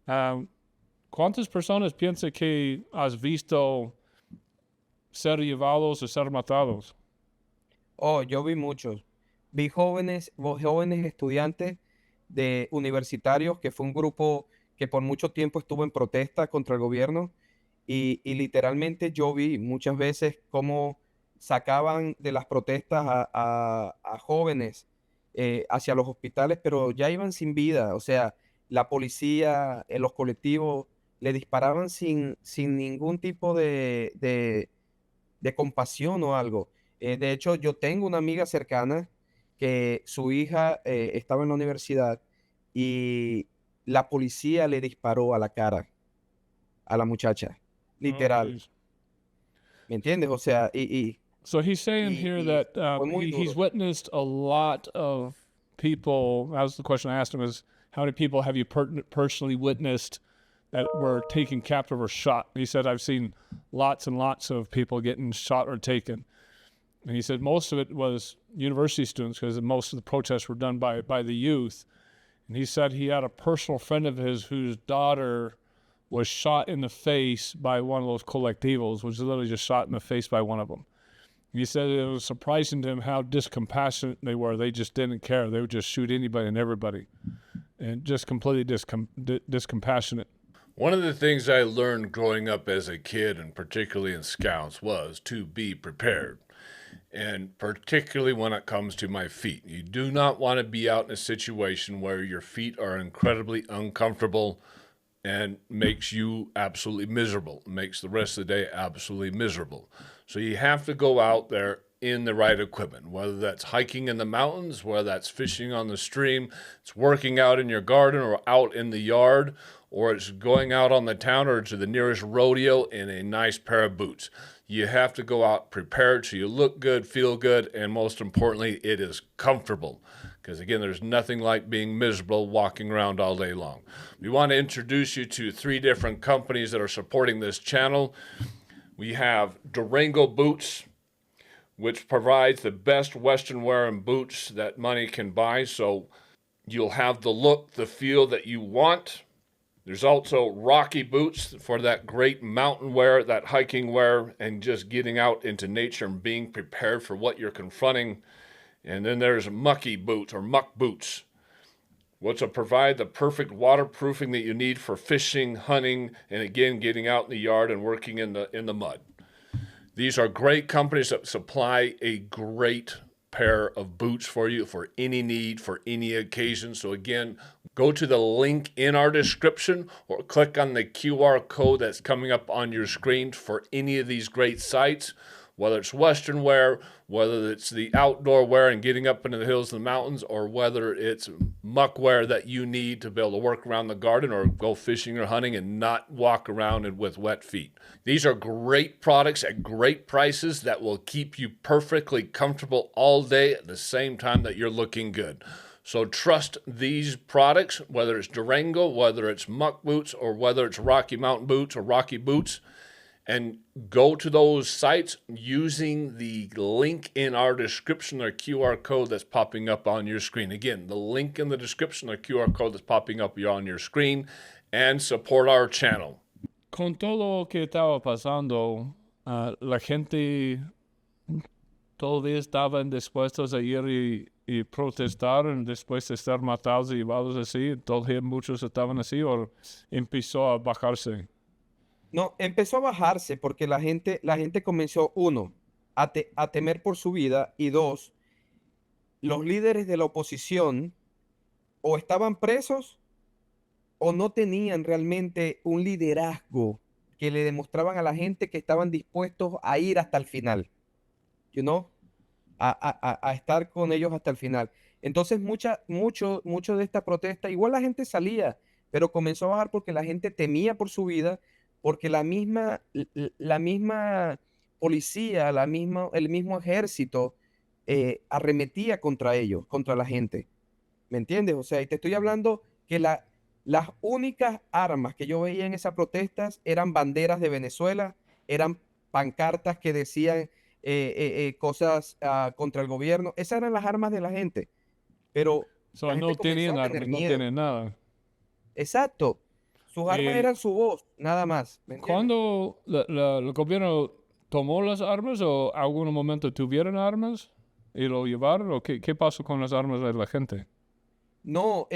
¿Cuántas personas piensa que has visto ser llevados o ser matados? Oh, yo vi muchos. Vi jóvenes estudiantes de universitarios, que fue un grupo que por mucho tiempo estuvo en protesta contra el gobierno y literalmente yo vi muchas veces cómo sacaban de las protestas a jóvenes hacia los hospitales, pero ya iban sin vida. O sea, la policía, los colectivos le disparaban sin ningún tipo de compasión o algo. De hecho, yo tengo una amiga cercana que su hija estaba en la universidad y la policía le disparó a la cara a la muchacha, literal. ¿Me entiendes? O sea, So he's saying here y that fue muy he's duro. witnessed a lot of people. That was the question I asked him: is how many people have you personally witnessed that were taken captive or shot? He said, I've seen lots and lots of people getting shot or taken. And he said most of it was university students because most of the protests were done by the youth. And he said he had a personal friend of his whose daughter was shot in the face by one of those colectivos, was literally just shot in the face by one of them. He said it was surprising to him how discompassionate they were. They just didn't care. They would just shoot anybody and everybody, and just completely discompassionate. One of the things I learned growing up as a kid, and particularly in Scouts, was to be prepared. And particularly when it comes to my feet. You do not want to be out in a situation where your feet are incredibly uncomfortable and makes you absolutely miserable, makes the rest of the day absolutely miserable. So you have to go out there in the right equipment, whether that's hiking in the mountains, whether that's fishing on the stream, it's working out in your garden or out in the yard, or it's going out on the town or to the nearest rodeo in a nice pair of boots. You have to go out prepared so you look good, feel good, and most importantly, it is comfortable. Because again, there's nothing like being miserable walking around all day long. We want to introduce you to 3 different companies that are supporting this channel. We have Durango Boots, which provides the best Western wear and boots that money can buy. So you'll have the look, the feel that you want. There's also Rocky Boots for that great mountain wear, that hiking wear, and just getting out into nature and being prepared for what you're confronting. And then there's Mucky Boots or Muck Boots, which will provide the perfect waterproofing that you need for fishing, hunting, and again, getting out in the yard and working in the mud. These are great companies that supply a great pair of boots for you for any need, for any occasion. So again, go to the link in our description or click on the QR code that's coming up on your screen for any of these great sites, whether it's Western wear, whether it's the outdoor wear and getting up into the hills and the mountains, or whether it's muck wear that you need to be able to work around the garden or go fishing or hunting and not walk around with wet feet. These are great products at great prices that will keep you perfectly comfortable all day at the same time that you're looking good. So trust these products, whether it's Durango, whether it's Muck Boots, or whether it's Rocky Mountain Boots or Rocky Boots, and go to those sites using the link in our description or QR code that's popping up on your screen. Again, the link in the description or QR code that's popping up on your screen, and support our channel. Con todo lo que estaba pasando, la gente todavía estaban dispuestos a ir y protestar después de estar matados y llevados así. Todavía muchos estaban así, o empezó a bajarse. No, empezó a bajarse porque la gente comenzó, 1, a temer por su vida, y 2, los líderes de la oposición o estaban presos o no tenían realmente un liderazgo que le demostraban a la gente que estaban dispuestos a ir hasta el final, you know, a estar con ellos hasta el final. Entonces, mucho de esta protesta, igual la gente salía, pero comenzó a bajar porque la gente temía por su vida, porque la misma policía, el mismo ejército arremetía contra ellos, contra la gente. ¿Me entiendes? O sea, y te estoy hablando que las únicas armas que yo veía en esas protestas eran banderas de Venezuela, eran pancartas que decían cosas contra el gobierno. Esas eran las armas de la gente. Pero la gente No comenzó tenían a armas, tener no miedo. tienen nada. Exacto. Sus armas eran su voz, nada más. ¿Me entiendes? ¿Cuándo el gobierno tomó las armas o algún momento tuvieron armas y lo llevaron? ¿O qué pasó con las armas de la gente? No,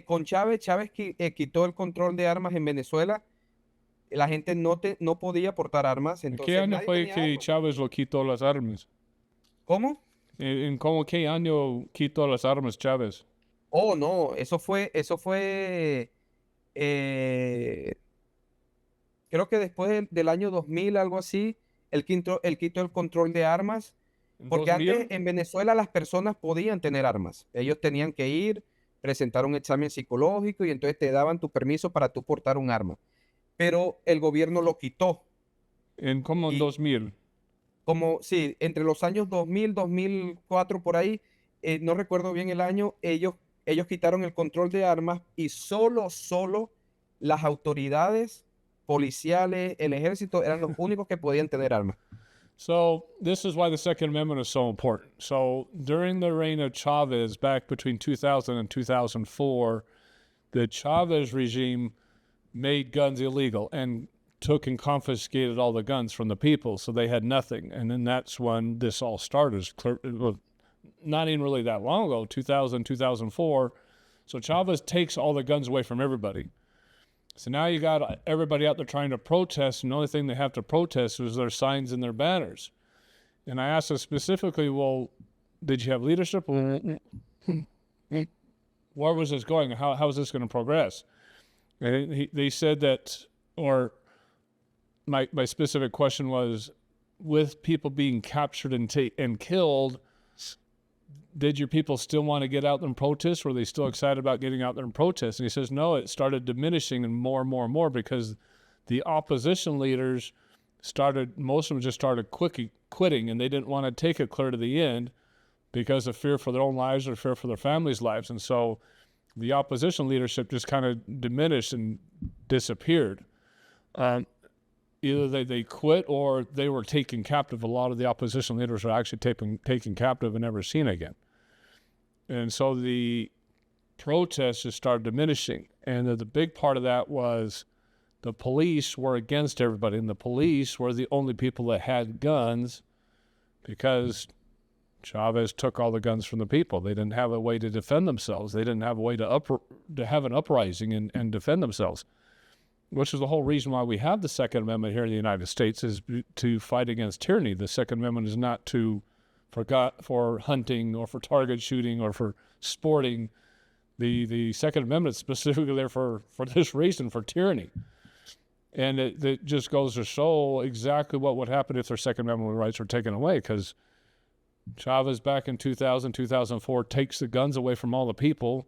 con Chávez quitó el control de armas en Venezuela. La gente no podía portar armas. ¿En Entonces qué año nadie fue tenía que armas. Chávez lo quitó las armas? ¿Cómo? ¿En qué año quitó las armas Chávez? Oh, no, eso fue, creo que después del año 2000, algo así, él quitó el control de armas, ¿En porque 2000? antes en Venezuela las personas podían tener armas. Ellos tenían que ir, presentar un examen psicológico y entonces te daban tu permiso para tú portar un arma. Pero el gobierno lo quitó. ¿En como en Y- 2000? como, sí, entre los años 2000, 2004, por ahí, no recuerdo bien el año, ellos quitaron el control de armas y solo las autoridades policiales, el ejército, eran los únicos que podían tener armas. So this is why the Second Amendment is so important. So during the reign of Chavez, back between 2000 and 2004, the Chavez regime made guns illegal and took and confiscated all the guns from the people, so they had nothing. And then that's when this all started. Not even really that long ago, 2000, 2004. So Chavez takes all the guns away from everybody. So now you got everybody out there trying to protest, and the only thing they have to protest is their signs and their banners. And I asked them specifically, well, did you have leadership? Where was this going? How is this going to progress? And they said that, or my specific question was, with people being captured and killed, did your people still want to get out there and protest? Were they still excited about getting out there and protest? And he says, no, it started diminishing and more because the opposition leaders most of them just started quitting, and they didn't want to take it clear to the end because of fear for their own lives or fear for their families' lives. And so the opposition leadership just kind of diminished and disappeared. Either they quit or they were taken captive. A lot of the opposition leaders were actually taken captive and never seen again. And so the protests just started diminishing. And the big part of that was the police were against everybody. And the police were the only people that had guns because Chavez took all the guns from the people. They didn't have a way to defend themselves. They didn't have a way to have an uprising and defend themselves, which is the whole reason why we have the Second Amendment here in the United States, is to fight against tyranny. The Second Amendment is not for hunting or for target shooting or for sporting. The Second Amendment is specifically there for this reason, for tyranny. And it just goes to show exactly what would happen if their Second Amendment rights were taken away, because Chavez back in 2000, 2004 takes the guns away from all the people.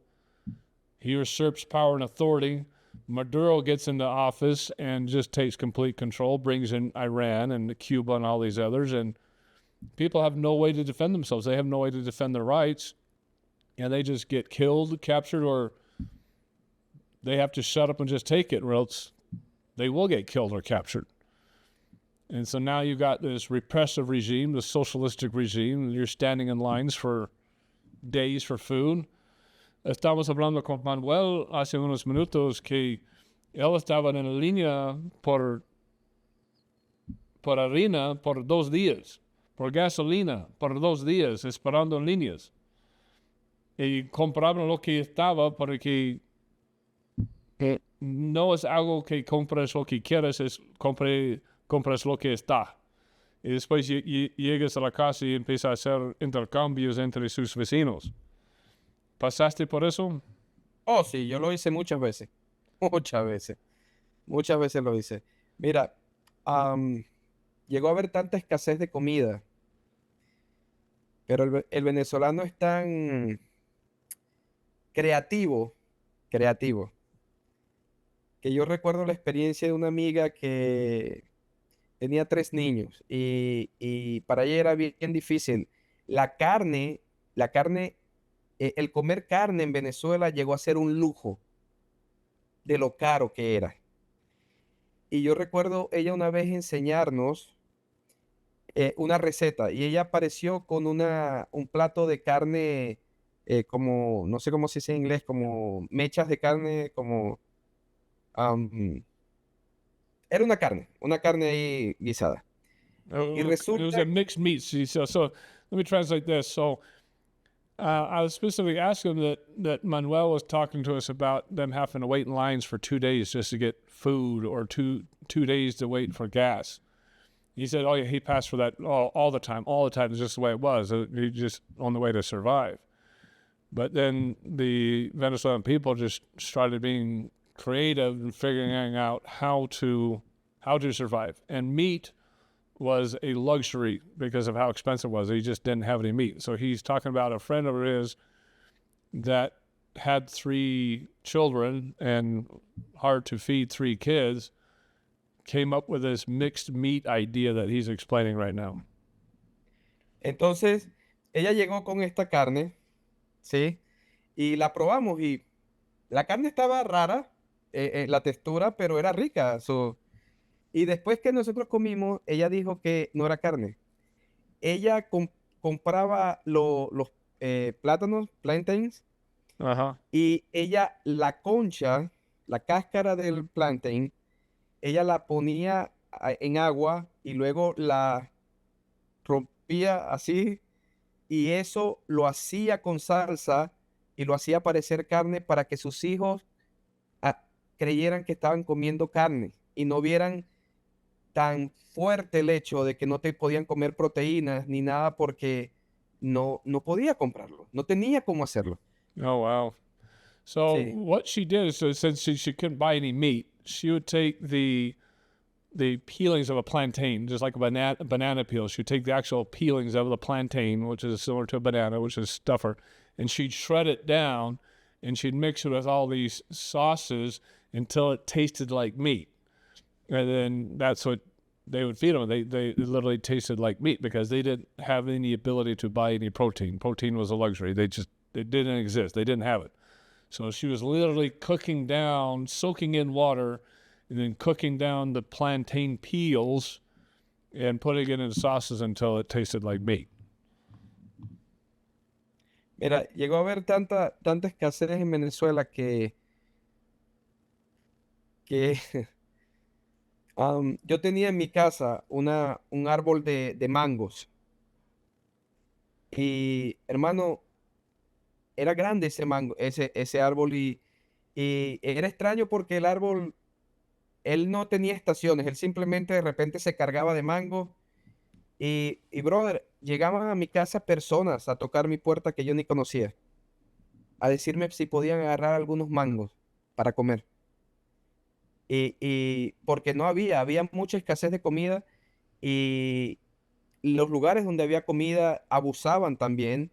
He usurps power and authority. Maduro gets into office and just takes complete control, brings in Iran and Cuba and all these others, and people have no way to defend themselves. They have no way to defend their rights, and they just get killed, captured, or they have to shut up and just take it, or else they will get killed or captured. And so now you've got this repressive regime, the socialistic regime. You're standing in lines for days for food. Estamos hablando con Manuel hace unos minutos que él estaba en la línea por harina por 2 días, por gasolina por 2 días, esperando en líneas. Y compraban lo que estaba porque no es algo que compras lo que quieres, es compras lo que está. Y después llegas a la casa y empiezas a hacer intercambios entre sus vecinos. ¿Pasaste por eso? Oh, sí, yo lo hice muchas veces. Muchas veces lo hice. Mira, llegó a haber tanta escasez de comida, pero el venezolano es tan creativo, que yo recuerdo la experiencia de una amiga que tenía 3 niños y para ella era bien difícil. La carne, el comer carne en Venezuela llegó a ser un lujo de lo caro que era. Y yo recuerdo ella una vez enseñarnos una receta, y ella apareció con un plato de carne, como, no sé cómo se dice en inglés, como mechas de carne, como... era una carne ahí guisada. Y It was resulta... a mixed meat. So let me translate this. So I was specifically asking that Manuel was talking to us about them having to wait in lines for 2 days just to get food, or two days to wait for gas. He said, oh yeah, he passed for that all the time. All the time. It's just the way it was. He just on the way to survive. But then the Venezuelan people just started being creative and figuring out how to survive. And meat was a luxury because of how expensive it was. He just didn't have any meat. So he's talking about a friend of his that had 3 children and hard to feed 3 kids, came up with this mixed meat idea that he's explaining right now. Entonces, ella llegó con esta carne, ¿sí? Y la probamos y la carne estaba rara, la textura, pero era rica. Y después que nosotros comimos, ella dijo que no era carne. Ella compraba los plátanos, plantains, Uh-huh. y ella la concha, la cáscara del plantain, ella la ponía en agua y luego la rompía así y eso lo hacía con salsa y lo hacía parecer carne para que sus hijos ah, creyeran que estaban comiendo carne y no vieran tan fuerte el hecho de que no te podían comer proteínas ni nada porque no podía comprarlo, no tenía cómo hacerlo. Oh, wow. So Sí. what she did is, so since she couldn't buy any meat, she would take the peelings of a plantain, just like a banana peel. She'd take the actual peelings of the plantain, which is similar to a banana, which is stuffer, and she'd shred it down, and she'd mix it with all these sauces until it tasted like meat. And then that's what they would feed them. They literally tasted like meat because they didn't have any ability to buy any protein. Protein was a luxury. It didn't exist. They didn't have it. So she was literally cooking down, soaking in water, and then cooking down the plantain peels and putting it in sauces until it tasted like meat. Mira, llegó a haber tanta escasez en Venezuela que yo tenía en mi casa un árbol de mangos y hermano, era grande ese mango, ese árbol y era extraño porque el árbol, él no tenía estaciones, él simplemente de repente se cargaba de mango y brother, llegaban a mi casa personas a tocar mi puerta que yo ni conocía, a decirme si podían agarrar algunos mangos para comer. Y porque no había mucha escasez de comida y los lugares donde había comida abusaban también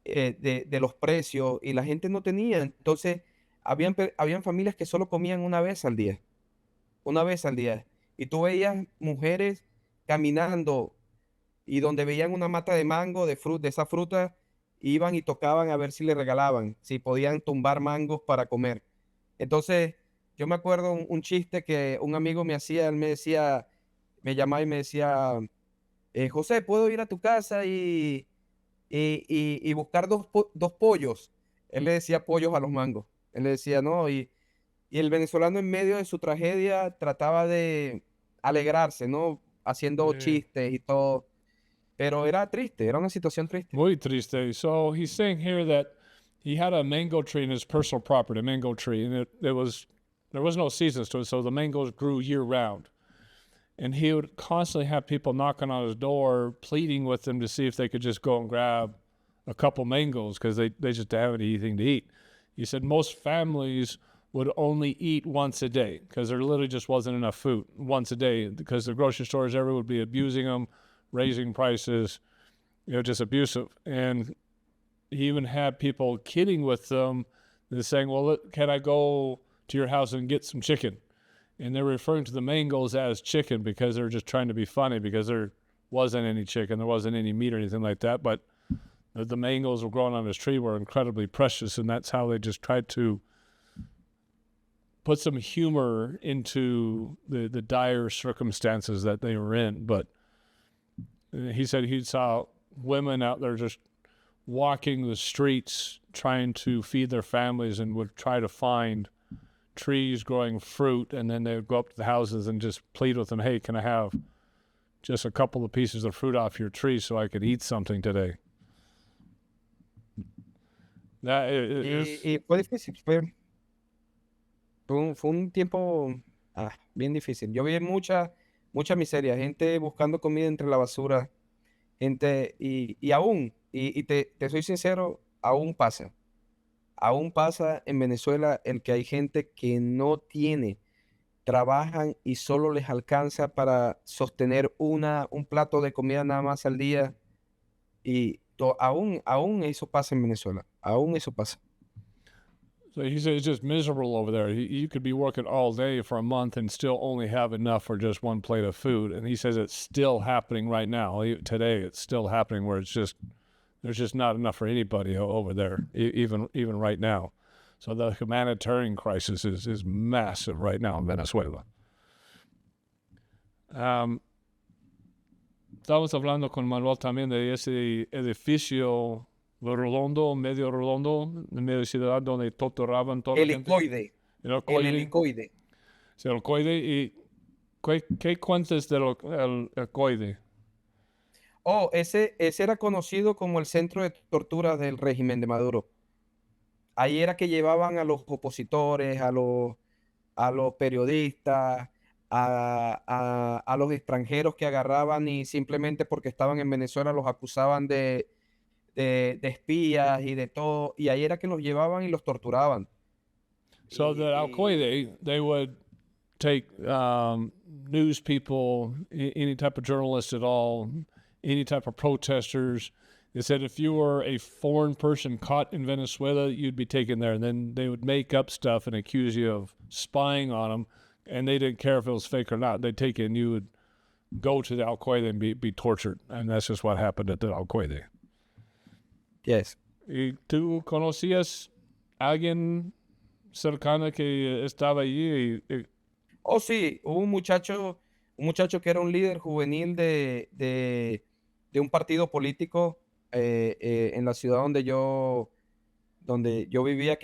de los precios y la gente no tenía. Entonces, habían familias que solo comían una vez al día. Y tú veías mujeres caminando y donde veían una mata de mango, de esa fruta, iban y tocaban a ver si le regalaban, si podían tumbar mangos para comer. Entonces, yo me acuerdo un chiste que un amigo me hacía, él me decía, me llamaba y me decía, José, ¿puedo ir a tu casa y buscar dos pollos? Él le decía pollos a los mangos. Él le decía, no, y el venezolano en medio de su tragedia trataba de alegrarse, ¿no? Haciendo Yeah. chistes y todo. Pero era triste, era una situación triste. Muy triste. So he's saying here that he had a mango tree in his personal property, a mango tree, and there was no seasons to it, so the mangoes grew year round. And he would constantly have people knocking on his door, pleading with him to see if they could just go and grab a couple mangoes because they just didn't have anything to eat. He said most families would only eat once a day because there literally just wasn't enough food once a day because the grocery stores everyone would be abusing them, raising prices, just abusive. And he even had people kidding with them and saying, well, can I go to your house and get some chicken? And they're referring to the mangoes as chicken because they're just trying to be funny because there wasn't any chicken, there wasn't any meat or anything like that. But the mangoes were growing on his tree were incredibly precious, and that's how they just tried to put some humor into the dire circumstances that they were in. But he said he saw women out there just walking the streets trying to feed their families and would try to find trees growing fruit, and then they would go up to the houses and just plead with them, hey, can I have just a couple of pieces of fruit off your tree so I could eat something today? That is, Y fue difícil, fue un tiempo bien difícil. Yo vi mucha miseria, gente buscando comida entre la basura, gente, y aún, y te soy sincero, aún pasa en Venezuela el que hay gente que no tiene, trabajan y solo les alcanza para sostener un plato de comida nada más al día, y aún eso pasa en Venezuela, aún eso pasa. So he said it's just miserable over there. You could be working all day for a month and still only have enough for just one plate of food. And he says it's still happening right now. Today, it's still happening where there's just not enough for anybody over there, even right now. So the humanitarian crisis is massive right now in Venezuela. Estamos hablando con Manuel también de ese edificio medio ciudad donde torturaban toda la gente. El helicoide. Sí, el helicoide. ¿Y qué cuentas del helicoide? Oh, ese era conocido como el centro de tortura del régimen de Maduro. Ahí era que llevaban a los opositores, a los periodistas, a los extranjeros que agarraban y simplemente porque estaban en Venezuela los acusaban de espías y de todo. Y ahí era que los llevaban y los torturaban. So the Al-Qaeda, they would take news people, any type of journalists at all, any type of protesters. They said if you were a foreign person caught in Venezuela, you'd be taken there. And then they would make up stuff and accuse you of spying on them. And they didn't care if it was fake or not. They'd take you and you would go to the Al-Qaeda and be tortured. And that's just what happened at the Al-Qaeda. Yes. ¿Y tú conocías a alguien cercano que estaba allí? Oh, sí, hubo un muchacho que era un líder juvenil de un partido político en la ciudad donde yo vivía,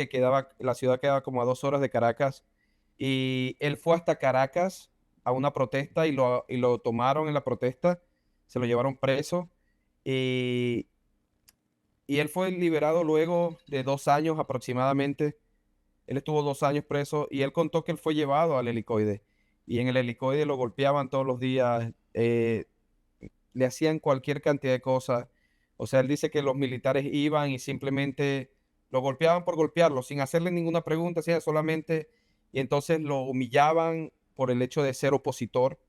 la ciudad quedaba como a 2 horas de Caracas, y él fue hasta Caracas a una protesta y lo tomaron en la protesta, se lo llevaron preso, y él fue liberado luego de 2 años aproximadamente. Él estuvo 2 años preso y él contó que él fue llevado al helicoide, y en el helicoide lo golpeaban todos los días, le hacían cualquier cantidad de cosas. O sea, él dice que los militares iban y simplemente lo golpeaban por golpearlo, sin hacerle ninguna pregunta, solamente, y entonces lo humillaban por el hecho de ser opositor.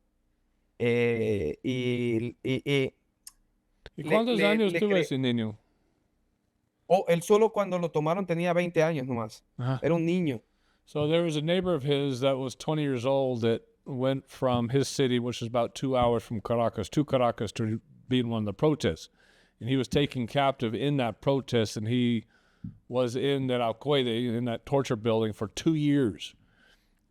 ¿Y cuántos años tuvo ese niño? Oh, él solo cuando lo tomaron tenía 20 años nomás. Era un niño. So there was a neighbor of his that was 20 years old that went from his city, which is about 2 hours from Caracas, to Caracas to be in one of the protests. And he was taken captive in that protest, and he was in that Al-Qaeda, in that torture building for 2 years.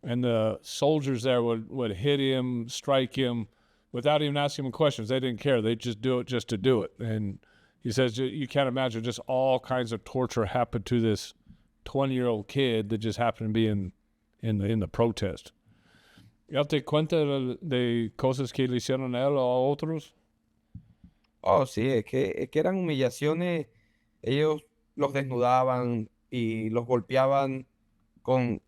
And the soldiers there would hit him, strike him, without even asking him questions. They didn't care. They'd just do it just to do it. And he says you can't imagine, just all kinds of torture happened to this 20-year-old kid that just happened to be in the protest. ¿Ya te cuenta de cosas que le hicieron a él o a otros? Oh, sí, es que eran humillaciones. Ellos los desnudaban y los golpeaban con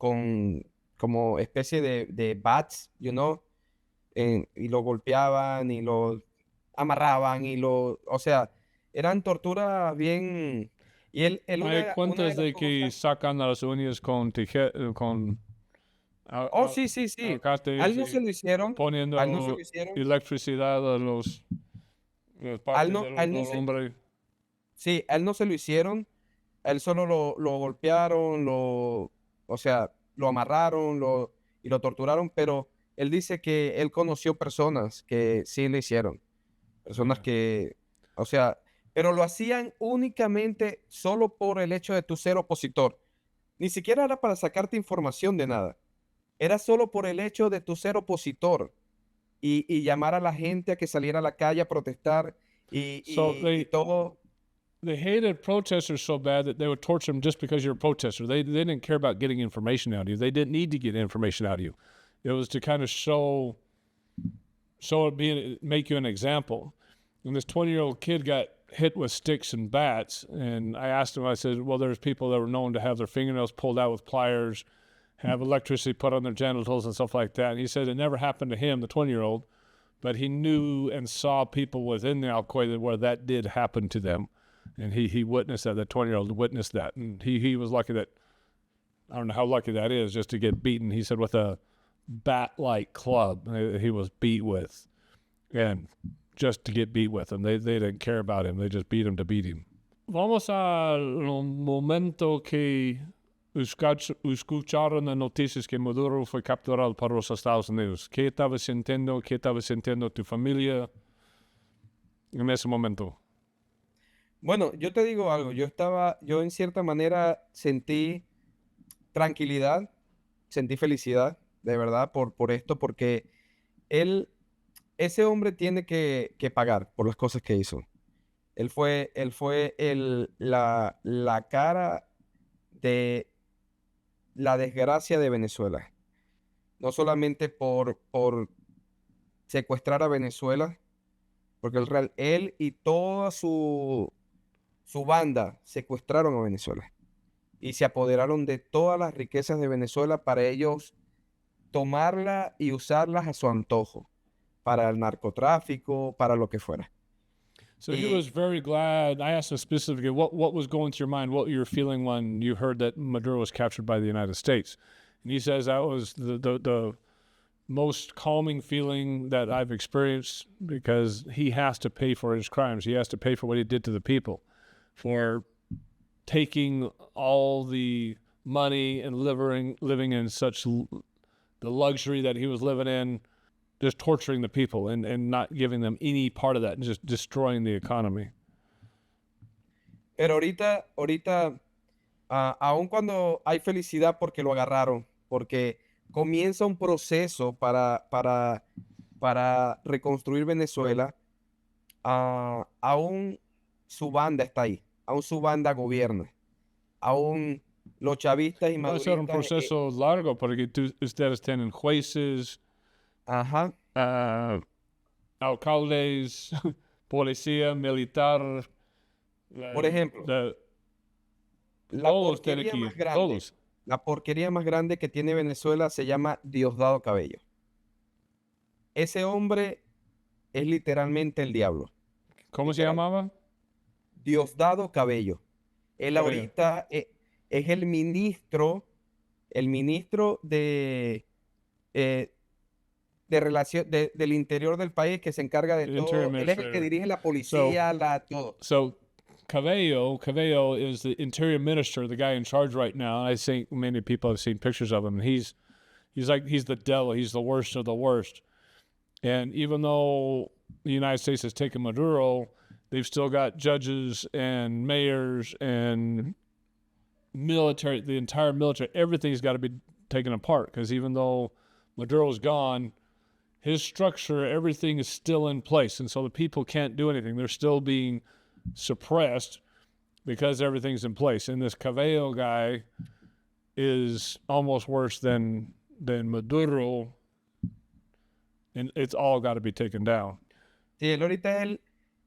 como especie de bats, y lo golpeaban y lo amarraban o sea, eran torturas bien. Y él Hay cuentas de que sacan a las uñas con tijeras, Oh, sí. A él no se lo hicieron. Poniendo electricidad a los partes del hombre. Sí, a él no se lo hicieron. A él solo lo golpearon, o sea, lo amarraron, y lo torturaron, pero él dice que él conoció personas que sí le hicieron. Personas que, o sea, pero lo hacían únicamente solo por el hecho de tu ser opositor. Ni siquiera era para sacarte información de nada. Era solo por el hecho de tu ser opositor y llamar a la gente a que saliera a la calle a protestar y todo. They hated protesters so bad that they would torture them just because you're a protester. They didn't care about getting information out of you. They didn't need to get information out of you. It was to kind of make you an example. And this 20-year-old kid got hit with sticks and bats, and I asked him, I said, well, there's people that were known to have their fingernails pulled out with pliers, have electricity put on their genitals and stuff like that. And he said it never happened to him, the 20-year-old, but he knew and saw people within the Al-Qaeda where that did happen to them. And he witnessed that, the 20-year-old witnessed that. And he was lucky that, I don't know how lucky that is, just to get beaten, he said, with a bat-like club he was beat with. And just to get beat with him. They didn't care about him. They just beat him to beat him. Vamos al momento que escucharon las noticias que Maduro fue capturado por los Estados Unidos. ¿Qué estaba sintiendo? ¿Qué estaba sintiendo tu familia en ese momento? Bueno, yo te digo algo, yo en cierta manera sentí tranquilidad, sentí felicidad, de verdad, por esto, porque él, ese hombre tiene que pagar por las cosas que hizo. La cara de la desgracia de Venezuela. No solamente por secuestrar a Venezuela, porque él y toda su banda secuestraron a Venezuela y se apoderaron de todas las riquezas de Venezuela para ellos tomarla y usarlas a su antojo, para el narcotráfico, para lo que fuera. So he was very glad. I asked him specifically, what was going through your mind, what you were feeling when you heard that Maduro was captured by the United States? And he says that was the most calming feeling that I've experienced, because he has to pay for his crimes. He has to pay for what he did to the people, for taking all the money and living in such the luxury that he was living in, just torturing the people and not giving them any part of that, and just destroying the economy. Pero ahorita, aun cuando hay felicidad porque lo agarraron, porque comienza un proceso para reconstruir Venezuela, aún su banda está ahí, aún su banda gobierna, aún los chavistas y Va a ser un maduristas. proceso largo, porque ustedes tienen jueces, Ajá. alcaldes, policía, militar. Por ejemplo, la todos tienen porquería que más ir, grande, todos. la porquería más grande que tiene Venezuela se llama Diosdado Cabello. Ese hombre es literalmente el diablo. ¿Cómo se Literal. llamaba? Diosdado Cabello. Él Cabello. ahorita es el ministro de relación del interior del país, que se encarga de The todo. interior Él es el que administrator. dirige la policía, todo. So Cabello is the interior minister, the guy in charge right now. I think many people have seen pictures of him. He's the devil. He's the worst of the worst. And even though the United States has taken Maduro, they've still got judges and mayors and military, the entire military. Everything's got to be taken apart, because even though Maduro's gone, his structure, everything is still in place. And so the people can't do anything. They're still being suppressed because everything's in place. And this Cabello guy is almost worse than Maduro. And it's all got to be taken down. Sí, él ahorita es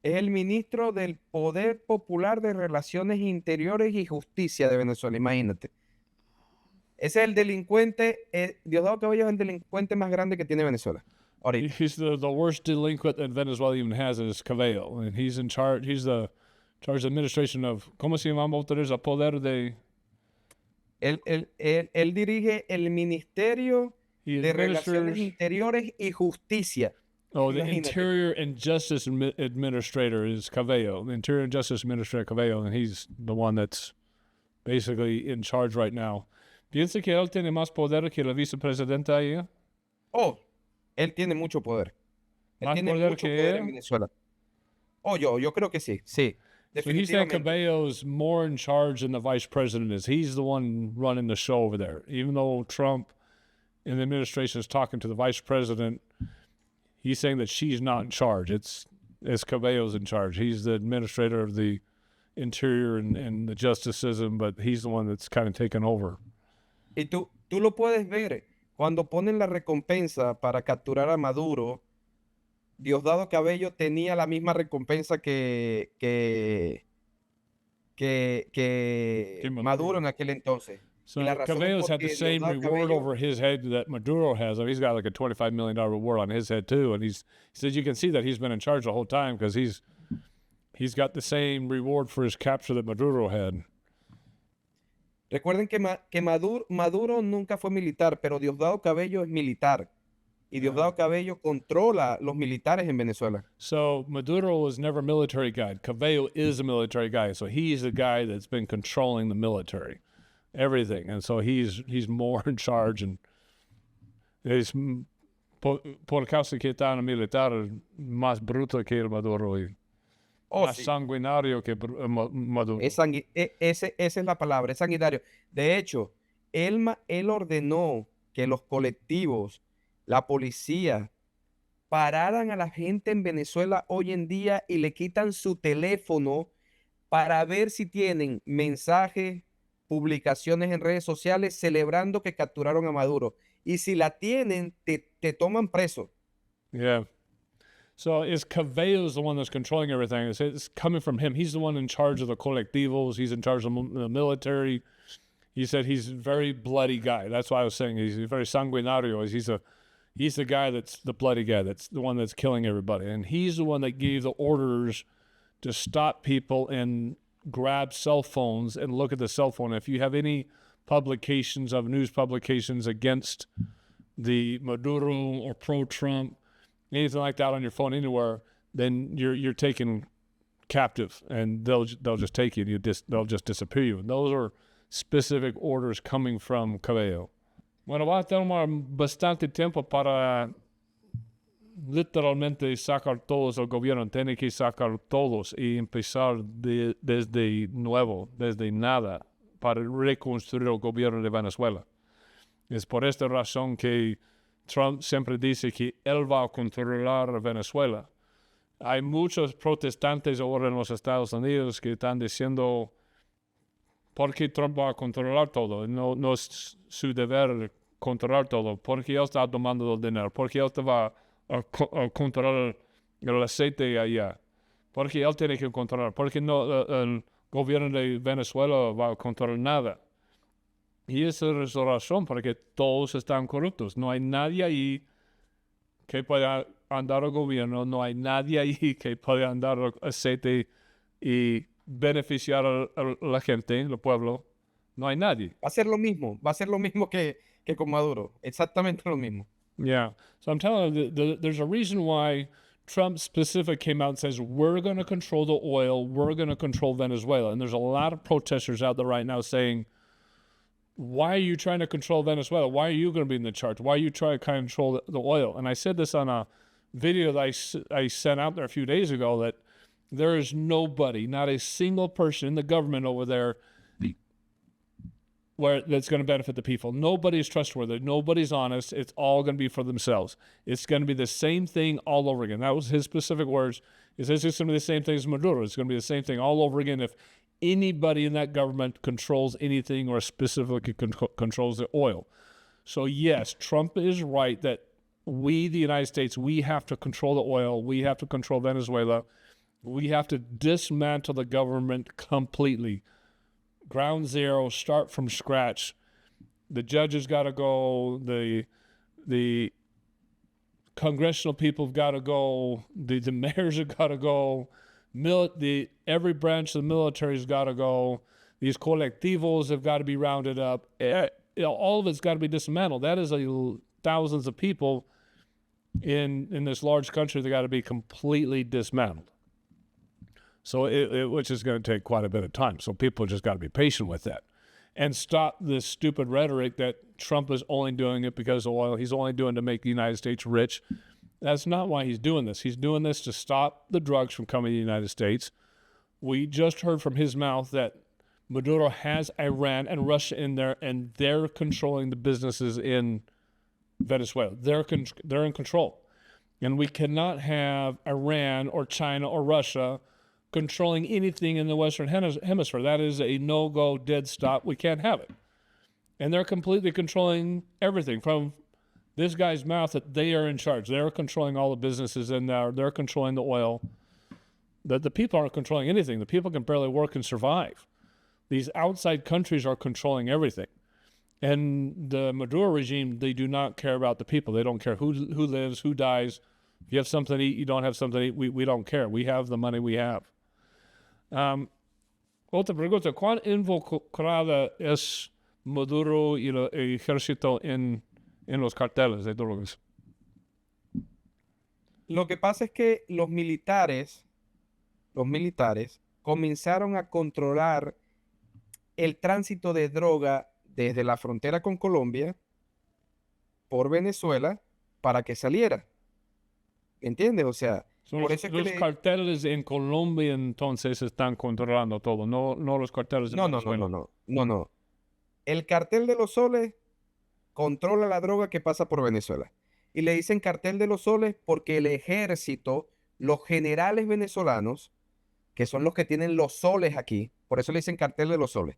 el ministro del Poder Popular de Relaciones Interiores y Justicia de Venezuela, imagínate. Ese es el delincuente, Diosdado Cabello es el delincuente más grande que tiene Venezuela. Ahorita. He's the worst delinquent that Venezuela even has, is Cabello. And he's in charge, he's the charge of administration of, ¿cómo se llama otra vez? El poder de... Él dirige el Ministerio de Relaciones Interiores y Justicia. Oh, the Imagínate. Interior and Justice Administrator is Cabello. The Interior and Justice Administrator Cabello, and he's the one that's basically in charge right now. ¿Piensa que él tiene más poder que la vicepresidenta ahí? Oh, él tiene mucho poder. Él ¿Más tiene poder mucho que poder él? en Venezuela. Oh, yo creo que sí, sí. So he's saying Definitivamente. Cabello's more in charge than the vice president is. He's the one running the show over there. Even though Trump and the administration is talking to the vice president, he's saying that she's not in charge. It's Cabello's in charge. He's the administrator of the interior and the justice system, but he's the one that's kind of taken over. Y tú lo puedes ver cuando ponen la recompensa para capturar a Maduro. Diosdado Cabello tenía la misma recompensa que Maduro en aquel entonces. So Y la razón es Cabello's had the porque same Diosdado reward Cabello- over his head that Maduro has. I mean, he's got like a $25 million reward on his head too. And he says you can see that he's been in charge the whole time, because he's got the same reward for his capture that Maduro had. Recuerden que Maduro nunca fue militar, pero Diosdado Cabello es militar. Y Diosdado Cabello controla los militares en Venezuela. So Maduro was never a military guy. Cabello is a military guy. So he's the guy that's been controlling the military. everything. And so he's more in charge, and es por causa que está en el militar más bruto que el Maduro y Oh, más sí. sanguinario que Maduro. Esa es la palabra, es sanguinario. De hecho, él ordenó que los colectivos, la policía, pararan a la gente en Venezuela hoy en día y le quitan su teléfono para ver si tienen mensajes, publicaciones en redes sociales celebrando que capturaron a Maduro. Y si la tienen, te toman preso. Yeah. So is Chavez the one that's controlling everything? It's coming from him. He's the one in charge of the colectivos. He's in charge of the military. He said he's a very bloody guy. That's why I was saying he's very sanguinario. He's the guy that's the bloody guy. That's the one that's killing everybody. And he's the one that gave the orders to stop people and grab cell phones and look at the cell phone. If you have any publications of news publications against the Maduro or pro-Trump, anything like that on your phone anywhere, then you're taken captive, and they'll just take you. They'll just disappear you. And those are specific orders coming from Cabello. Bueno, va a tomar bastante tiempo para literalmente sacar todos el gobierno. Tiene que sacar todos y empezar desde nuevo, desde nada, para reconstruir el gobierno de Venezuela. Es por esta razón que Trump siempre dice que él va a controlar Venezuela. Hay muchos protestantes ahora en los Estados Unidos que están diciendo, ¿por qué Trump va a controlar todo? No es su deber controlar todo. ¿Por qué él está tomando el dinero? ¿Por qué él te va a controlar el aceite allá? ¿Por qué él tiene que controlar? ¿Por qué no el gobierno de Venezuela va a controlar nada? Y esa es la razón, porque todos están corruptos. No hay nadie ahí que pueda andar al gobierno, no hay nadie ahí que pueda andar al aceite y beneficiar a la gente, el pueblo. No hay nadie. Va a ser lo mismo que con Maduro, exactamente lo mismo. Yeah. So I'm telling you, there's a reason why Trump specific came out and says, we're going to control the oil, we're going to control Venezuela. And there's a lot of protesters out there right now saying, why are you trying to control Venezuela? Why are you going to be in the charge? Why are you trying to control the oil? And I said this on a video that I sent out there a few days ago, that there is nobody, not a single person in the government over there where that's going to benefit the people. Nobody's trustworthy. Nobody's honest. It's all going to be for themselves. It's going to be the same thing all over again. That was his specific words. He says it's going to be the same thing as Maduro. It's going to be the same thing all over again if anybody in that government controls anything or specifically controls the oil. So yes, Trump is right that we, the United States, we have to control the oil. We have to control Venezuela. We have to dismantle the government completely. Ground zero, start from scratch. The judges got to go. The congressional people have got to go. The mayors have got to go. Every branch of the military has got to go. These colectivos have got to be rounded up. All of it's got to be dismantled. That is thousands of people in this large country that got to be completely dismantled. So which is going to take quite a bit of time. So people just got to be patient with that and stop this stupid rhetoric that Trump is only doing it because of oil. He's only doing it to make the United States rich. That's not why he's doing this. He's doing this to stop the drugs from coming to the United States. We just heard from his mouth that Maduro has Iran and Russia in there, and they're controlling the businesses in Venezuela. They're in control. And we cannot have Iran or China or Russia controlling anything in the Western Hemisphere. That is a no-go, dead stop. We can't have it. And they're completely controlling everything from this guy's mouth that they are in charge. They're controlling all the businesses in there. They're controlling the oil. The people aren't controlling anything. The people can barely work and survive. These outside countries are controlling everything. And the Maduro regime, they do not care about the people. They don't care who lives, who dies. If you have something to eat, you don't have something to eat, we don't care. We have the money we have. Otra pregunta, ¿cuán involucrada es Maduro y el ejército en los carteles de drogas? Lo que pasa es que los militares comenzaron a controlar el tránsito de droga desde la frontera con Colombia por Venezuela para que saliera. ¿Entiendes? O sea, Son por los, eso es que los carteles en Colombia entonces están controlando todo, no los carteles de No, no, no, Venezuela. no, no, no, no. El cartel de los soles controla la droga que pasa por Venezuela. Y le dicen cartel de los soles porque el ejército, los generales venezolanos, que son los que tienen los soles aquí, por eso le dicen cartel de los soles,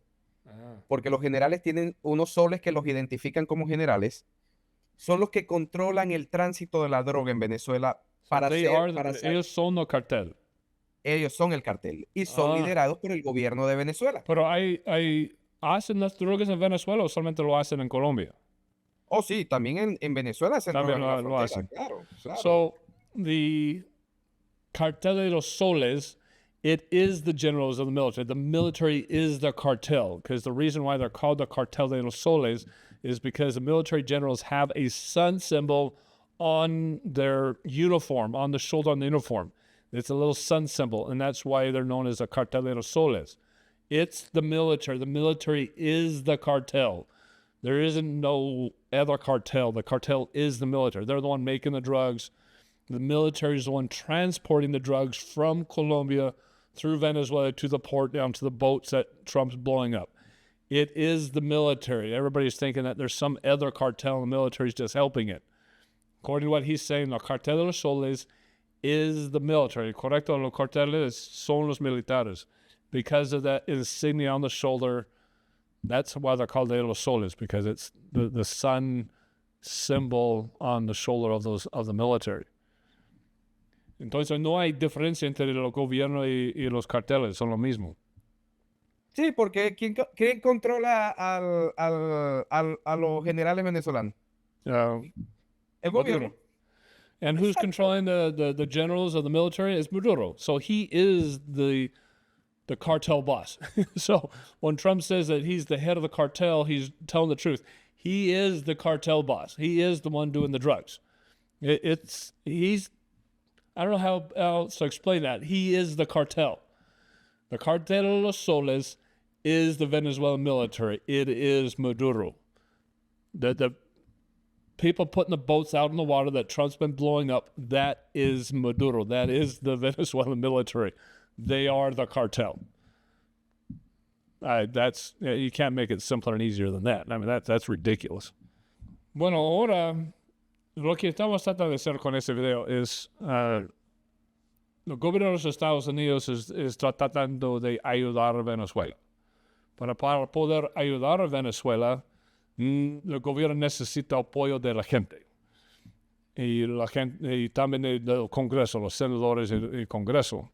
porque los generales tienen unos soles que los identifican como generales, son los que controlan el tránsito de la droga en Venezuela para Ellos son el cartel. ellos son el cartel y son Ah. liderados por el gobierno de Venezuela. Pero ¿hacen las drogas en Venezuela o solamente lo hacen en Colombia? Oh, sí, también en Venezuela hacen droga También en la lo frontera, hacen. claro, claro. So the Cartel de los Soles, it is the generals of the military. The military is the cartel, because the reason why they're called the Cartel de los Soles is because the military generals have a sun symbol on their uniform, on the shoulder on the uniform. It's a little sun symbol, and that's why they're known as the Cartel de los Soles. It's the military. The military is the cartel. There isn't no other cartel. The cartel is the military. They're the one making the drugs. The military is the one transporting the drugs from Colombia through Venezuela to the port, down to the boats that Trump's blowing up. It is the military. Everybody's thinking that there's some other cartel and the military is just helping it. According to what he's saying, the Cartel de los Soles is the military. Correcto, los carteles son los militares. Because of that insignia on the shoulder, that's why they're called de los Soles, because it's the sun symbol on the shoulder of the military. Entonces no hay diferencia entre los gobiernos y los carteles, son lo mismo. Sí, porque ¿quién controla a los generales venezolanos? El gobierno. Maduro. And who's controlling the generals of the military? Is Maduro. So he is the cartel boss. So when Trump says that he's the head of the cartel, he's telling the truth. He is the cartel boss. He is the one doing the drugs. I don't know how else to explain that. He is the cartel. The Cartel de los Soles is the Venezuelan military. It is Maduro. The people putting the boats out in the water that Trump's been blowing up, that is Maduro. That is the Venezuelan military. They are the cartel. You can't make it simpler and easier than that. I mean, that's ridiculous. Bueno, ahora lo que estamos tratando de hacer con este video es el gobierno de los Estados Unidos está tratando de ayudar a Venezuela. Para poder ayudar a Venezuela, el gobierno necesita apoyo de la gente. Y la gente y también del Congreso, los senadores y el Congreso.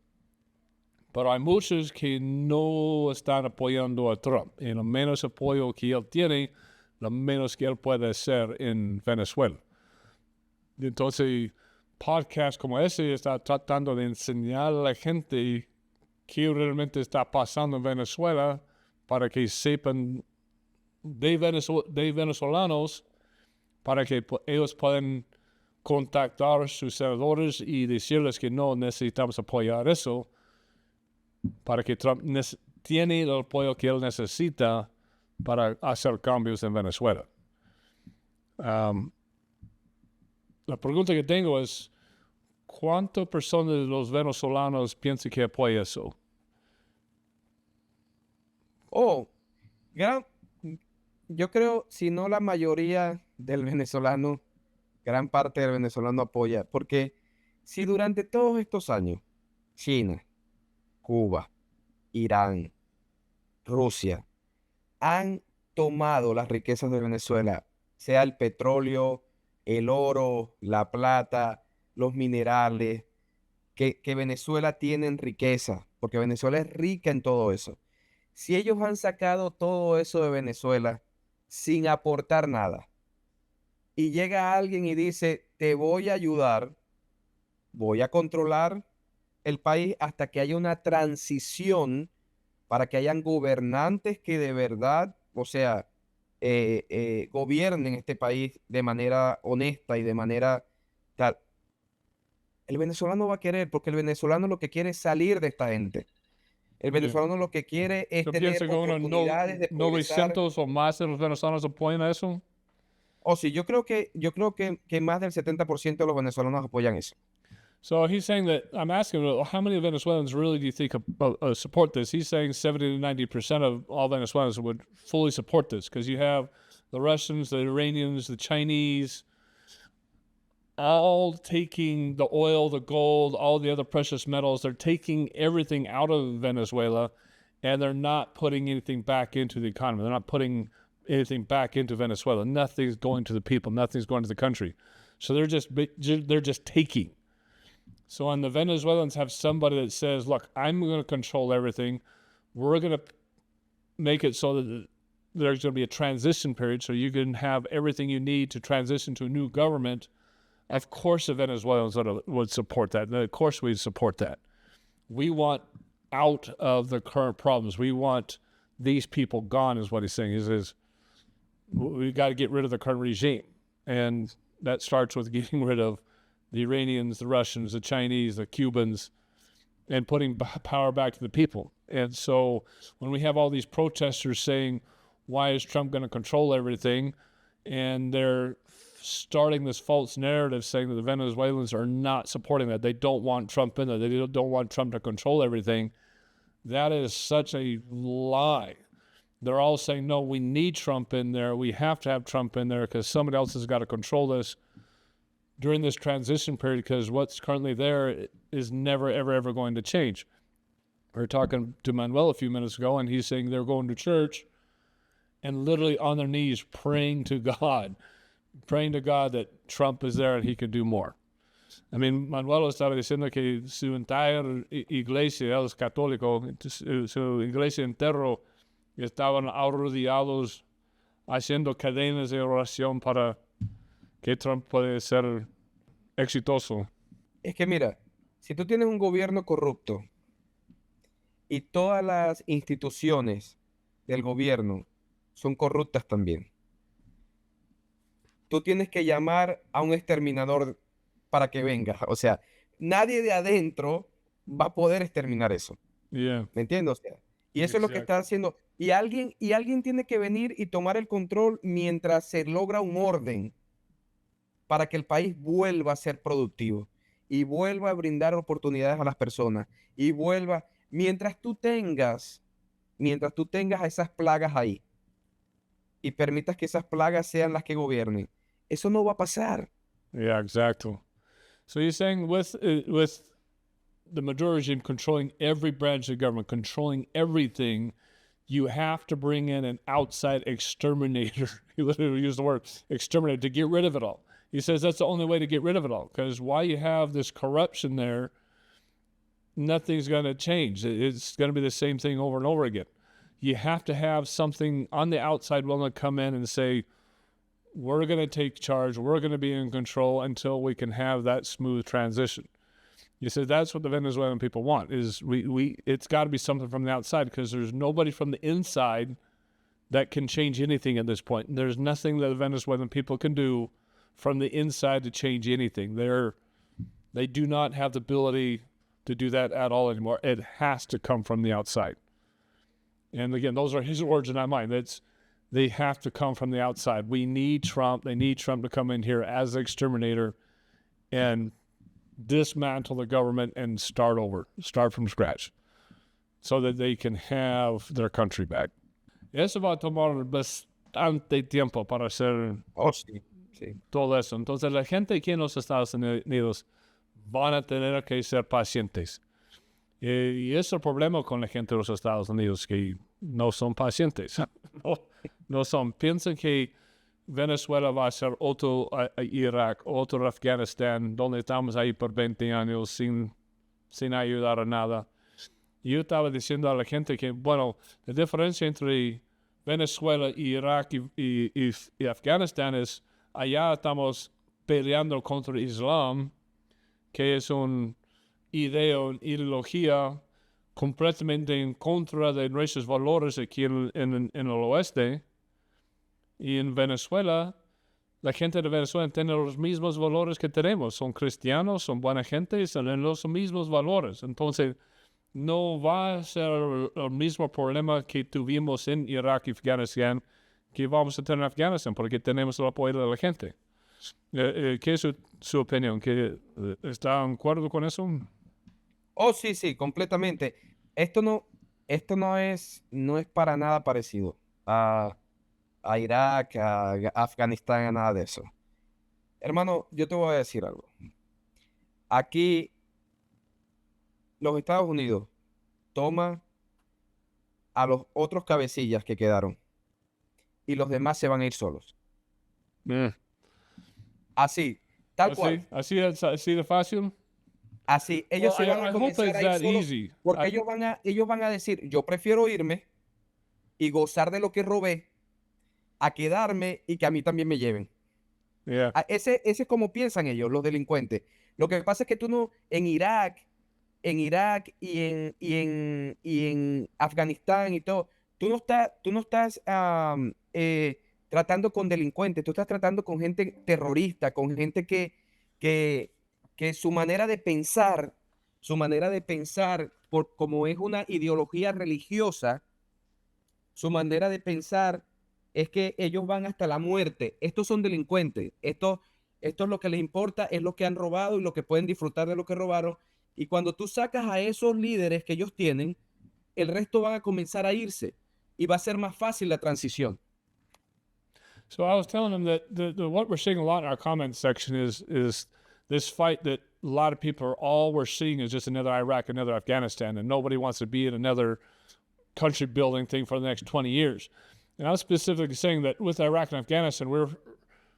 Pero hay muchos que no están apoyando a Trump. Y lo menos apoyo que él tiene, lo menos que él puede hacer en Venezuela. Entonces, podcast como ese está tratando de enseñar a la gente qué realmente está pasando en Venezuela para que sepan de venezolanos, para que ellos puedan contactar a sus senadores y decirles que no necesitamos apoyar eso, para que Trump tiene el apoyo que él necesita para hacer cambios en Venezuela. La pregunta que tengo es, ¿cuántas personas de los venezolanos piensan que apoya eso? Yo creo, si no la mayoría del venezolano, gran parte del venezolano apoya, porque si durante todos estos años, China, Cuba, Irán, Rusia, han tomado las riquezas de Venezuela, sea el petróleo, el oro, la plata, los minerales, que Venezuela tiene en riqueza, porque Venezuela es rica en todo eso. Si ellos han sacado todo eso de Venezuela sin aportar nada, y llega alguien y dice, te voy a ayudar, voy a controlar el país hasta que haya una transición para que hayan gobernantes que de verdad, o sea, gobiernen este país de manera honesta y de manera tal. El venezolano va a querer, porque el venezolano lo que quiere es salir de esta gente. El venezolano lo que quiere es Yo tener pienso que unos oportunidades de progresar. 900 o más de los venezolanos apoyan a eso. O sí, yo creo que más del 70% de los venezolanos apoyan eso. So he's saying that, I'm asking, well, how many Venezuelans really do you think support this? He's saying 70 to 90% of all Venezuelans would fully support this, because you have the Russians, the Iranians, the Chinese, all taking the oil, the gold, all the other precious metals. They're taking everything out of Venezuela, and they're not putting anything back into the economy. They're not putting anything back into Venezuela. Nothing's going to the people. Nothing's going to the country. So they're just taking. So when the Venezuelans have somebody that says, look, I'm going to control everything, we're going to make it so that there's going to be a transition period so you can have everything you need to transition to a new government, of course the Venezuelans would support that. Of course we'd support that. We want out of the current problems. We want these people gone, is what he's saying. He says, we got to get rid of the current regime. And that starts with getting rid of the Iranians, the Russians, the Chinese, the Cubans, and putting power back to the people. And so when we have all these protesters saying, why is Trump going to control everything? And they're starting this false narrative saying that the Venezuelans are not supporting that. They don't want Trump in there. They don't want Trump to control everything. That is such a lie. They're all saying, no, we need Trump in there. We have to have Trump in there because somebody else has got to control this during this transition period, because what's currently there is never, ever going to change. We were talking to Manuel a few minutes ago, and he's saying they're going to church and literally on their knees praying to God that Trump is there and he can do more. I mean, Manuel estaba diciendo que su entire iglesia, los católicos, su iglesia entero estaban arrodillados haciendo cadenas de oración para que Trump puede ser exitoso. Es que mira, si tú tienes un gobierno corrupto y todas las instituciones del gobierno son corruptas también, tú tienes que llamar a un exterminador para que venga. O sea, nadie de adentro va a poder exterminar eso. Yeah. ¿Me entiendes? O sea, y eso es lo que está haciendo. Y alguien tiene que venir y tomar el control mientras se logra un orden para que el país vuelva a ser productivo y vuelva a brindar oportunidades a las personas y vuelva, mientras tú tengas esas plagas ahí y permitas que esas plagas sean las que gobiernen, eso no va a pasar. Yeah, exactly. So you're saying with the Maduro regime controlling every branch of government, controlling everything, you have to bring in an outside exterminator. He literally used the word exterminator to get rid of it all. He says that's the only way to get rid of it all, because while you have this corruption there, nothing's going to change. It's going to be the same thing over and over again. You have to have something on the outside willing to come in and say, we're going to take charge, we're going to be in control until we can have that smooth transition. You said that's what the Venezuelan people want, is it's got to be something from the outside, because there's nobody from the inside that can change anything at this point. And there's nothing that the Venezuelan people can do from the inside to change anything. They do not have the ability to do that at all anymore. It has to come from the outside. And again, those are his words and not mine. They have to come from the outside. We need Trump. They need Trump to come in here as the exterminator and dismantle the government and start from scratch, so that they can have their country back. Eso va a tomar bastante tiempo para hacer todo eso. Entonces la gente aquí en los Estados Unidos van a tener que ser pacientes. Y es el problema con la gente de los Estados Unidos, que no son pacientes. No son. Piensan que Venezuela va a ser otro Irak, otro Afganistán, donde estamos ahí por 20 años sin ayudar a nada. Yo estaba diciendo a la gente que, bueno, la diferencia entre Venezuela, Irak y Afganistán es, allá estamos peleando contra el Islam, que es una ideología completamente en contra de nuestros valores aquí en el oeste. Y en Venezuela, la gente de Venezuela tiene los mismos valores que tenemos. Son cristianos, son buena gente, son los mismos valores. Entonces, no va a ser el mismo problema que tuvimos en Irak y Afganistán que vamos a tener en Afganistán, porque tenemos el apoyo de la gente. ¿Qué es su opinión? ¿Está de acuerdo con eso? Oh, sí, sí, completamente. Esto no es para nada parecido a Irak, a Afganistán, a nada de eso. Hermano, yo te voy a decir algo. Aquí, los Estados Unidos toma a los otros cabecillas que quedaron y los demás se van a ir solos. Así, tal cual. Así de fácil. Así, ellos Well, se van I a hope comenzar it's a ir that solos easy. porque ellos van a decir, yo prefiero irme y gozar de lo que robé a quedarme y que a mí también me lleven. Yeah. Ese es como piensan ellos, los delincuentes. Lo que pasa es que tú no, en Irak y en Afganistán y todo, tú no estás tratando con delincuentes, tú estás tratando con gente terrorista, con gente que, que su manera de pensar, como es una ideología religiosa, su manera de pensar es que ellos van hasta la muerte. Estos son delincuentes. Esto es lo que les importa, es lo que han robado y lo que pueden disfrutar de lo que robaron. Y cuando tú sacas a esos líderes que ellos tienen, el resto van a comenzar a irse y va a ser más fácil la transición. So I was telling them that what we're seeing a lot in our comment section is this fight that a lot of people all we're seeing is just another Iraq, another Afghanistan, and nobody wants to be in another country building thing for the next 20 years. And I was specifically saying that with Iraq and Afghanistan, we're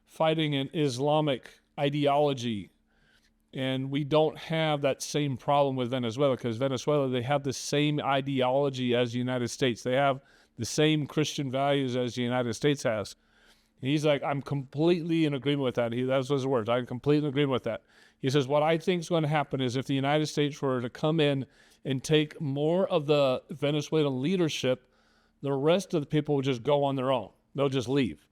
fighting an Islamic ideology, and we don't have that same problem with Venezuela, because Venezuela, they have the same ideology as the United States. They have the same Christian values as the United States has. And he's like, I'm completely in agreement with that. That's his words. I'm completely in agreement with that. He says, what I think is going to happen is if the United States were to come in and take more of the Venezuelan leadership, the rest of the people will just go on their own. They'll just leave.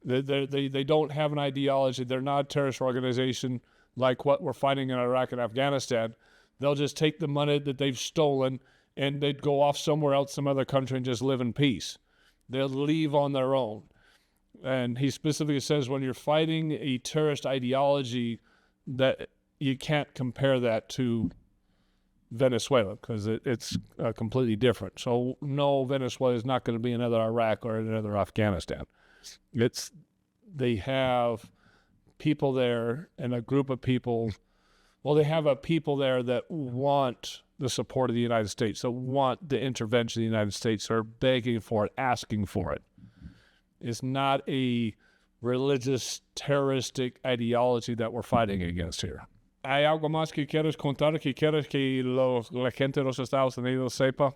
They don't have an ideology. They're not a terrorist organization like what we're fighting in Iraq and Afghanistan. They'll just take the money that they've stolen and they'd go off somewhere else, some other country, and just live in peace. They'll leave on their own. And he specifically says when you're fighting a terrorist ideology, that you can't compare that to Venezuela, because it's completely different. So no, Venezuela is not going to be another Iraq or another Afghanistan. They have people there and a group of people. Well, they have a people there that want the support of the United States, that want the intervention of the United States, are begging for it, asking for it. It's not a religious, terroristic ideology that we're fighting against here. ¿Hay algo más que quieres contar, que quieres que la gente de los Estados Unidos sepa?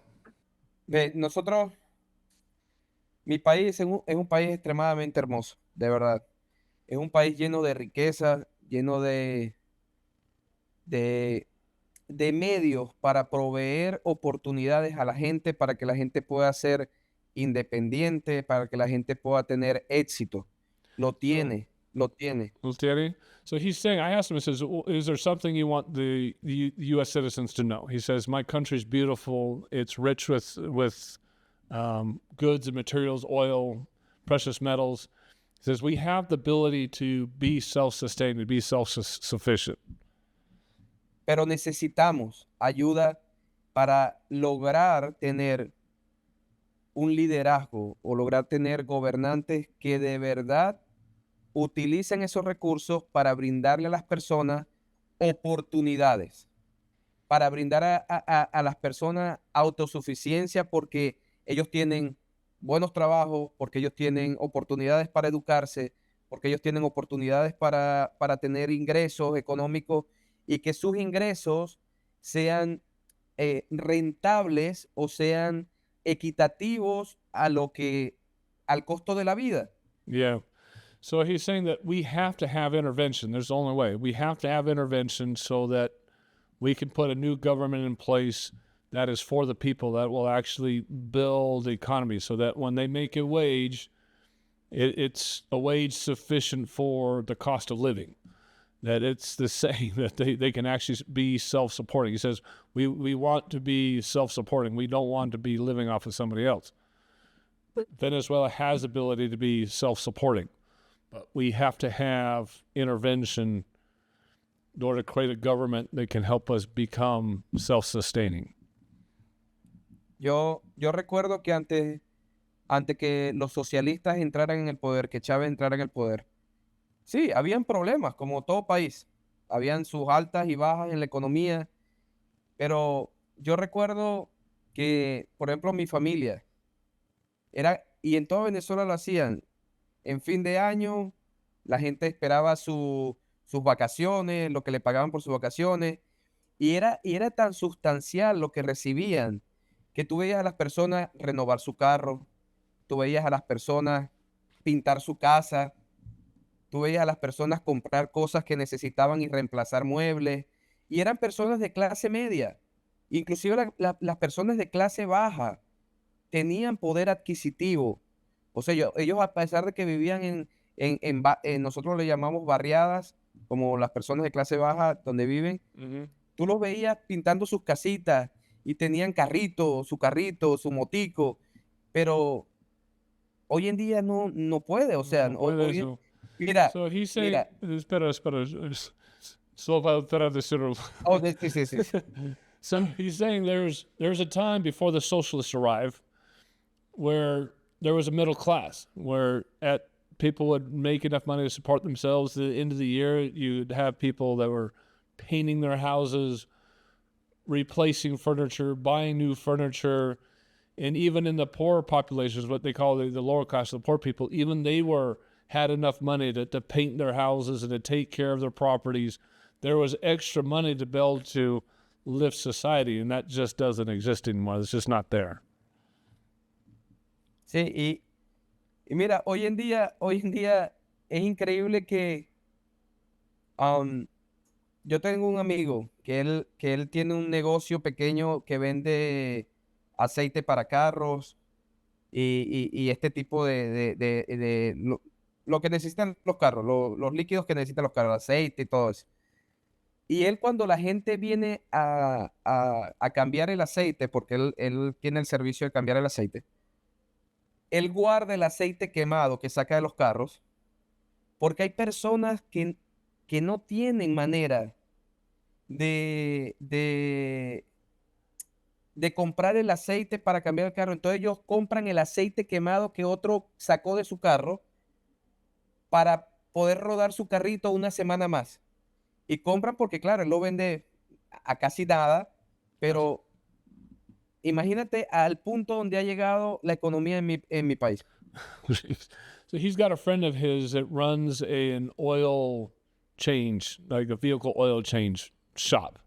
Mi país es un país extremadamente hermoso, de verdad. Es un país lleno de riqueza, lleno de medios para proveer oportunidades a la gente, para que la gente pueda ser independiente, para que la gente pueda tener éxito. Lo tiene. So he's saying, I asked him, he says, is there something you want the U.S. citizens to know? He says, my country's beautiful. It's rich with goods and materials, oil, precious metals. He says, we have the ability to be self-sustained, to be self-sufficient. Pero necesitamos ayuda para lograr tener un liderazgo o lograr tener gobernantes que de verdad utilicen esos recursos para brindarle a las personas oportunidades, para brindar a las personas autosuficiencia, porque ellos tienen buenos trabajos, porque ellos tienen oportunidades para educarse, porque ellos tienen oportunidades para tener ingresos económicos y que sus ingresos sean rentables o sean equitativos al costo de la vida. Yeah. So he's saying that we have to have intervention. There's the only way. We have to have intervention so that we can put a new government in place that is for the people, that will actually build the economy, so that when they make a wage, it's a wage sufficient for the cost of living. that it's the saying that they can actually be self-supporting. He says, we want to be self-supporting. We don't want to be living off of somebody else. Venezuela has the ability to be self-supporting, but we have to have intervention in order to create a government that can help us become self-sustaining. Yo recuerdo que antes que los socialistas entraran en el poder, que Chávez entrara en el poder, sí, habían problemas, como todo país. Habían sus altas y bajas en la economía, pero yo recuerdo que, por ejemplo, mi familia y en toda Venezuela lo hacían, en fin de año, la gente esperaba sus vacaciones, lo que le pagaban por sus vacaciones, y era tan sustancial lo que recibían, que tú veías a las personas renovar su carro, tú veías a las personas pintar su casa, tú veías a las personas comprar cosas que necesitaban y reemplazar muebles, y eran personas de clase media. Inclusive las personas de clase baja tenían poder adquisitivo. O sea, ellos a pesar de que vivían nosotros le llamamos barriadas, como las personas de clase baja donde viven, tú los veías pintando sus casitas y tenían su carrito, su motico, pero hoy en día no puede, o sea, No puede hoy, eso. mira, So he's saying, mira, espera, solo para tratar de decirlo. sí. So he's saying there's a time before the socialists arrived where there was a middle class, where people would make enough money to support themselves. At the end of the year, you'd have people that were painting their houses, replacing furniture, buying new furniture, and even in the poor populations, what they call the lower class, the poor people, even they had enough money to paint their houses and to take care of their properties. There was extra money to be able to lift society, and that just doesn't exist anymore. It's just not there. Sí, y mira, hoy en día es increíble que yo tengo un amigo que él tiene un negocio pequeño que vende aceite para carros y este tipo de lo que necesitan los carros, los líquidos que necesitan los carros, aceite y todo eso. Y él cuando la gente viene a cambiar el aceite, porque él tiene el servicio de cambiar el aceite, él guarda el aceite quemado que saca de los carros, porque hay personas que no tienen manera de comprar el aceite para cambiar el carro. Entonces ellos compran el aceite quemado que otro sacó de su carro para poder rodar su carrito una semana más. Y compran porque, claro, él lo vende a casi nada, pero imagínate al punto donde ha llegado la economía en mi país. So he's got a friend of his that runs an oil change, like a vehicle oil change shop.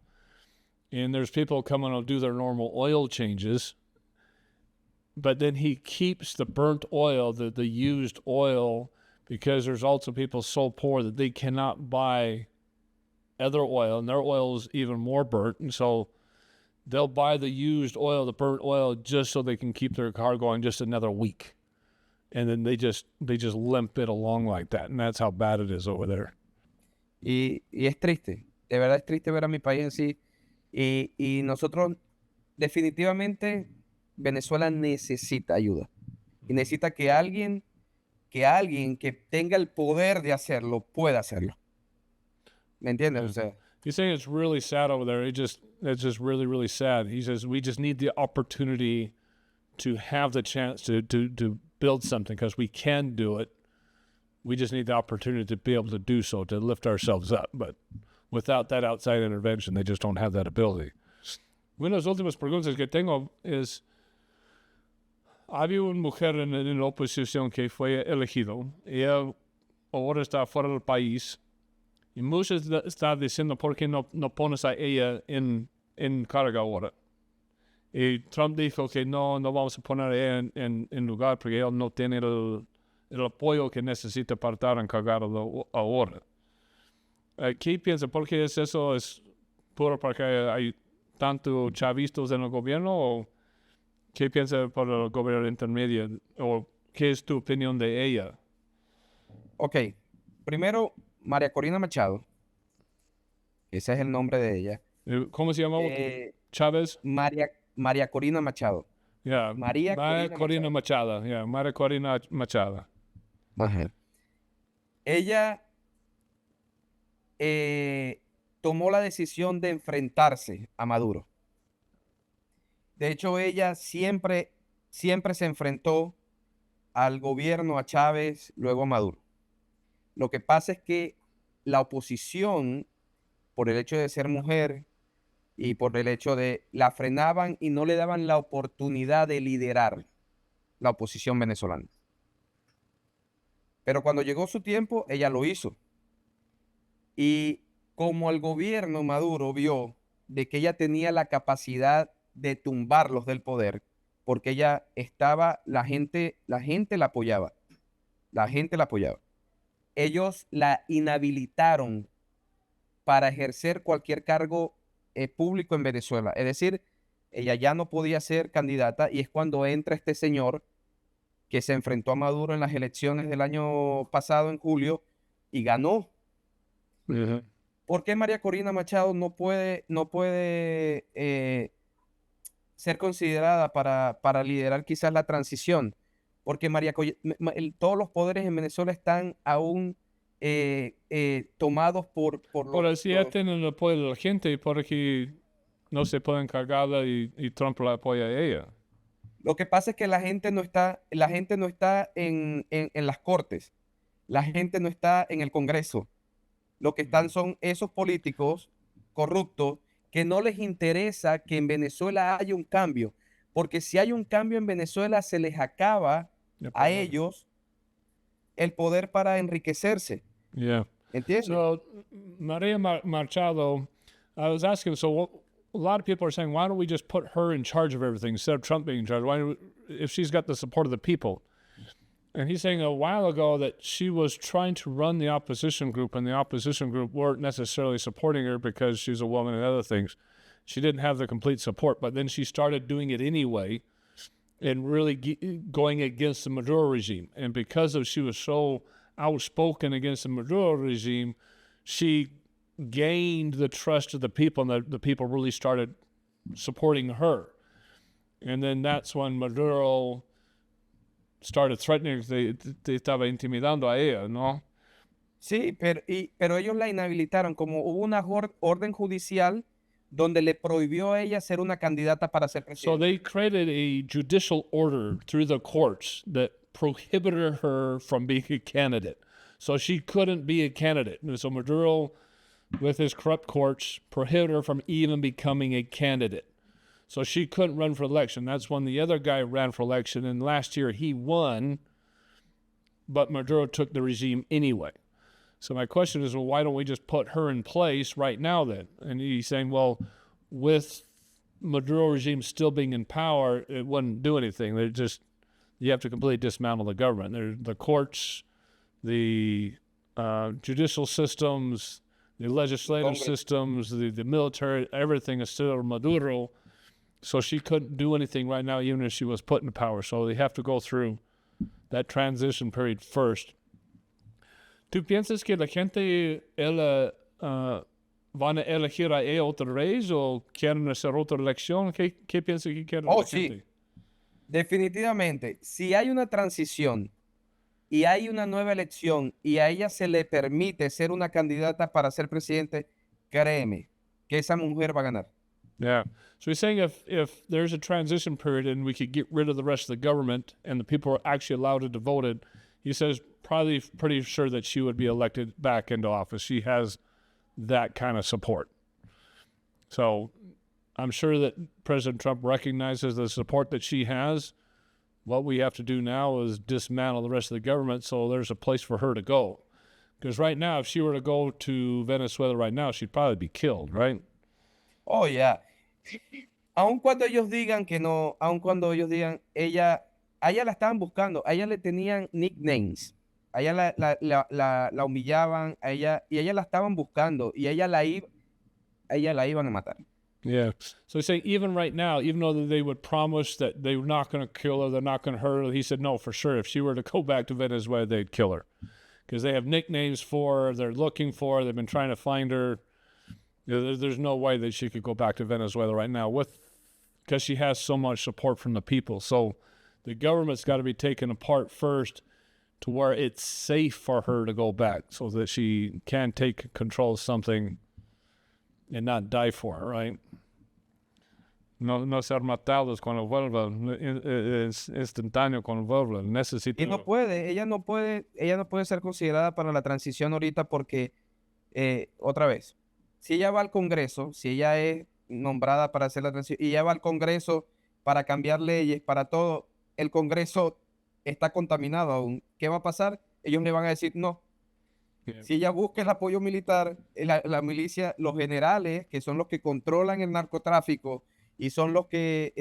And there's people coming to do their normal oil changes, but then he keeps the burnt oil, the used oil, because there's also people so poor that they cannot buy other oil, and their oil is even more burnt. And so they'll buy the used oil, the burnt oil, just so they can keep their car going just another week. And then they just limp it along like that. And that's how bad it is over there. Y es triste, de verdad es triste ver a mi país así. Y nosotros, definitivamente, Venezuela necesita ayuda. Y necesita que alguien que tenga el poder de hacerlo, pueda hacerlo. ¿Me entiendes? O sea, He's saying it's really sad over there. It's just really, really sad. He says we just need the opportunity to have the chance to build something, because we can do it. We just need the opportunity to be able to do so, to lift ourselves up. But without that outside intervention, they just don't have that ability. Una de las últimas preguntas que tengo es, había una mujer en la oposición que fue elegido. Ella ahora está fuera del país. Y muchos están diciendo, ¿por qué no pones a ella en cargo ahora? Y Trump dijo que no vamos a poner a ella en lugar porque él no tiene el apoyo que necesita para estar encargado ahora. ¿Qué piensa? ¿Por qué es eso? ¿Es puro porque hay tanto chavistas en el gobierno? ¿O qué piensa por el gobierno intermedio? ¿O qué es tu opinión de ella? ok, primero, María Corina Machado ese es el nombre de ella. ¿Cómo se llamaba? Chavez? María Corina Machado. Yeah. María Corina Machado. Yeah, María Corina Machado. Ajá. Ella tomó la decisión de enfrentarse a Maduro. De hecho, ella siempre se enfrentó al gobierno, a Chávez, luego a Maduro. Lo que pasa es que la oposición, por el hecho de ser mujer y por el hecho de la frenaban y no le daban la oportunidad de liderar la oposición venezolana. Pero cuando llegó su tiempo, ella lo hizo. Y como el gobierno Maduro vio de que ella tenía la capacidad de tumbarlos del poder, porque ella estaba, la gente la apoyaba. La gente la apoyaba. Ellos la inhabilitaron para ejercer cualquier cargo público en Venezuela. Es decir, ella ya no podía ser candidata y es cuando entra este señor que se enfrentó a Maduro en las elecciones del año pasado, en julio, y ganó. Uh-huh. ¿Por qué María Corina Machado no puede ser considerada para liderar quizás la transición? Porque todos los poderes en Venezuela están aún tomados por si ya tienen el apoyo de la gente, porque no se pueden cargarla y Trump la apoya a ella. Lo que pasa es que la gente no está en las cortes, la gente no está en el Congreso. Lo que están son esos políticos corruptos que no les interesa que en Venezuela haya un cambio, porque si hay un cambio en Venezuela se les acaba a ellos el poder para enriquecerse. Yeah. ¿Entiendes? So, Maria Machado, I was asking, a lot of people are saying, why don't we just put her in charge of everything instead of Trump being in charge? If she's got the support of the people? And he's saying a while ago that she was trying to run the opposition group, and the opposition group weren't necessarily supporting her because she's a woman and other things. She didn't have the complete support, but then she started doing it anyway and really going against the Maduro regime. And because she was so outspoken against the Maduro regime, she gained the trust of the people, and the people really started supporting her. And then that's when Maduro started threatening, te estaba intimidando a ella, ¿no? Sí, pero ellos la inhabilitaron, como hubo una orden judicial donde le prohibió a ella ser una candidata para ser presidente. So they created a judicial order through the courts that prohibited her from being a candidate. So she couldn't be a candidate. And so Maduro, with his corrupt courts, prohibited her from even becoming a candidate. So she couldn't run for election. That's when the other guy ran for election, and last year he won, but Maduro took the regime anyway. So my question is, well, why don't we just put her in place right now then? And he's saying, well, with Maduro regime still being in power, it wouldn't do anything. You have to completely dismantle the government. The courts, the judicial systems, the legislative systems, the military, everything is still Maduro. So she couldn't do anything right now, even if she was put in power. So they have to go through that transition period first. ¿Tú piensas que la gente van a elegir a ella otra vez o quieren hacer otra elección? ¿Qué piensas que quieren la gente? Sí, definitivamente. Si hay una transición y hay una nueva elección y a ella se le permite ser una candidata para ser presidente, créeme que esa mujer va a ganar. Yeah. So he's saying if there's a transition period and we could get rid of the rest of the government and the people are actually allowed to vote it, he says probably pretty sure that she would be elected back into office. She has that kind of support. So I'm sure that President Trump recognizes the support that she has. What we have to do now is dismantle the rest of the government so there's a place for her to go. Because right now, if she were to go to Venezuela right now, she'd probably be killed, right? Oh, yeah. Aun cuando ellos digan que no, aun cuando ellos digan, a ella la estaban buscando, a ella le tenían nicknames, a ella la humillaban, y a ella la estaban buscando, y a ella la iban a matar. Yeah. So he's saying even right now, even though they would promise that they were not going to kill her, they're not going to hurt her, he said, no, for sure, if she were to go back to Venezuela, they'd kill her. Because they have nicknames for her, they're looking for her, they've been trying to find her. There's no way that she could go back to Venezuela right now because she has so much support from the people. So the government's got to be taken apart first to where it's safe for her to go back so that she can take control of something and not die for it, right? No ser matados cuando vuelva, es instantáneo cuando vuelva. Necesito... Y ella no puede ser considerada para la transición ahorita porque, otra vez, si ella va al Congreso, si ella es nombrada para hacer la transición, y ella va al Congreso para cambiar leyes, para todo, el Congreso está contaminado aún. ¿Qué va a pasar? Ellos le van a decir no. Yeah. Si ella busca el apoyo militar, la milicia, los generales, que son los que controlan el narcotráfico y son los que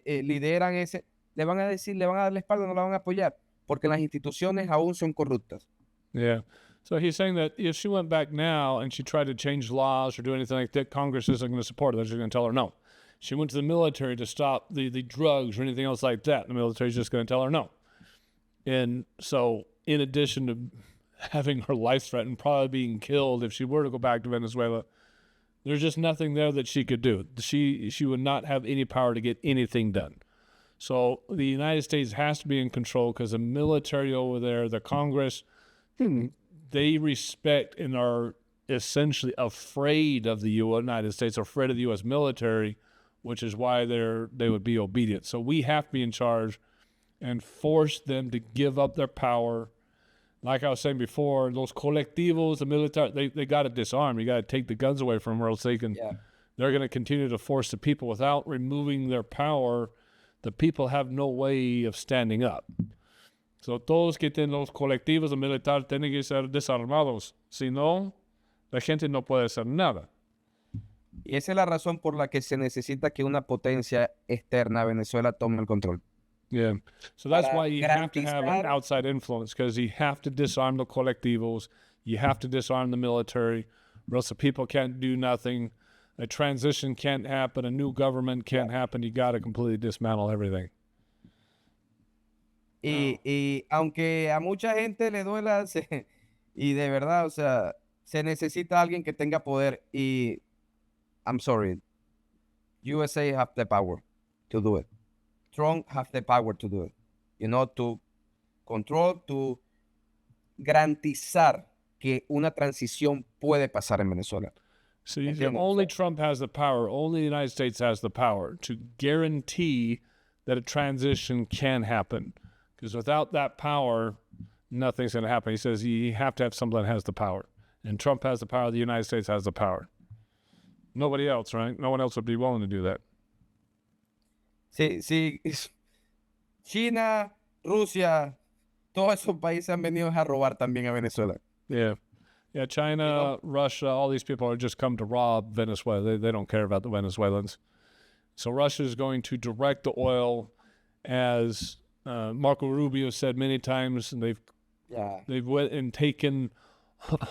lideran ese, le van a decir, le van a dar la espalda, no la van a apoyar, porque las instituciones aún son corruptas. Yeah. So he's saying that if she went back now and she tried to change laws or do anything like that, Congress isn't going to support her. They're just going to tell her no. She went to the military to stop the drugs or anything else like that. The military's just going to tell her no. And so in addition to having her life threatened, probably being killed if she were to go back to Venezuela, there's just nothing there that she could do. She would not have any power to get anything done. So the United States has to be in control because the military over there, the Congress, they respect and are essentially afraid of the United States, afraid of the U.S. military, which is why they would be obedient. So we have to be in charge and force them to give up their power. Like I was saying before, those colectivos, the military, they got to disarm. You got to take the guns away from them or else they're going to continue to force the people. Without removing their power, the people have no way of standing up. So todos que tienen los colectivos de militar tienen que ser desarmados. Si no, la gente no puede hacer nada. Y esa es la razón por la que se necesita que una potencia externa a Venezuela tome el control. Yeah. So that's Para why you have to have an garantizar- outside influence because you have to disarm the colectivos. You have to disarm the military or else the people can't do nothing. A transition can't happen. A new government can't happen. You got to completely dismantle everything. Y aunque a mucha gente le duela, y de verdad, o sea, se necesita alguien que tenga poder. Y I'm sorry, USA have the power to do it. Trump have the power to do it. You know, to control, to garantizar que una transición puede pasar en Venezuela. See, Entiendo. only Trump has the power. Only the United States has the power to guarantee that a transition can happen. Because without that power, nothing's going to happen. He says you have to have someone that has the power. And Trump has the power. The United States has the power. Nobody else, right? No one else would be willing to do that. Sí. China, Rusia, todos esos países han venido a robar también a Venezuela. Yeah. Yeah, China, Russia, all these people are just come to rob Venezuela. They don't care about the Venezuelans. So Russia is going to direct the oil, as Marco Rubio said many times, and they've went and taken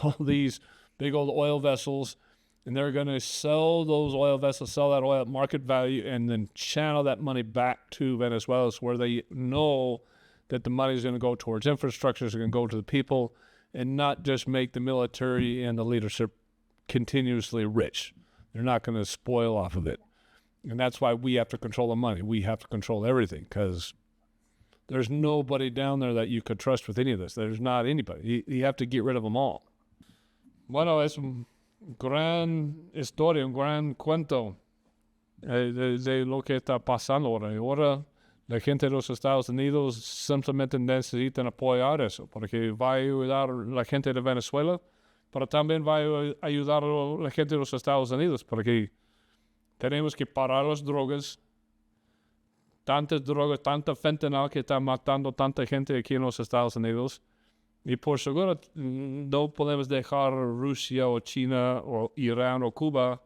all these big old oil vessels, and they're going to sell those oil vessels, sell that oil at market value, and then channel that money back to Venezuela where they know that the money is going to go towards infrastructure, it's going to go to the people, and not just make the military and the leadership continuously rich. They're not going to spoil off of it. And that's why we have to control the money. We have to control everything because there's nobody down there that you could trust with any of this. There's not anybody. You have to get rid of them all. Bueno, es un gran historia, un gran cuento de lo que está pasando ahora. Ahora la gente de los Estados Unidos simplemente necesitan apoyar eso, porque va a ayudar a la gente de Venezuela, pero también va a ayudar a la gente de los Estados Unidos, porque tenemos que parar las drogas, tanta fentanyl que está matando tanta gente aquí en los Estados Unidos. Y por seguro no podemos dejar Rusia o China o Irán o Cuba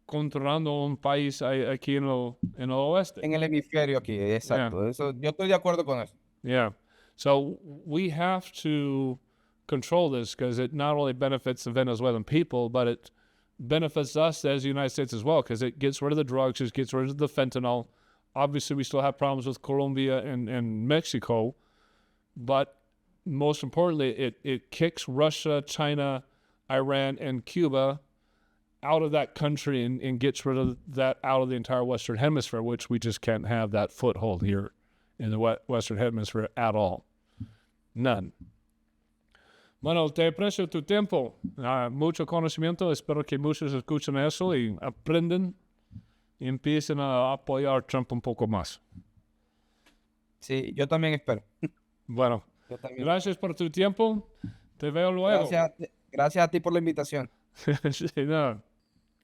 controlando un país aquí en el oeste. En el hemisferio aquí, exacto. Yeah. Eso, yo estoy de acuerdo con eso. Yeah. So we have to control this because it not only benefits the Venezuelan people, but it benefits us as the United States as well because it gets rid of the drugs, it gets rid of the fentanyl. Obviously, we still have problems with Colombia and Mexico, but most importantly, it kicks Russia, China, Iran, and Cuba out of that country and gets rid of that out of the entire Western Hemisphere, which we just can't have that foothold here in the Western Hemisphere at all. None. Bueno, te aprecio tu tiempo. Mucho conocimiento. Espero que muchos escuchen eso y aprenden y empiecen a apoyar a Trump un poco más. Sí, yo también espero. Bueno, Yo también. gracias por tu tiempo. Te veo luego. Gracias a ti por la invitación. No.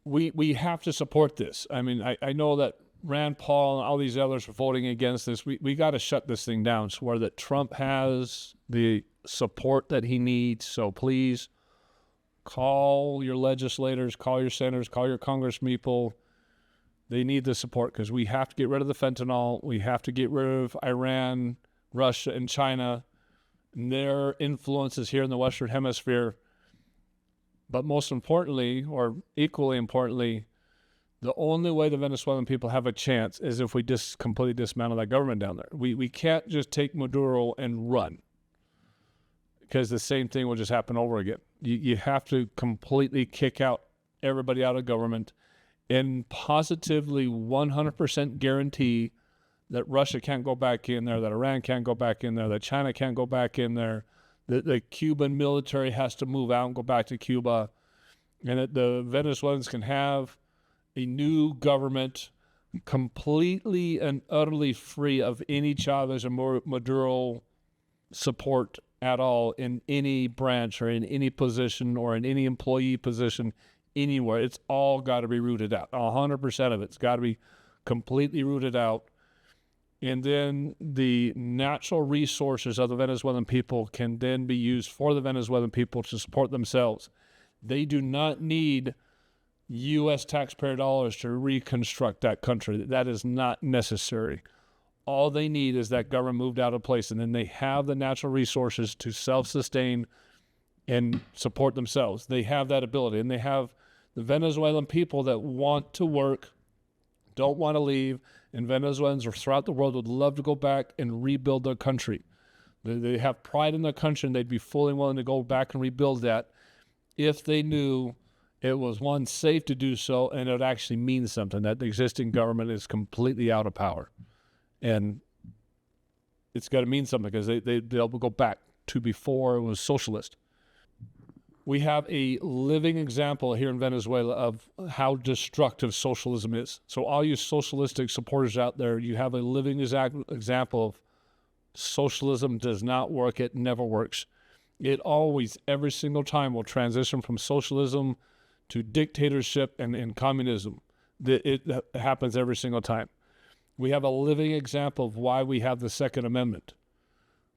We have to support this. I mean, I know that Rand Paul and all these others are voting against this. We got to shut this thing down so where that Trump has the support that he needs. So please call your legislators, call your senators, call your congresspeople. They need the support because we have to get rid of the fentanyl. We have to get rid of Iran, Russia, and China and their influences here in the Western Hemisphere. But most importantly, or equally importantly, the only way the Venezuelan people have a chance is if we just completely dismantle that government down there. We can't just take Maduro and run because the same thing will just happen over again. You have to completely kick out everybody out of government and positively 100% guarantee that Russia can't go back in there, that Iran can't go back in there, that China can't go back in there, that the Cuban military has to move out and go back to Cuba, and that the Venezuelans can have a new government completely and utterly free of any Chavez and Maduro support at all in any branch or in any position or in any employee position anywhere. It's all got to be rooted out. 100% of it's got to be completely rooted out. And then the natural resources of the Venezuelan people can then be used for the Venezuelan people to support themselves. They do not need U.S. taxpayer dollars to reconstruct that country. That is not necessary. All they need is that government moved out of place, and then they have the natural resources to self-sustain and support themselves. They have that ability, and they have the Venezuelan people that want to work, don't want to leave, and Venezuelans throughout the world would love to go back and rebuild their country. They have pride in their country, and they'd be fully willing to go back and rebuild that if they knew it was, one, safe to do so, and it would actually mean something, that the existing government is completely out of power. And it's got to mean something because they'll go back to before it was socialist. We have a living example here in Venezuela of how destructive socialism is. So all you socialistic supporters out there, you have a living example of socialism does not work. It never works. It always, every single time, will transition from socialism to dictatorship and communism. It happens every single time. We have a living example of why we have the Second Amendment,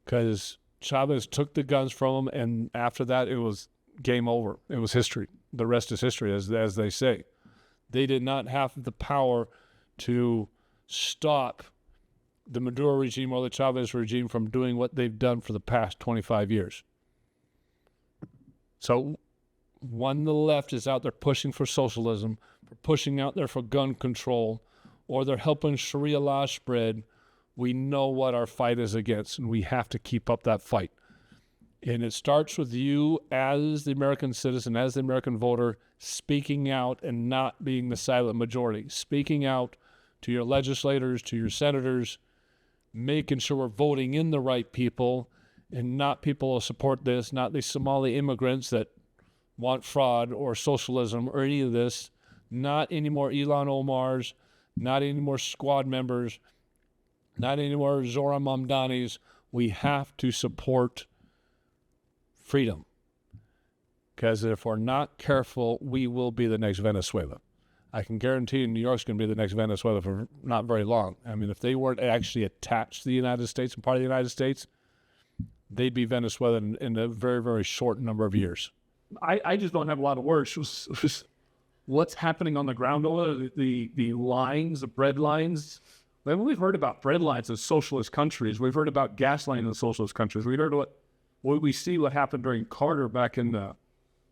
because Chavez took the guns from him, and after that, it was game over. It was history. The rest is history, as they say. They did not have the power to stop the Maduro regime or the Chavez regime from doing what they've done for the past 25 years. So when the left is out there pushing for socialism, for pushing out there for gun control, or they're helping Sharia law spread, we know what our fight is against, and we have to keep up that fight. And it starts with you as the American citizen, as the American voter, speaking out and not being the silent majority, speaking out to your legislators, to your senators, making sure we're voting in the right people and not people who support this, not the Somali immigrants that want fraud or socialism or any of this, not any more Ilhan Omars, not any more squad members, not any more Zohran Mamdanis. We have to support freedom, because if we're not careful, we will be the next Venezuela. I can guarantee you New York's going to be the next Venezuela for not very long. I mean, if they weren't actually attached to the United States and part of the United States, they'd be Venezuela in a very, very short number of years. I just don't have a lot of words. What's happening on the ground over there, the lines, the bread lines. I mean, we've heard about bread lines in socialist countries. We've heard about gas lines in socialist countries. We heard what we see what happened during Carter back in the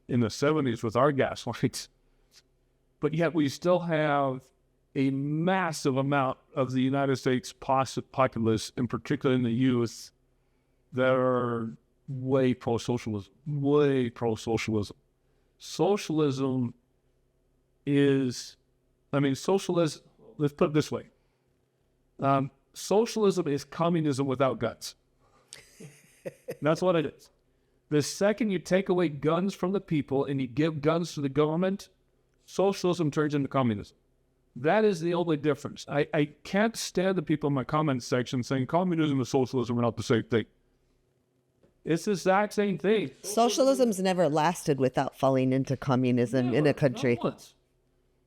70s with our gas lines. But yet we still have a massive amount of the United States populace, in particular in the youth, that are way pro-socialism. Socialism is, socialism, let's put it this way. Socialism is communism without guns. That's what it is. The second you take away guns from the people and you give guns to the government, socialism turns into communism. That is the only difference. I can't stand the people in my comment section saying communism and socialism are not the same thing. It's the exact same thing. Socialism's never lasted without falling into communism in a country.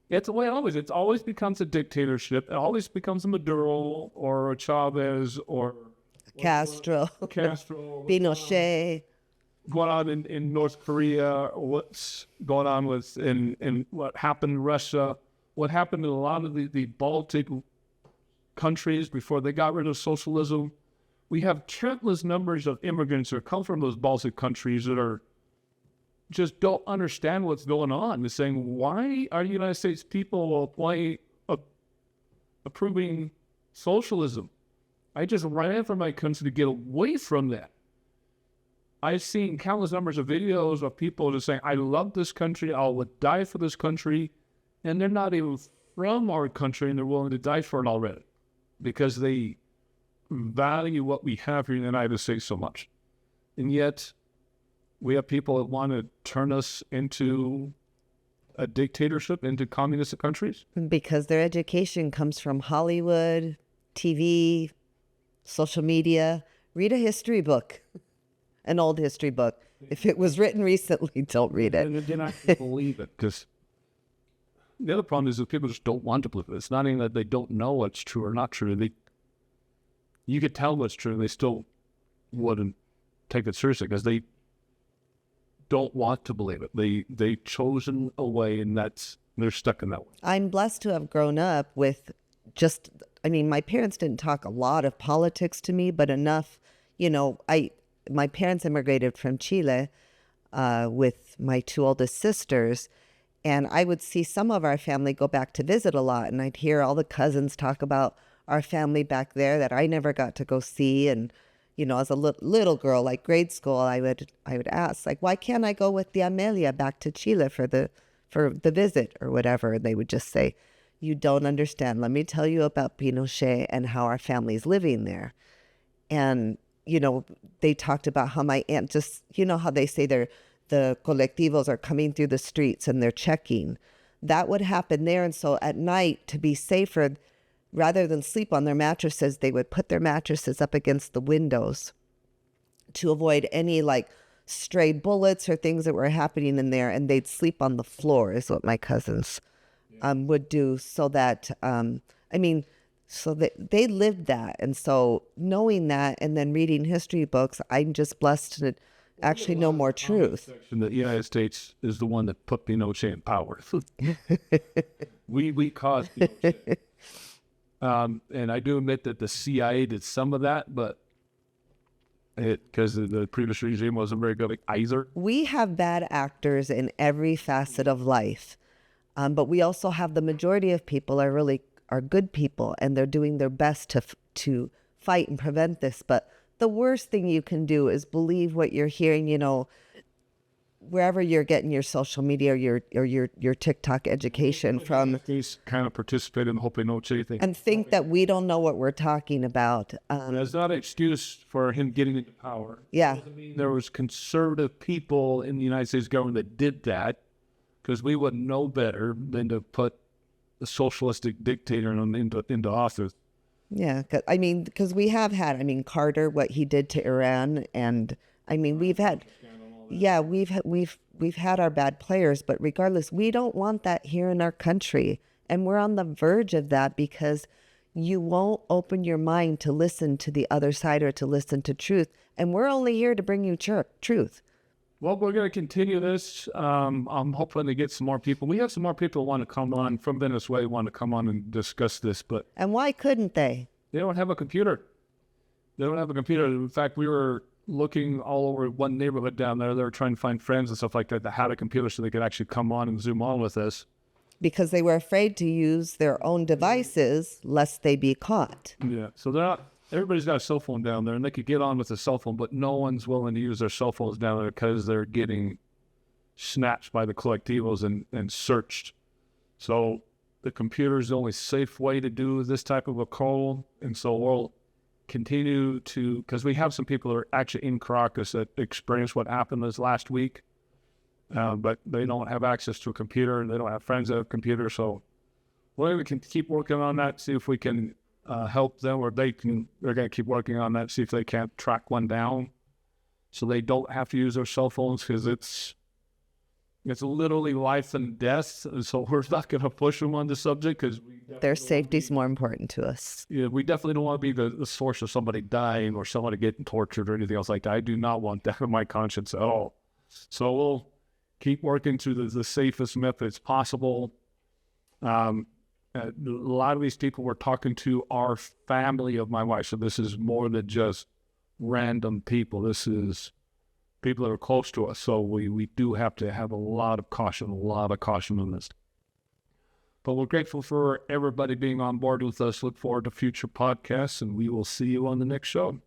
It's the way it always. It always becomes a dictatorship. It always becomes a Maduro or a Chavez or Castro, Pinochet. Going on in North Korea, or what's going on with in what happened in Russia, what happened in a lot of the Baltic countries before they got rid of socialism. We have countless numbers of immigrants that come from those Baltic countries that are just don't understand what's going on. They're saying, why are the United States people approving socialism? I just ran from my country to get away from that. I've seen countless numbers of videos of people just saying, I love this country, I would die for this country, and they're not even from our country and they're willing to die for it already because they value what we have here in the United States so much. And yet, we have people that want to turn us into a dictatorship, into communist countries. Because their education comes from Hollywood, TV, social media. Read a history book. An old history book. If it was written recently, don't read it. And then I can't believe it, because the other problem is that people just don't want to believe it. It's not even that they don't know what's true or not true. You could tell what's true, and they still wouldn't take it seriously because they don't want to believe it. They've chosen a way, and they're stuck in that way. I'm blessed to have grown up with my parents didn't talk a lot of politics to me, but enough, my parents immigrated from Chile with my two oldest sisters, and I would see some of our family go back to visit a lot, and I'd hear all the cousins talk about our family back there that I never got to go see. And as a little girl, like grade school, I would ask, like, why can't I go with the Amelia back to Chile for the visit or whatever? And they would just say, you don't understand. Let me tell you about Pinochet and how our family's living there. And they talked about how my aunt how they say the colectivos are coming through the streets and they're checking. That would happen there. And so at night, to be safer, rather than sleep on their mattresses, they would put their mattresses up against the windows to avoid any stray bullets or things that were happening in there. And they'd sleep on the floor is what my cousins would do, so that, so they lived that. And so knowing that and then reading history books, I'm just blessed to actually know more truth. And the United States is the one that put Pinochet in power. we caused Pinochet. And I do admit that the CIA did some of that, but because the previous regime wasn't very good either. We have bad actors in every facet of life, but we also have the majority of people are good people, and they're doing their best to fight and prevent this. But the worst thing you can do is believe what you're hearing, wherever you're getting your social media or your TikTok education from. He's kind of participated in the whole Pinochet thing. And think that we don't know what we're talking about. That's not an excuse for him getting into power. Yeah. There was conservative people in the United States government that did that, because we wouldn't know better than to put the socialistic dictator into office. Yeah, because we have had, Carter, what he did to Iran, and we've had our bad players, but regardless, we don't want that here in our country, and we're on the verge of that because you won't open your mind to listen to the other side or to listen to truth, and we're only here to bring you truth. Well, we're going to continue this. I'm hoping to get some more people. We have some more people who want to come on from Venezuela, who want to come on and discuss this, but... And why couldn't they? They don't have a computer. In fact, we were looking all over one neighborhood down there. They were trying to find friends and stuff like that had a computer so they could actually come on and Zoom on with us. Because they were afraid to use their own devices lest they be caught. Yeah, so they're not... Everybody's got a cell phone down there, and they could get on with a cell phone, but no one's willing to use their cell phones down there because they're getting snatched by the collectivos and searched So the computer is the only safe way to do this type of a call. And so we'll continue to, because we have some people that are actually in Caracas that experienced what happened this last week, but they don't have access to a computer and they don't have friends that have computers. So we can keep working on that, see if we can help them, or they're going to keep working on that, see if they can't track one down so they don't have to use their cell phones, because it's literally life and death. And so we're not going to push them on the subject, because Their safety's more important to us. yeah, we definitely don't want to be the source of somebody dying or somebody getting tortured or anything else like that. I do not want that in my conscience at all. So we'll keep working through the safest methods possible. A lot of these people we're talking to are family of my wife. So this is more than just random people. This is people that are close to us. So we do have to have a lot of caution on this. But we're grateful for everybody being on board with us. Look forward to future podcasts, and we will see you on the next show.